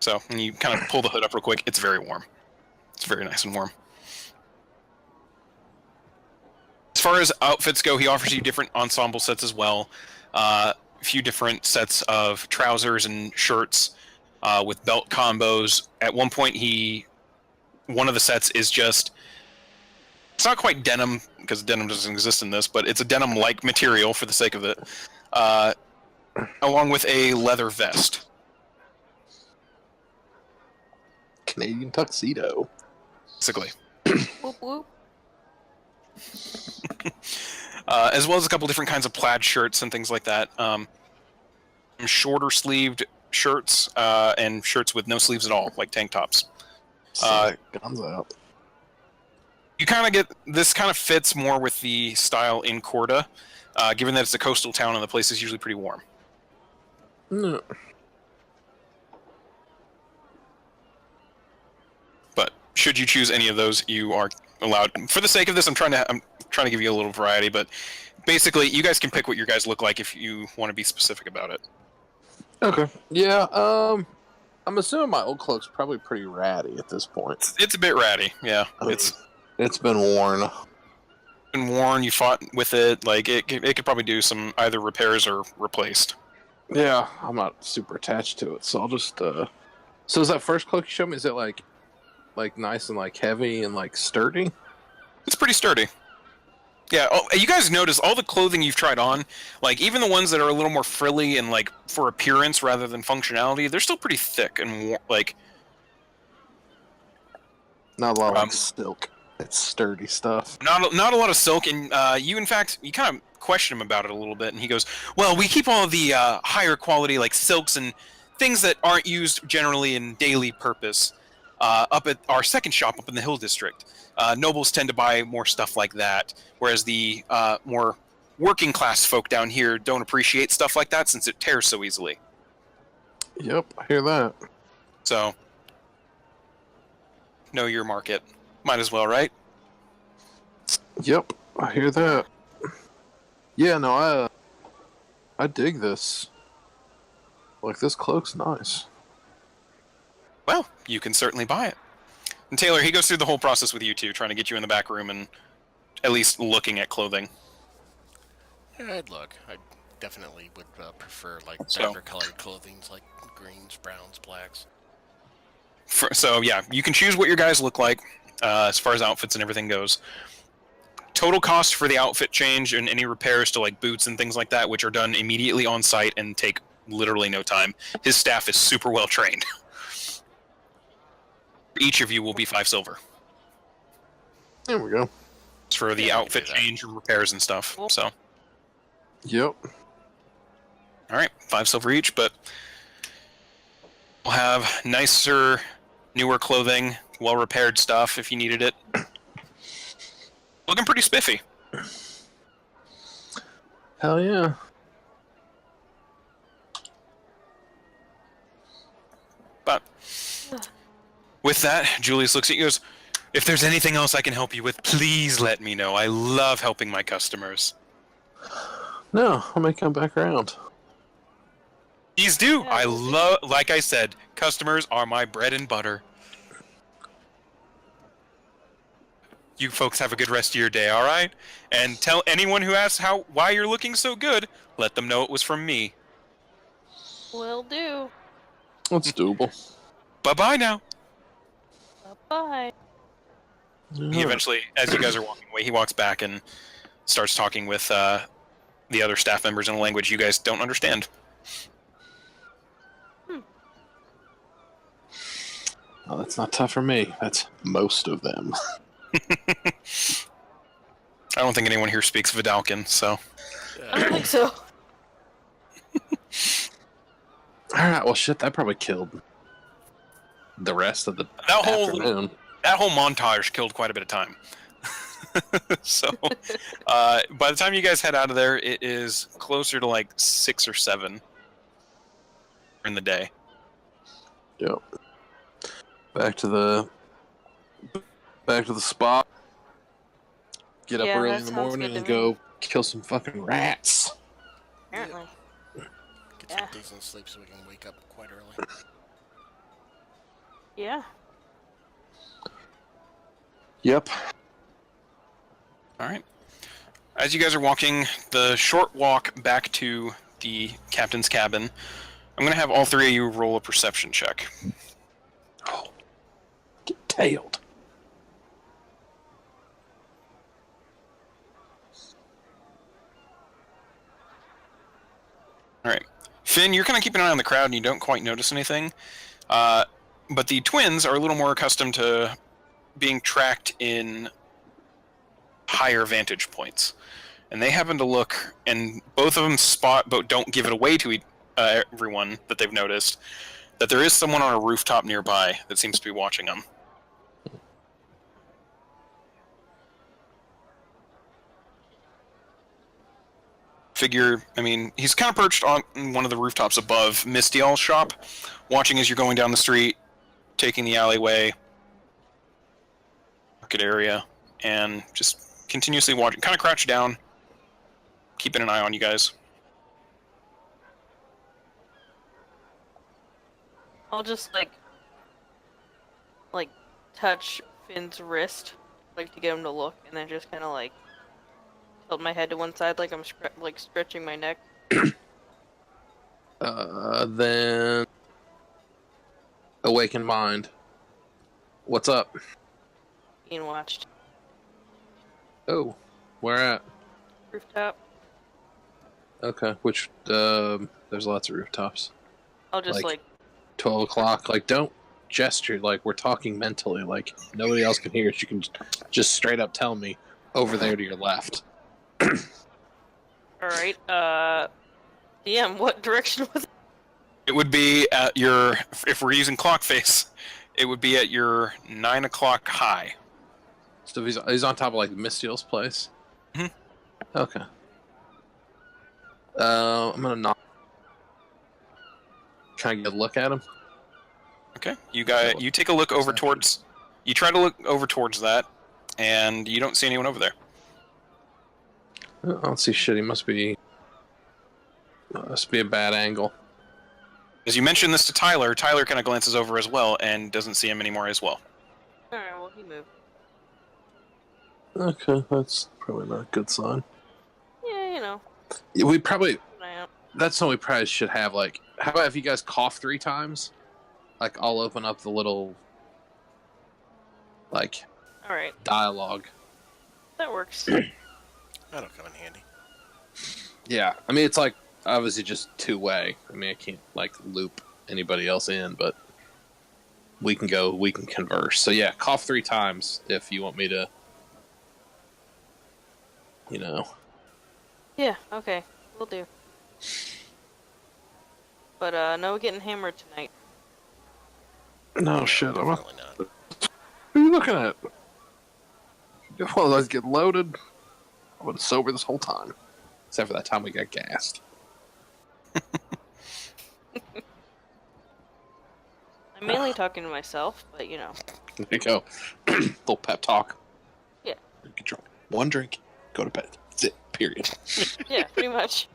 So, when you kind of pull the hood up real quick, it's very warm. It's very nice and warm. As far as outfits go, he offers you different ensemble sets as well. A few different sets of trousers and shirts with belt combos. At one point, one of the sets is just... It's not quite denim, because denim doesn't exist in this, but it's a denim-like material for the sake of it, along with a leather vest. Canadian tuxedo. Basically. Whoop whoop. As well as a couple different kinds of plaid shirts and things like that. Shorter sleeved shirts and shirts with no sleeves at all, like tank tops. Guns out. You kind of get this kind of fits more with the style in Corda, given that it's a coastal town and the place is usually pretty warm. No. But should you choose any of those, you are allowed. For the sake of this, I'm trying to give you a little variety, but basically, you guys can pick what your guys look like if you want to be specific about it. Okay. Yeah. I'm assuming my old cloak's probably pretty ratty at this point. It's a bit ratty, yeah. I mean, It's it's been worn. been worn. You fought with it. Like it could probably do some either repairs or replaced. Yeah, I'm not super attached to it, so I'll just. So is that first cloak you showed me? Is it like nice and like heavy and like sturdy? It's pretty sturdy. Yeah, you guys notice all the clothing you've tried on, like even the ones that are a little more frilly and like for appearance rather than functionality, they're still pretty thick and like. Not a lot of like silk. It's sturdy stuff. Not a lot of silk, and you in fact you kind of question him about it a little bit, and he goes, "Well, we keep all of the higher quality like silks and things that aren't used generally in daily purpose up at our second shop up in the Hill District. Nobles tend to buy more stuff like that, whereas the more working class folk down here don't appreciate stuff like that since it tears so easily. Yep, I hear that. So, know your market. Might as well, right? Yep, I hear that. Yeah, no, I dig this. Like, this cloak's nice. Well, you can certainly buy it. And Taylor, he goes through the whole process with you two, trying to get you in the back room and at least looking at clothing. Yeah, I'd look. I definitely would prefer like So- darker colored clothing, like greens, browns, blacks. So yeah, you can choose what your guys look like as far as outfits and everything goes. Total cost for the outfit change and any repairs to like boots and things like that, which are done immediately on site and take literally no time. His staff is super well trained. Each of you will be 5 silver. There we go. It's for the Yeah, we can outfit do that. change and repairs and stuff. Cool. So, Yep. all right, 5 silver each, but we'll have nicer, newer clothing, well repaired stuff if you needed it. Looking pretty spiffy. Hell yeah. But with that, Julius looks at you and goes, "If there's anything else I can help you with, please let me know. I love helping my customers." No, I may come back around. Please do. Yeah, I we'll see. love, like I said, customers are my bread and butter. You folks have a good rest of your day, all right? And tell anyone who asks why you're looking so good, let them know it was from me. Will do. That's doable. Bye-bye now. Bye. He eventually, as you guys are walking away, he walks back and starts talking with the other staff members in a language you guys don't understand. Oh, that's not tough for me. That's most of them. I don't think anyone here speaks Vidalcan, so... I don't think so. Alright, well shit, that probably killed the rest of the That whole montage killed quite a bit of time. So, by the time you guys head out of there, it is closer to like 6 or 7 in the day. Yep. Back to the spot. Get up Yeah, early that in the sounds morning good and to me. go kill some fucking rats. Apparently. Get some Yeah. decent sleep so we can wake up quite early. Yeah. Yep. All right. As you guys are walking the short walk back to the captain's cabin, I'm going to have all 3 of you roll a perception check. Oh, get tailed. All right. Finn, you're kind of keeping an eye on the crowd and you don't quite notice anything. But the twins are a little more accustomed to being tracked in higher vantage points. And they happen to look, and both of them spot, but don't give it away to everyone that they've noticed, that there is someone on a rooftop nearby that seems to be watching them. figure, I mean, he's kind of perched on one of the rooftops above Mistiel's shop, watching as you're going down the street, taking the alleyway, market area, and just continuously watching, kind of crouched down, keeping an eye on you guys. I'll just like touch Finn's wrist, like to get him to look, and then just kind of like tilt my head to one side, like I'm like stretching my neck. Then awakened mind. What's up? Being watched. Oh, where at? Rooftop. Okay, which there's lots of rooftops. I'll just like 12 o'clock. Like, don't gesture. Like, we're talking mentally. Like, nobody else can hear us. You can just straight up tell me over there to your left. all right. DM, what direction was it? It would be at your, if we're using clock face, it would be at your 9 o'clock high. So he's on top of like Mistiel's place. Mhm. Okay. I'm gonna knock. Try and get a look at him. Okay, you take a look over towards, you try to look over towards that, and you don't see anyone over there. I don't see shit. He must be a bad angle. As you mention this to Tyler, Tyler kind of glances over as well and doesn't see him anymore as well. All right. Well, he moved. Okay, that's probably not a good sign. Yeah, you know. Yeah, we probably. Keep an eye out. That's something we probably should have. Like, how about if you guys cough 3 times? Like, I'll open up the little, like, All right. dialogue. That works. That'll come in handy. Yeah, I mean, it's like obviously just 2-way. I mean, I can't like loop anybody else in, but we can converse. So yeah, cough 3 times if you want me to, you know. Yeah. Okay. We'll do. But no getting hammered tonight. No shit. I'm not, Definitely not. what are you looking at? If one of those get loaded, I would have sober this whole time, except for that time we got gassed. I'm mainly talking to myself, but you know. There you go. Little pep talk. Yeah. Get drunk. 1 drink. Go to bed. That's it. Period. Yeah, pretty much.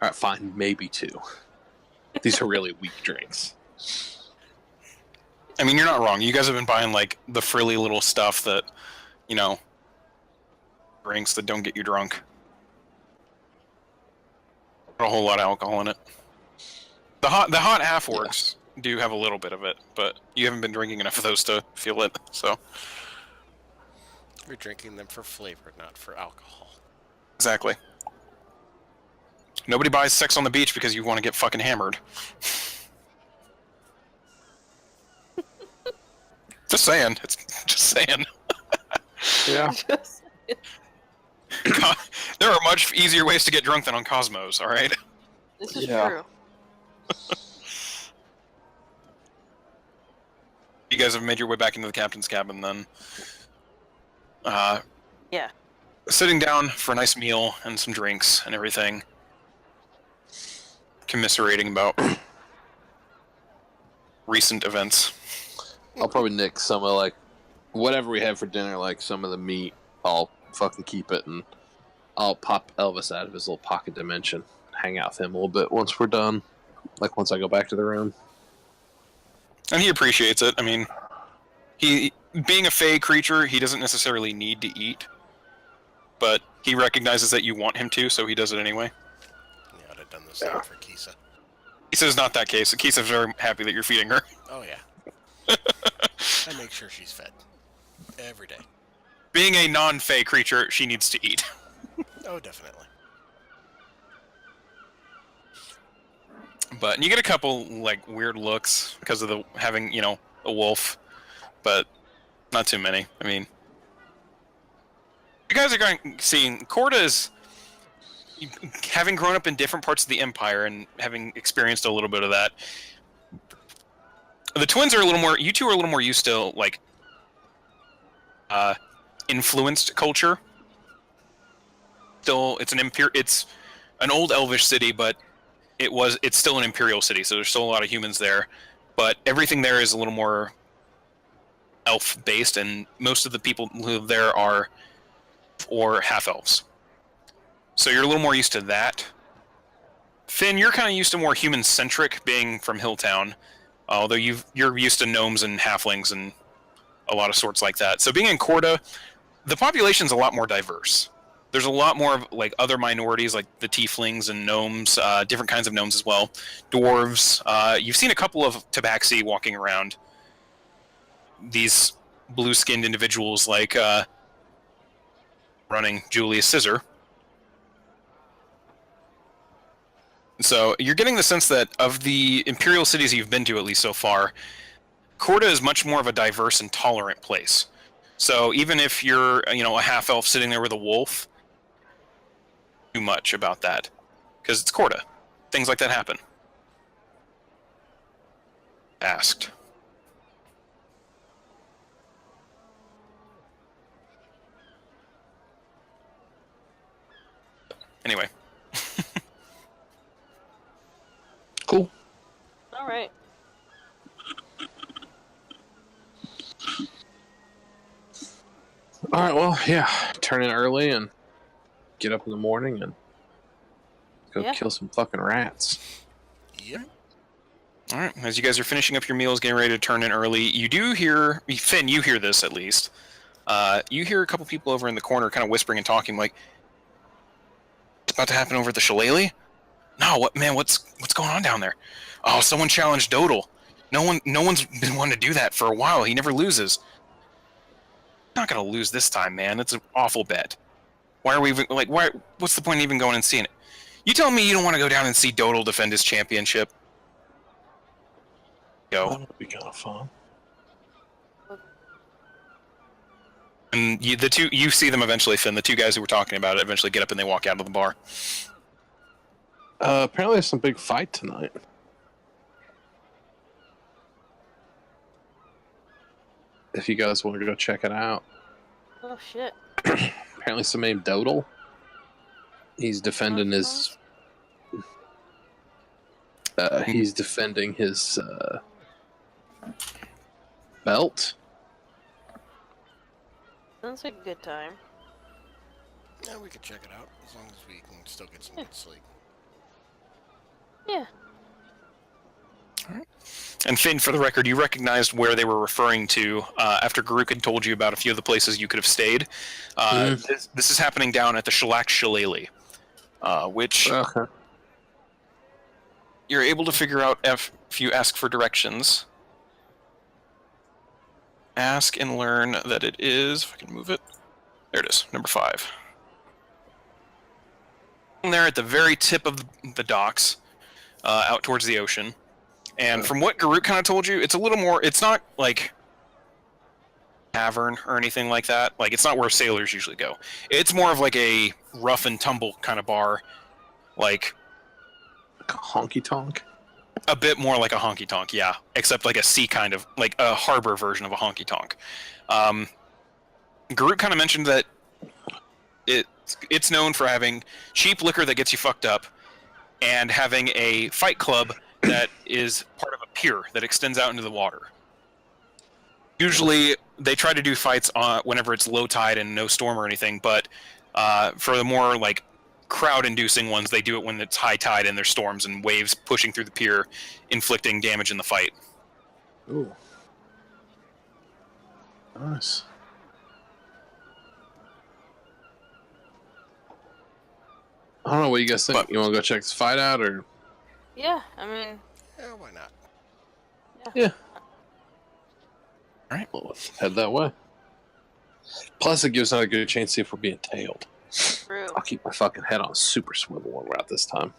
All right, fine. Maybe 2. These are really weak drinks. I mean, you're not wrong. You guys have been buying, like, the frilly little stuff that, you know, drinks that don't get you drunk. Not a whole lot of alcohol in it. The hot half-orcs do have a little bit of it, but you haven't been drinking enough of those to feel it, so... We're drinking them for flavor, not for alcohol. Exactly. Nobody buys Sex on the Beach because you want to get fucking hammered. Just saying. It's just saying. Yeah. There are much easier ways to get drunk than on Cosmos, alright? This is Yeah. true. You guys have made your way back into the captain's cabin then. Yeah. Sitting down for a nice meal and some drinks and everything. Commiserating about recent events. I'll probably nick some of like whatever we have for dinner, like some of the meat. I'll fucking keep it, and I'll pop Elvis out of his little pocket dimension, hang out with him a little bit once we're done. Like once I go back to the room. And he appreciates it. I mean, he being a fey creature, he doesn't necessarily need to eat, but he recognizes that you want him to, so he does it anyway. Yeah, I'd have done the same for Kisa. Kisa's not that case. Kisa's very happy that you're feeding her. Oh, yeah. I make sure she's fed. Every day. Being a non-fey creature, she needs to eat. Oh, definitely. But you get a couple like weird looks because of the having, you know, a wolf, but not too many. I mean, you guys are seeing Corda is having grown up in different parts of the Empire and having experienced a little bit of that. The twins are a little more. You two are a little more used to like influenced culture. it's an old elvish city, but it's still an imperial city, so there's still a lot of humans there. But everything there is a little more elf based, and most of the people who live there are or half elves. So you're a little more used to that. Finn, you're kind of used to more human centric, being from Hilltown, although you're used to gnomes and halflings and a lot of sorts like that. So being in Corda, the population's a lot more diverse. There's a lot more of like other minorities, like the tieflings and gnomes, different kinds of gnomes as well, dwarves. You've seen a couple of tabaxi walking around. These blue-skinned individuals, like running Julius Caesar. So you're getting the sense that of the imperial cities you've been to, at least so far, Corda is much more of a diverse and tolerant place. So even if you're, a half elf sitting there with a wolf, too much about that, because it's Corda. Things like that happen. Asked. Anyway. Cool. All right. All right. Well, yeah. Turn in early and get up in the morning and go kill some fucking rats. Yep. All right. As you guys are finishing up your meals, getting ready to turn in early, you do hear Finn. You hear this at least. You hear a couple people over in the corner, kind of whispering and talking, like, "It's about to happen over at the shillelagh." No, what man? What's going on down there? Oh, someone challenged Dodal. No one's been wanting to do that for a while. He never loses. Not gonna lose this time, man. It's an awful bet. Why are we even why? What's the point of even going and seeing it? You tell me you don't want to go down and see Dodal defend his championship. Go. That would be kind of fun. And you see them eventually, Finn. The two guys who were talking about it eventually get up and they walk out of the bar. Apparently there's some big fight tonight. If you guys want to go check it out. Oh shit. Apparently some named Dodal. He's defending his belt. Sounds like a good time. Yeah, we could check it out as long as we can still get some good sleep. Yeah. And Finn, for the record, you recognized where they were referring to after Garuk had told you about a few of the places you could have stayed. This is happening down at the Shellac Shillelagh, which you're able to figure out if you ask for directions. Ask and learn that it is, if I can move it, there it is, number 5. And there at the very tip of the docks, out towards the ocean. And from what Garuk kind of told you, it's a little more, it's not like tavern or anything like that. Like, it's not where sailors usually go. It's more of like a rough and tumble kind of bar. Like a honky tonk? A bit more like a honky tonk, yeah. Except like a sea kind of, like a harbor version of a honky tonk. Garuk kind of mentioned that it's known for having cheap liquor that gets you fucked up and having a fight club that is part of a pier that extends out into the water. Usually, they try to do fights whenever it's low tide and no storm or anything, but for the more like crowd-inducing ones, they do it when it's high tide and there's storms and waves pushing through the pier, inflicting damage in the fight. Ooh. Nice. I don't know what you guys think. But, you want to go check this fight out, or? Yeah, I mean... Yeah, why not? Yeah. Alright. Well, let's head that way. Plus, it gives us a good chance to see if we're being tailed. True. I'll keep my fucking head on super swivel when we're out this time.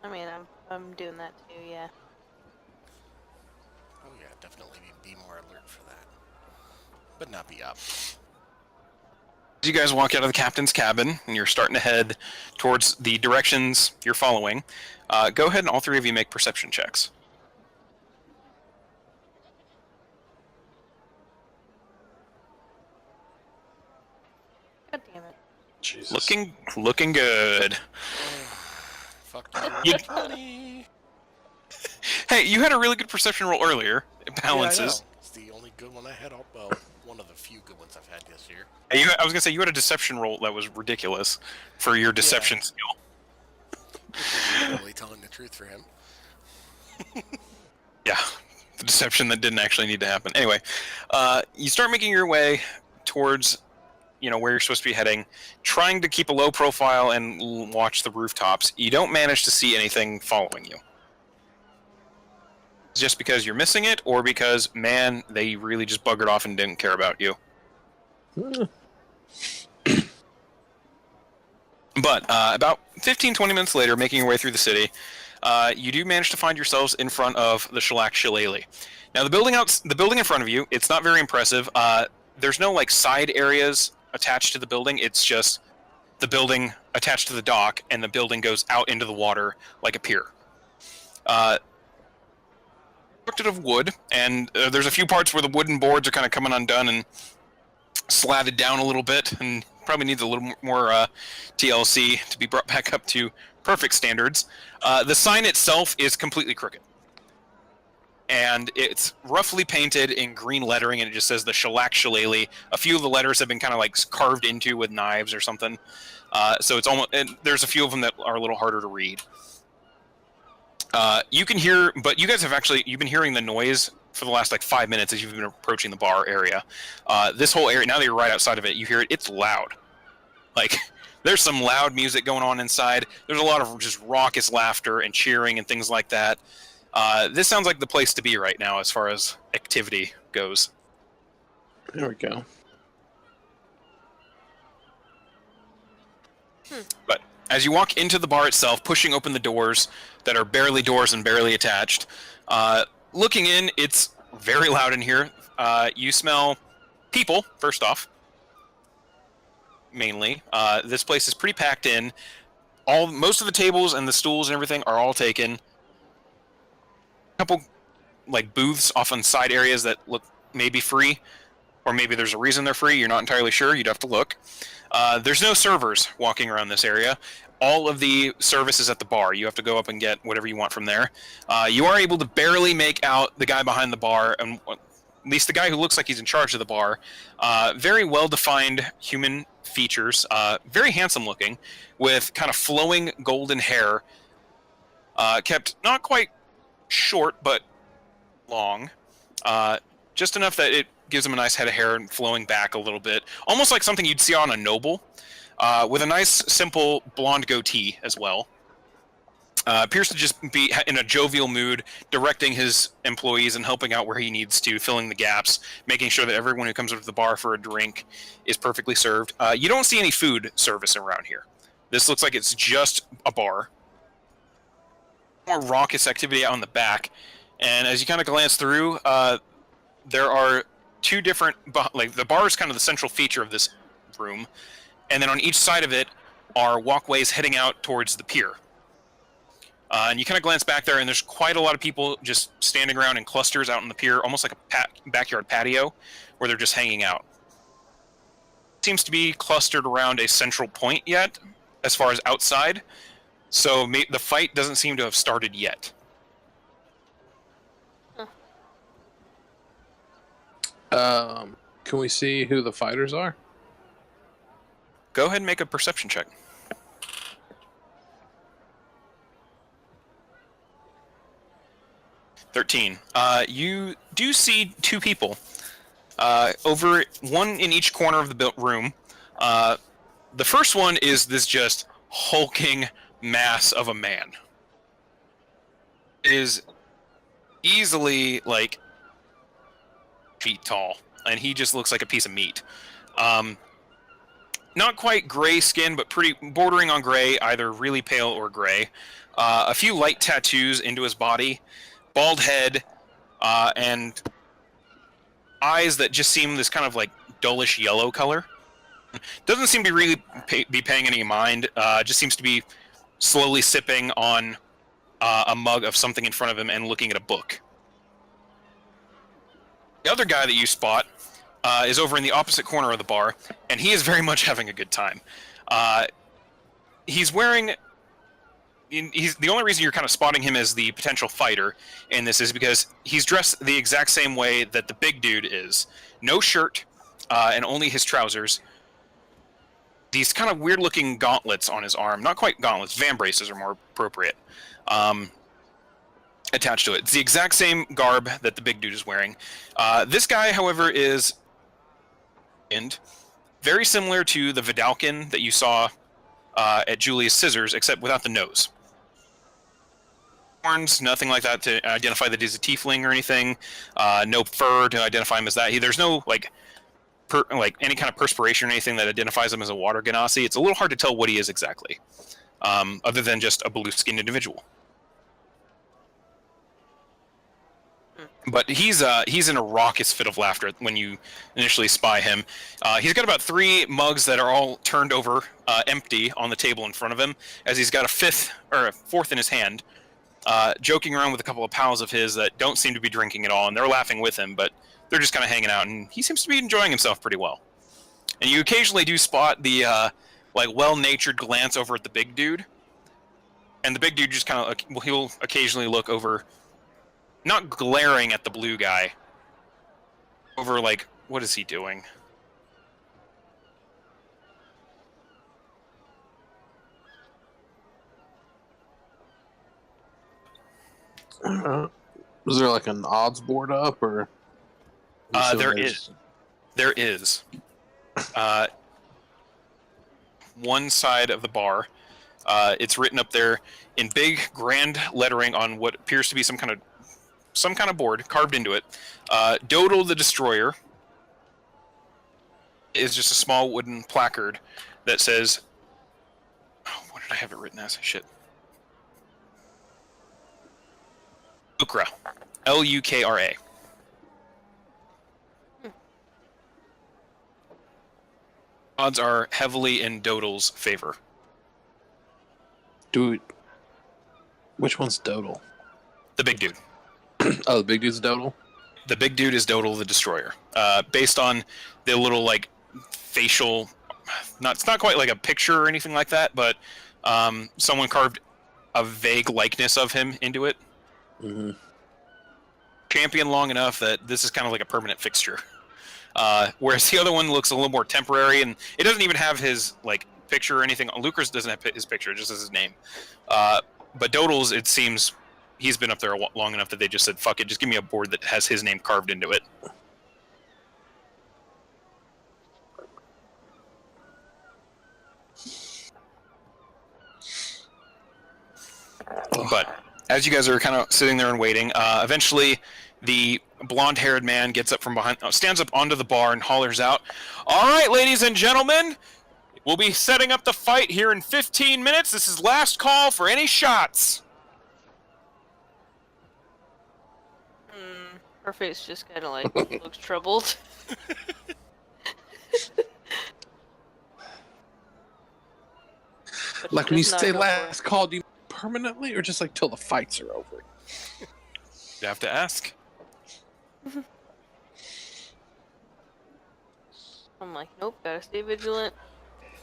I mean, I'm doing that too, yeah. Oh yeah, definitely be more alert for that. But not be up. As you guys walk out of the captain's cabin and you're starting to head towards the directions you're following, go ahead and all three of you make perception checks. God damn it. Jesus. Looking good. Fuck you, You- 20. Hey, you had a really good perception roll earlier. It balances. Yeah, I know. It's the only good one I had. Well, one of the few good ones I've had this year. I was gonna say you had a deception roll that was ridiculous for your deception skill. Probably telling the truth for him. Yeah, the deception that didn't actually need to happen. Anyway, you start making your way towards, where you're supposed to be heading, trying to keep a low profile and watch the rooftops. You don't manage to see anything following you. Just because you're missing it, or because, man, they really just buggered off and didn't care about you. But about 15-20 minutes later, making your way through the city, you do manage to find yourselves in front of the Shellac Shillelagh. Now, the building in front of you, it's not very impressive. There's no side areas attached to the building. It's just the building attached to the dock, and the building goes out into the water like a pier. Constructed of wood, and there's a few parts where the wooden boards are kind of coming undone and slatted down a little bit, and probably needs a little more TLC to be brought back up to perfect standards. The sign itself is completely crooked, and it's roughly painted in green lettering, and it just says the Shellac Shillelagh. A few of the letters have been kind of carved into with knives or something, so it's almost. And there's a few of them that are a little harder to read. You can hear, but you guys have you've been hearing the noise for the last 5 minutes as you've been approaching the bar area. This whole area, now that you're right outside of it, you hear it. It's loud. There's some loud music going on inside. There's a lot of just raucous laughter and cheering and things like that. This sounds like the place to be right now as far as activity goes. There we go. But as you walk into the bar itself, pushing open the doors that are barely doors and barely attached, looking in, it's very loud in here. You smell people, first off, mainly. This place is pretty packed in. Most of the tables and the stools and everything are all taken. A couple booths off on side areas that look maybe free, or maybe there's a reason they're free. You're not entirely sure. You'd have to look. There's no servers walking around this area. All of the service is at the bar. You have to go up and get whatever you want from there. You are able to barely make out the guy behind the bar, and at least the guy who looks like he's in charge of the bar. Very well-defined human features, very handsome looking, with kind of flowing golden hair, kept not quite short, but long. Just enough that it gives him a nice head of hair and flowing back a little bit. Almost like something you'd see on a noble, with a nice, simple blonde goatee as well. Appears to just be in a jovial mood, directing his employees and helping out where he needs to, filling the gaps, making sure that everyone who comes up to the bar for a drink is perfectly served. You don't see any food service around here. This looks like it's just a bar. More raucous activity out in the back. And as you kind of glance through, there are two different... the bar is kind of the central feature of this room. And then on each side of it are walkways heading out towards the pier. And you kind of glance back there, and there's quite a lot of people just standing around in clusters out on the pier, almost like a backyard patio, where they're just hanging out. Seems to be clustered around a central point yet, as far as outside, so the fight doesn't seem to have started yet. Can we see who the fighters are? Go ahead and make a perception check. 13. You do see two people. Over one in each corner of the room. The first one is this just hulking mass of a man. It is easily feet tall, and he just looks like a piece of meat. Not quite gray skin, but pretty bordering on gray, either really pale or gray. A few light tattoos into his body. Bald head, and eyes that just seem this kind of dullish yellow color. Doesn't seem to really be paying any mind. Just seems to be slowly sipping on a mug of something in front of him and looking at a book. The other guy that you spot is over in the opposite corner of the bar, and he is very much having a good time. He's wearing... He's the only reason you're kind of spotting him as the potential fighter in this is because he's dressed the exact same way that the big dude is. No shirt, and only his trousers. These kind of weird-looking gauntlets on his arm. Not quite gauntlets. Van braces are more appropriate. Attached to it. It's the exact same garb that the big dude is wearing. This guy, however, is very similar to the Vidalkin that you saw at Julius Scissors, except without the nose. Horns, nothing like that to identify that he's a tiefling or anything. No fur to identify him as that. There's no like any kind of perspiration or anything that identifies him as a water genasi. It's a little hard to tell what he is exactly, other than just a blue-skinned individual. But he's in a raucous fit of laughter when you initially spy him. He's got about 3 mugs that are all turned over empty on the table in front of him, as he's got a 4th in his hand, joking around with a couple of pals of his that don't seem to be drinking at all, and they're laughing with him, but they're just kind of hanging out, and he seems to be enjoying himself pretty well. And you occasionally do spot the well-natured glance over at the big dude, and the big dude just kind of he'll occasionally look over. Not glaring at the blue guy. Over, what is he doing? Was there an odds board up, or? There is. There is. One side of the bar. It's written up there in big, grand lettering on what appears to be some kind of board carved into it. Dodal the Destroyer is just a small wooden placard that says, what did I have it written as? Shit. Lukra. Lukra. Odds are heavily in Dodal's favor. Dude, which one's Dodal? The big dude. Oh, the big dude's Dodal? The big dude is Dodal the Destroyer. Based on the little, facial... it's not quite like a picture or anything like that, but someone carved a vague likeness of him into it. Mm-hmm. Champion long enough that this is kind of like a permanent fixture. Whereas the other one looks a little more temporary, and it doesn't even have his, picture or anything. Lucas doesn't have his picture, just as his name. But Dodal's, it seems... He's been up there long enough that they just said, fuck it, just give me a board that has his name carved into it. But as you guys are kind of sitting there and waiting, eventually the blonde-haired man gets up from behind, stands up onto the bar and hollers out, "All right, ladies and gentlemen, we'll be setting up the fight here in 15 minutes. This is last call for any shots." Her face just kind of looks troubled. When you say last call, do you permanently or just till the fights are over? You have to ask. I'm nope, gotta stay vigilant.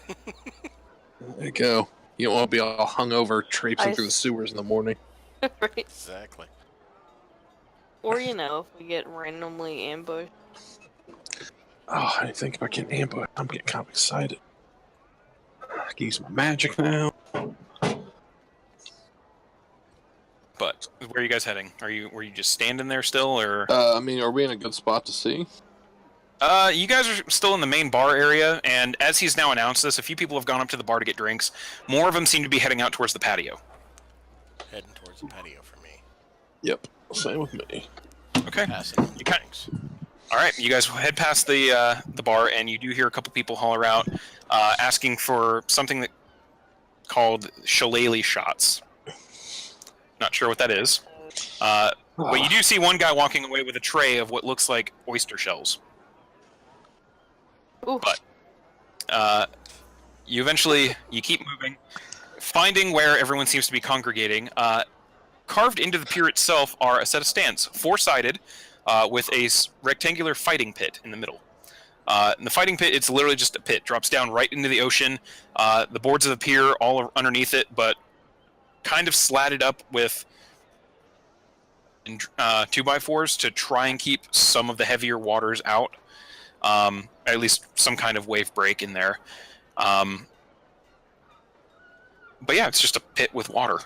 There you go. You don't want to be all hungover traipsing through the sewers in the morning. Right. Exactly. Or, if we get randomly ambushed. Oh, I didn't think about getting ambushed. I'm getting kind of excited. I can use my magic now. But where are you guys heading? Were you just standing there still, or? Are we in a good spot to see? You guys are still in the main bar area, and as he's now announced this, a few people have gone up to the bar to get drinks. More of them seem to be heading out towards the patio. Heading towards the patio for me. Yep, same with me. Okay. Passing You drinks. All right, you guys head past the bar, and you do hear a couple people holler out, asking for something called shillelagh shots. Not sure what that is. But you do see one guy walking away with a tray of what looks like oyster shells. Ooh. But you keep moving, finding where everyone seems to be congregating. Carved into the pier itself are a set of stands, 4-sided, with a rectangular fighting pit in the middle. In the fighting pit, it's literally just a pit. Drops down right into the ocean. The boards of the pier all underneath it, but kind of slatted up with 2x4s to try and keep some of the heavier waters out. At least some kind of wave break in there. But yeah, it's just a pit with water.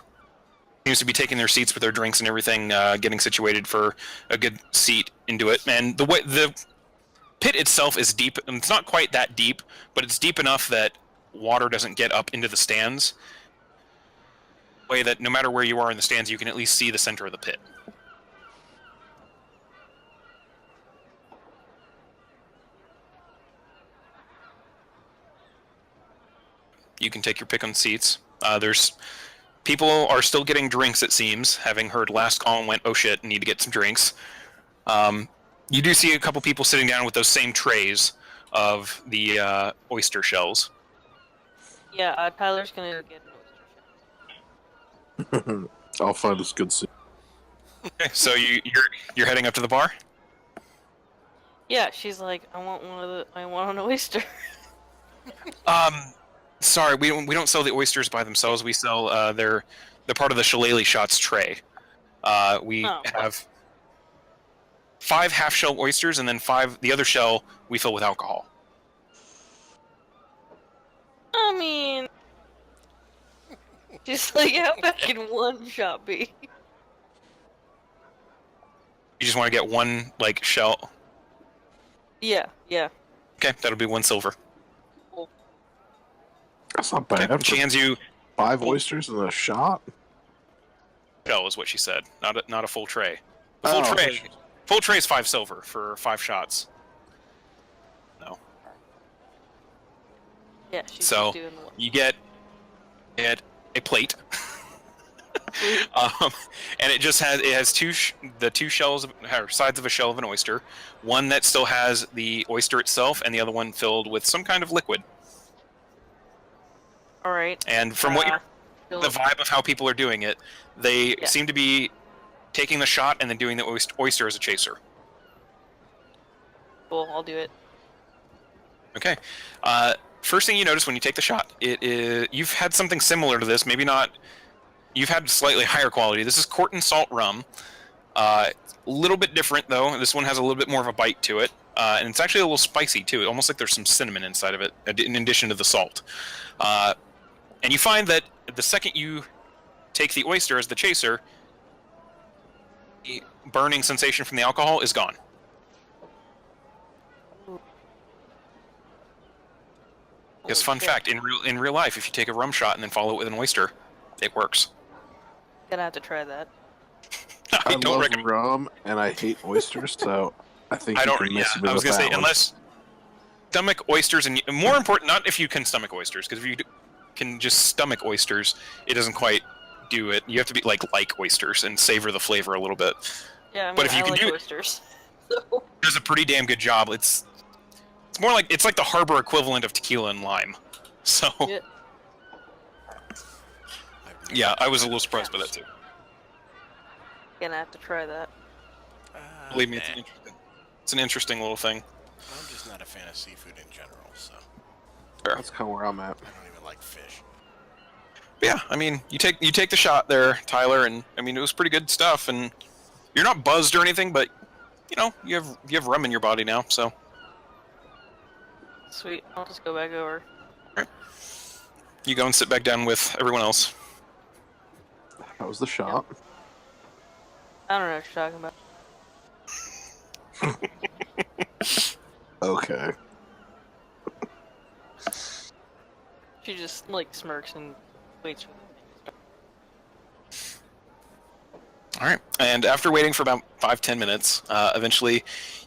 Seems to be taking their seats with their drinks and everything, getting situated for a good seat into it. And the pit itself is deep, and it's not quite that deep, but it's deep enough that water doesn't get up into the stands. Way that no matter where you are in the stands, you can at least see the center of the pit. You can take your pick on seats. There's people are still getting drinks, it seems, having heard last call and went, oh shit, need to get some drinks. You do see a couple people sitting down with those same trays of the oyster shells. Yeah, Tyler's gonna get an oyster shell. I'll find us good seat. Okay, so you're heading up to the bar? Yeah, she's like, I want an oyster. Sorry, we don't sell the oysters by themselves. We sell they're part of the shillelagh shots tray. We have 5 half-shell oysters, and then 5 the other shell we fill with alcohol. I mean, just like, how bad can one shot be? You just want to get one shell. Yeah. Okay, that'll be 1 silver. Cool. That's not bad. Okay. She hands you 5 oysters and a shot? shell, is what she said. Not a full tray. Oh, Full tray is 5 silver for 5 shots. No. Yeah, she's So doing the you get a plate, and it just has the 2 shells or sides of a shell of an oyster. One that still has the oyster itself, and the other one filled with some kind of liquid. All right. And from the vibe of how people are doing it, they seem to be taking the shot and then doing the oyster as a chaser. Cool, I'll do it. Okay. First thing you notice when you take the shot, you've had something similar to this. Maybe not. You've had slightly higher quality. This is Corton Salt Rum. A little bit different though. This one has a little bit more of a bite to it, and it's actually a little spicy too. Almost like there's some cinnamon inside of it, in addition to the salt. And you find that the second you take the oyster as the chaser, the burning sensation from the alcohol is gone. Yes, fun fact, in real life, if you take a rum shot and then follow it with an oyster, it works. Gonna have to try that. I don't love recommend rum, and I hate oysters, so I think I you don't. can Yeah, miss me I was with gonna say that one. unless stomach oysters, and more important, not if you can stomach oysters, because if you can just stomach oysters, it doesn't quite do it. You have to be like oysters and savor the flavor a little bit. Yeah, I mean, But if you I can like do oysters. So. it does a pretty damn good job. It's more like the harbor equivalent of tequila and lime. So yeah, I was a little surprised by that too. Gonna have to try that. Believe me, it's an interesting little thing. I'm just not a fan of seafood in general, so That's kind of where I'm at. I don't even like fish. But yeah, I mean, you take the shot there, Tyler, and I mean it was pretty good stuff, and you're not buzzed or anything, but you have rum in your body now, so. Sweet, I'll just go back over. Right. You go and sit back down with everyone else. That was the shot. I don't know what you're talking about. Okay. She just smirks and waits for the thing to start. All right, and after waiting for about 5-10 minutes, eventually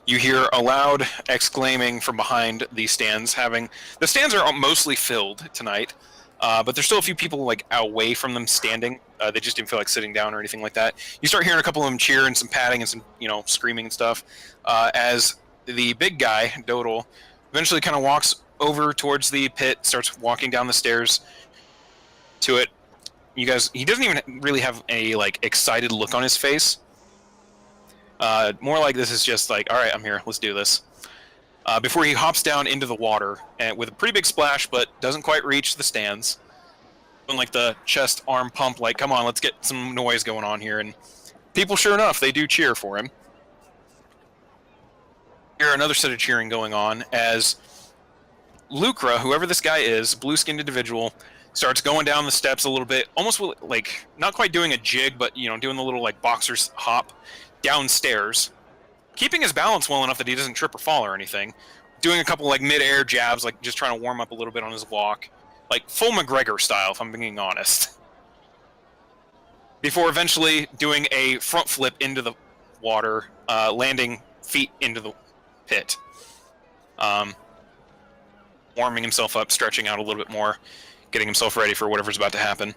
you hear a loud exclaiming from behind the stands. The stands are mostly filled tonight, but there's still a few people away from them standing. They just didn't feel like sitting down or anything like that. You start hearing a couple of them cheer and some patting and some screaming and stuff as the big guy Dodal eventually kind of walks over towards the pit, starts walking down the stairs to it. He doesn't even really have a excited look on his face. More like this is just all right, I'm here, let's do this. before he hops down into the water and with a pretty big splash, but doesn't quite reach the stands. Doing like the chest arm pump, like, come on, let's get some noise going on here. And people, sure enough, they do cheer for him. Hear another set of cheering going on as Lucra, whoever this guy is, blue-skinned individual, starts going down the steps a little bit, almost like not quite doing a jig, but doing the little like boxer's hop downstairs, keeping his balance well enough that he doesn't trip or fall or anything. Doing a couple like mid-air jabs, like just trying to warm up a little bit on his walk, like full McGregor style, if I'm being honest. Before eventually doing a front flip into the water, landing feet into the pit. Warming himself up, stretching out a little bit more, getting himself ready for whatever's about to happen.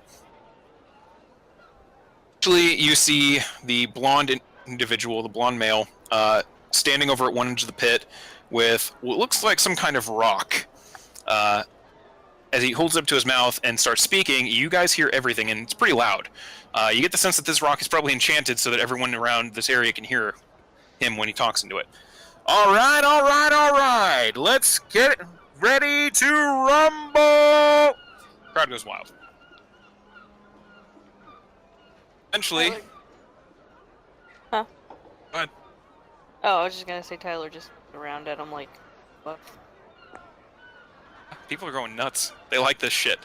Actually, you see the blonde individual, the blonde male, standing over at one edge of the pit with what looks like some kind of rock. As he holds it up to his mouth and starts speaking, you guys hear everything, and it's pretty loud. You get the sense that this rock is probably enchanted so that everyone around this area can hear him when he talks into it. All right, let's get ready to rumble! Crowd goes wild. Eventually... Huh? Go ahead. Oh, I was just gonna say Tyler just looked around at him like, what? People are going nuts. They like this shit.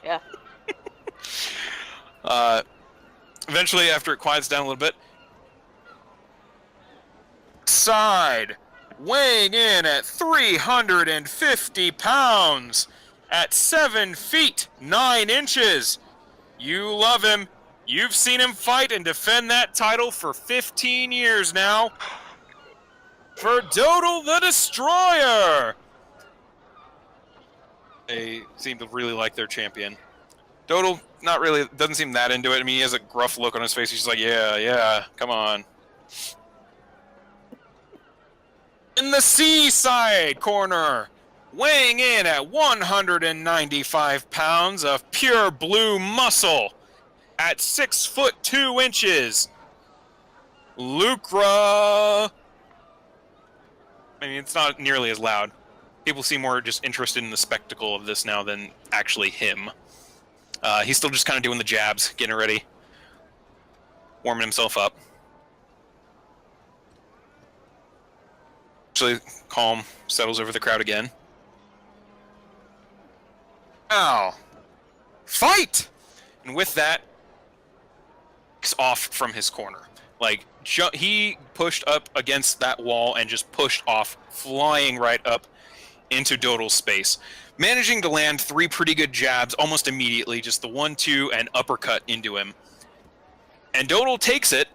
Yeah. Eventually, after it quiets down a little bit... Side, weighing in at 350 pounds, at 7 feet 9 inches. You love him. You've seen him fight and defend that title for 15 years now. For Dodal the Destroyer. They seem to really like their champion. Dodal, not really, doesn't seem that into it. I mean, he has a gruff look on his face. He's just like, yeah, come on. In the seaside corner, weighing in at 195 pounds of pure blue muscle, at 6 foot 2 inches, Lucra. I mean, it's not nearly as loud. People seem more just interested in the spectacle of this now than actually him. He's still just kind of doing the jabs, getting ready, warming himself up. Actually, calm settles over the crowd again. Now, fight! And with that, he's off from his corner. Like, he pushed up against that wall and just pushed off, flying right up into Dodal's space. Managing to land 3 pretty good jabs almost immediately, just the 1-2 and uppercut into him. And Dodal takes it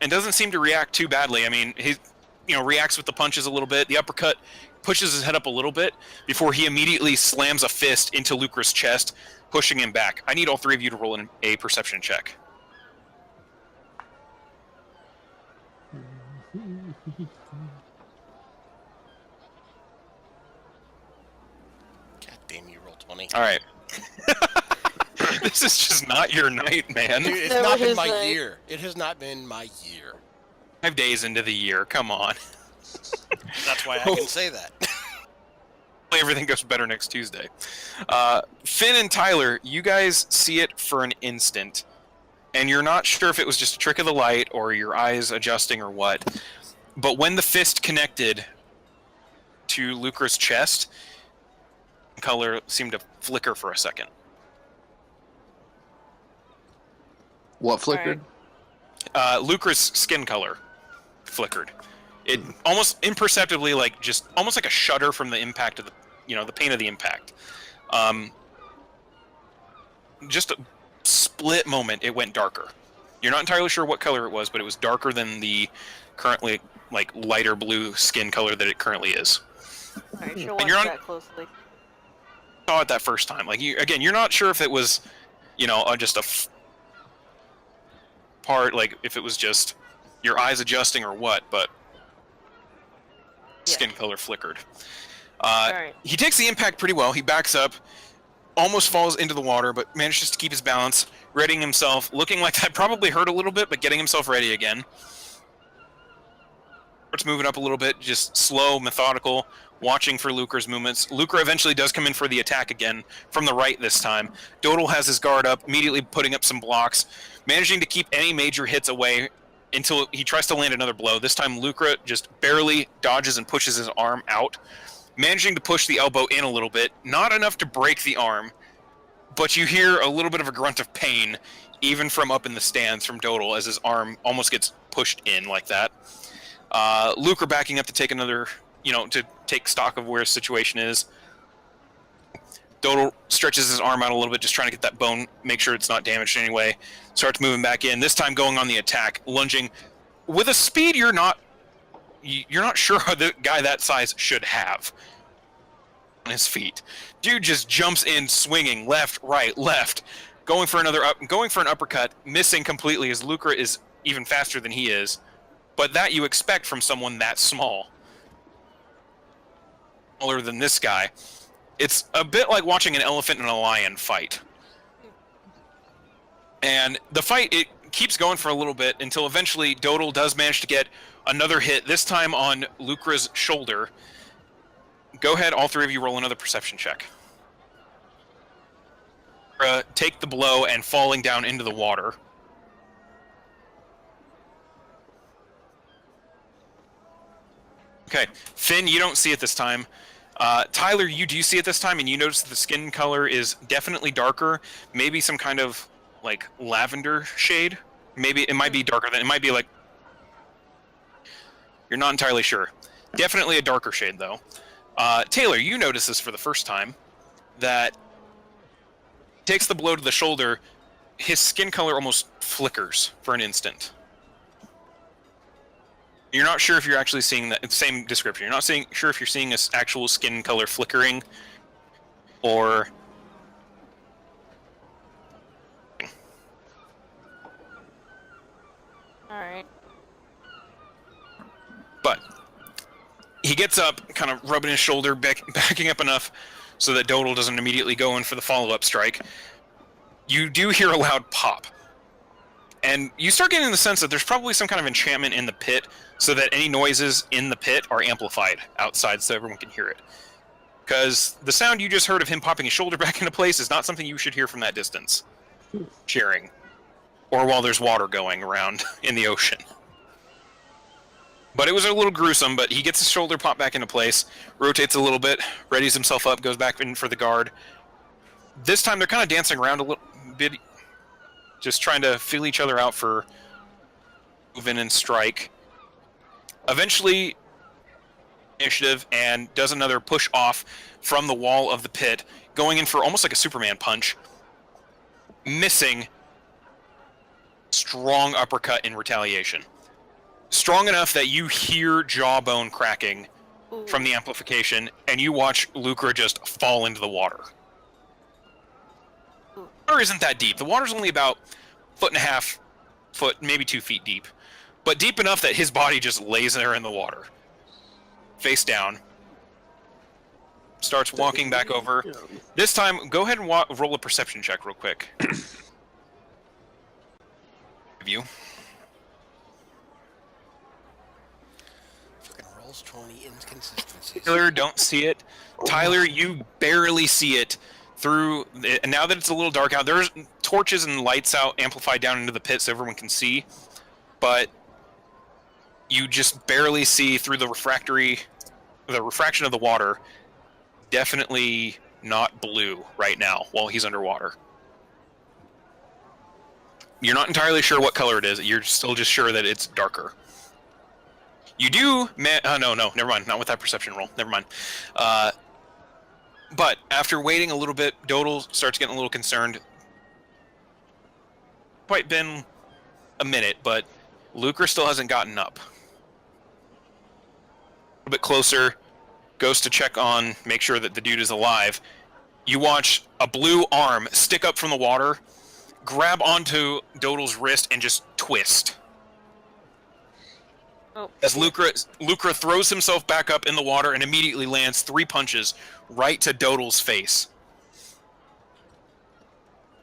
and doesn't seem to react too badly. I mean, he reacts with the punches a little bit. The uppercut pushes his head up a little bit before he immediately slams a fist into Lucra's chest, pushing him back. I need all 3 of you to roll in a perception check. God damn, you rolled 20. All right. This is just not your night, man. Dude, it's Never not been his my night. year. It has not been my year. 5 days into the year, come on. That's why I can say that. Everything goes better next Tuesday. Finn and Tyler, you guys see it for an instant, and you're not sure if it was just a trick of the light or your eyes adjusting or what, but when the fist connected to Lucra's chest, color seemed to flicker for a second. What flickered? Lucra's skin color flickered. It almost imperceptibly, like just almost like a shudder from the impact of the, the pain of the impact. Just a split moment, it went darker. You're not entirely sure what color it was, but it was darker than the currently like lighter blue skin color that it currently is. Alright, she'll watch you're on- that closely. Saw it that first time. Like you're not sure if it was, just a part, like if it was just your eyes adjusting or what, but skin color flickered. Alright. He takes the impact pretty well. He backs up, almost falls into the water, but manages to keep his balance, readying himself, looking like that probably hurt a little bit, but getting himself ready again. Starts moving up a little bit, just slow, methodical, watching for Lucre's movements. Lucre eventually does come in for the attack again, from the right this time. Dodal has his guard up, immediately putting up some blocks, managing to keep any major hits away until he tries to land another blow. This time Lucre just barely dodges and pushes his arm out, managing to push the elbow in a little bit. Not enough to break the arm, but you hear a little bit of a grunt of pain, even from up in the stands from Dodal, as his arm almost gets pushed in like that. Lucre backing up to take another, to take stock of where his situation is. Dodal stretches his arm out a little bit, just trying to get that bone, make sure it's not damaged in any way. Starts moving back in, this time going on the attack, lunging with a speed you're not sure how the guy that size should have on his feet. Dude just jumps in, swinging left, right, left, going for an uppercut, missing completely as Lucre is even faster than he is. But that you expect from someone that small. Smaller than this guy. It's a bit like watching an elephant and a lion fight. And the fight, it keeps going for a little bit until eventually Dodal does manage to get another hit, this time on Lucre's shoulder. Go ahead, all three of you roll another perception check. Take the blow and falling down into the water. Okay, Finn, you don't see it this time. Tyler, you do see it this time, and you notice that the skin color is definitely darker. Maybe some kind of, like, lavender shade. Maybe it might be darker than, it might be like, you're not entirely sure. Definitely a darker shade, though. Taylor, you notice this for the first time, that takes the blow to the shoulder, his skin color almost flickers for an instant. You're not sure if you're actually seeing that same description. You're not sure if you're seeing this actual skin color flickering, or All right. But he gets up, kind of rubbing his shoulder, backing up enough so that Dodal doesn't immediately go in for the follow-up strike. You do hear a loud pop. And you start getting the sense that there's probably some kind of enchantment in the pit so that any noises in the pit are amplified outside so everyone can hear it. Because the sound you just heard of him popping his shoulder back into place is not something you should hear from that distance. Cheering. Or while there's water going around in the ocean. But it was a little gruesome, but he gets his shoulder popped back into place, rotates a little bit, readies himself up, goes back in for the guard. This time they're kind of dancing around a little bit, just trying to feel each other out for move in and strike. Eventually, initiative and does another push off from the wall of the pit, going in for almost like a Superman punch, missing strong uppercut in retaliation. Strong enough that you hear jawbone cracking from the amplification, and you watch Lucre just fall into the water. The water isn't that deep. The water's only about 1.5 foot, maybe 2 feet deep. But deep enough that his body just lays there in the water. Face down. Starts walking back over. This time, go ahead and roll a perception check real quick. You. Rolls 20 inconsistencies. Tyler, don't see it. Tyler, you barely see it through. And now that it's a little dark out, there's torches and lights out amplified down into the pit so everyone can see. But you just barely see through the refraction of the water. Definitely not blue right now while he's underwater. You're not entirely sure what color it is. You're still just sure that it's darker. You do... no, never mind. Not with that perception roll. Never mind. But after waiting a little bit, Dodal starts getting a little concerned. Quite been a minute, but Lucre still hasn't gotten up. A little bit closer, goes to check on, make sure that the dude is alive. You watch a blue arm stick up from the water, grab onto Dodal's wrist, and just twist. Oh. As Lucre throws himself back up in the water and immediately lands 3 punches right to Dodal's face.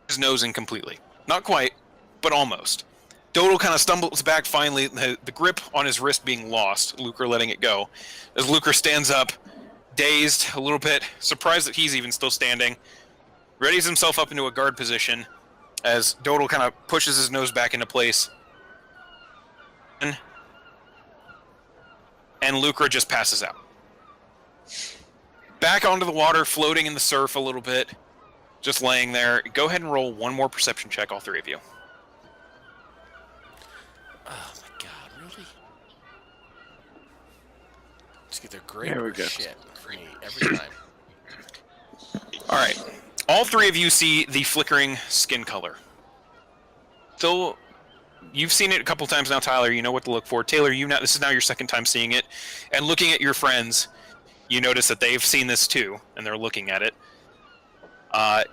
His nose in completely. Not quite, but almost. Dodal kind of stumbles back finally, the grip on his wrist being lost, Lucre letting it go. As Lucre stands up, dazed, a little bit, surprised that he's even still standing, readies himself up into a guard position as Dodal kind of pushes his nose back into place. And Lucre just passes out. Back onto the water, floating in the surf a little bit, just laying there. Go ahead and roll one more perception check, all three of you. Oh my god, really? It's either great There we or go. shit for me every time. All right. All three of you see the flickering skin color. Still, you've seen it a couple times now, Tyler. You know what to look for. Taylor, this is now your second time seeing it. And looking at your friends, you notice that they've seen this too, and they're looking at it.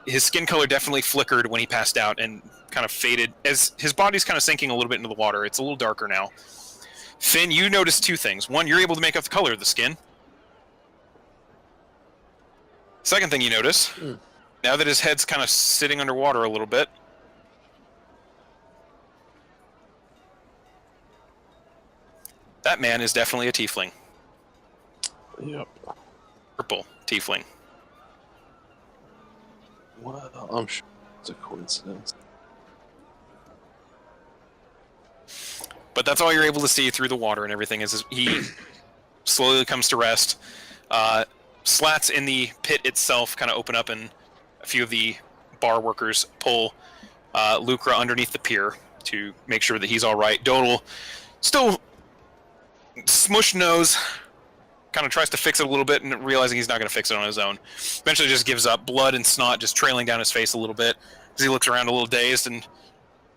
His skin color definitely flickered when he passed out and kind of faded as his body's kind of sinking a little bit into the water. It's a little darker now. Finn, you notice two things. One, you're able to make out the color of the skin. Second thing you notice, now that his head's kind of sitting underwater a little bit, that man is definitely a tiefling. Yep. Purple tiefling. Well, I'm sure it's a coincidence. But that's all you're able to see through the water and everything is he slowly comes to rest. Slats in the pit itself kind of open up and a few of the bar workers pull Lucre underneath the pier to make sure that he's all right. Dodal, still smushed nose, kind of tries to fix it a little bit and realizing he's not going to fix it on his own. Eventually just gives up, blood and snot just trailing down his face a little bit as he looks around a little dazed and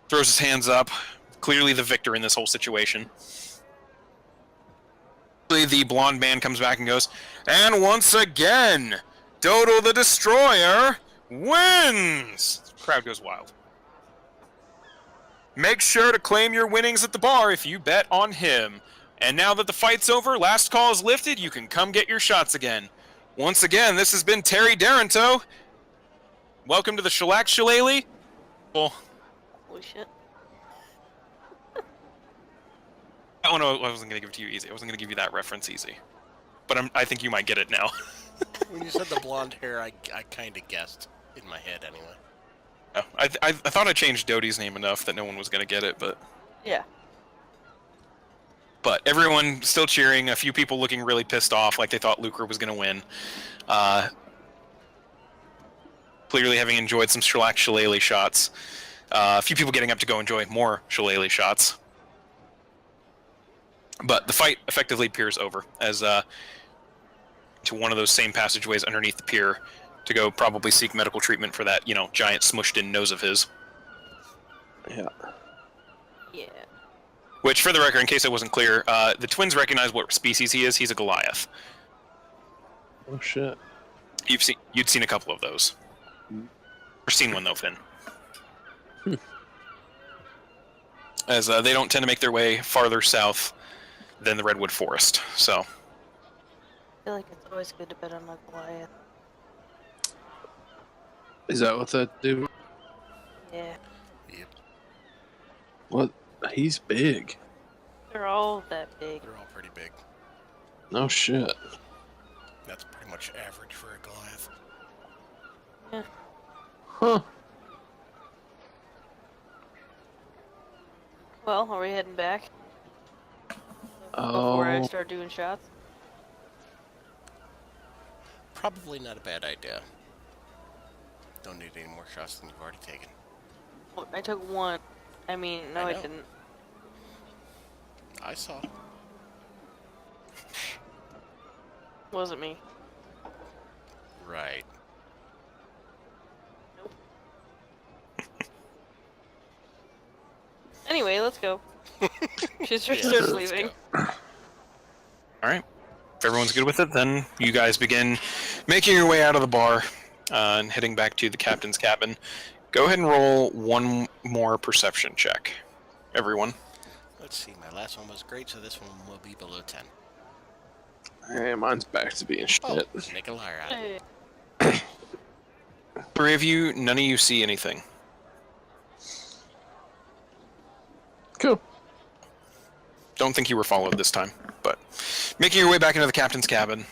throws his hands up. Clearly the victor in this whole situation. The blonde man comes back and goes, and once again, Dodal the Destroyer wins! The crowd goes wild. Make sure to claim your winnings at the bar if you bet on him. And now that the fight's over, last call is lifted, you can come get your shots again. Once again, this has been Terry Daranto. Welcome to the Shellac Shillelagh. Well, Holy shit. oh no, I wasn't going to give it to you easy. I wasn't going to give you that reference easy. But I think you might get it now. When you said the blonde hair, I kind of guessed in my head anyway. Oh, I thought I changed Dodie's name enough that no one was going to get it, but... Yeah. But everyone still cheering, a few people looking really pissed off, like they thought Lucre was going to win. Clearly having enjoyed some Shellac Shillelagh shots. A few people getting up to go enjoy more Shillelagh shots. But the fight effectively appears over, as to one of those same passageways underneath the pier to go probably seek medical treatment for that, giant smushed-in nose of his. Yeah. Yeah. Which, for the record, in case it wasn't clear, the twins recognize what species he is. He's a Goliath. Oh shit. You'd seen a couple of those. Or seen one though, Finn. As they don't tend to make their way farther south than the Redwood Forest, so. I feel like it's always good to bet on a Goliath. Is that what that do? Yeah. Yep, What? He's big. They're all that big. they're all pretty big. No shit. That's pretty much average for a Goliath. Yeah. Huh. Well, are we heading back? Before I Oh. start doing shots? Probably not a bad idea. Don't need any more shots than you've already taken. Well, I took one. I mean, no, I I know. didn't. I saw. Wasn't me. Right. Anyway, let's go. She's Yeah, starts let's leaving. go. Alright. If everyone's good with it, then you guys begin making your way out of the bar and heading back to the captain's cabin. Go ahead and roll one more perception check. Everyone. Let's see, my last one was great, so this one will be below 10. Hey, mine's back to being shit. Oh, make a liar out of it. Hey. Three of you, none of you see anything. don't think you were followed this time. But making your way back into the captain's cabin,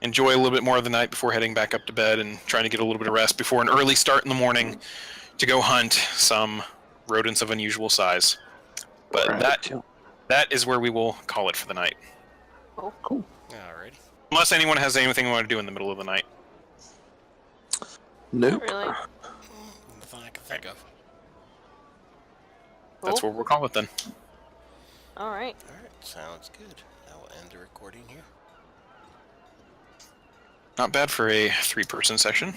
enjoy a little bit more of the night before heading back up to bed and trying to get a little bit of rest before an early start in the morning to go hunt some rodents of unusual size. But Right. that is where we will call it for the night. Cool. Cool. Alrighty. Unless anyone has anything they want to do in the middle of the night. Nope. Not really. Nothing I can think of. That's Cool. what we'll call it then. Alright. Alright, sounds good. I will end the recording here. Not bad for a 3-person session.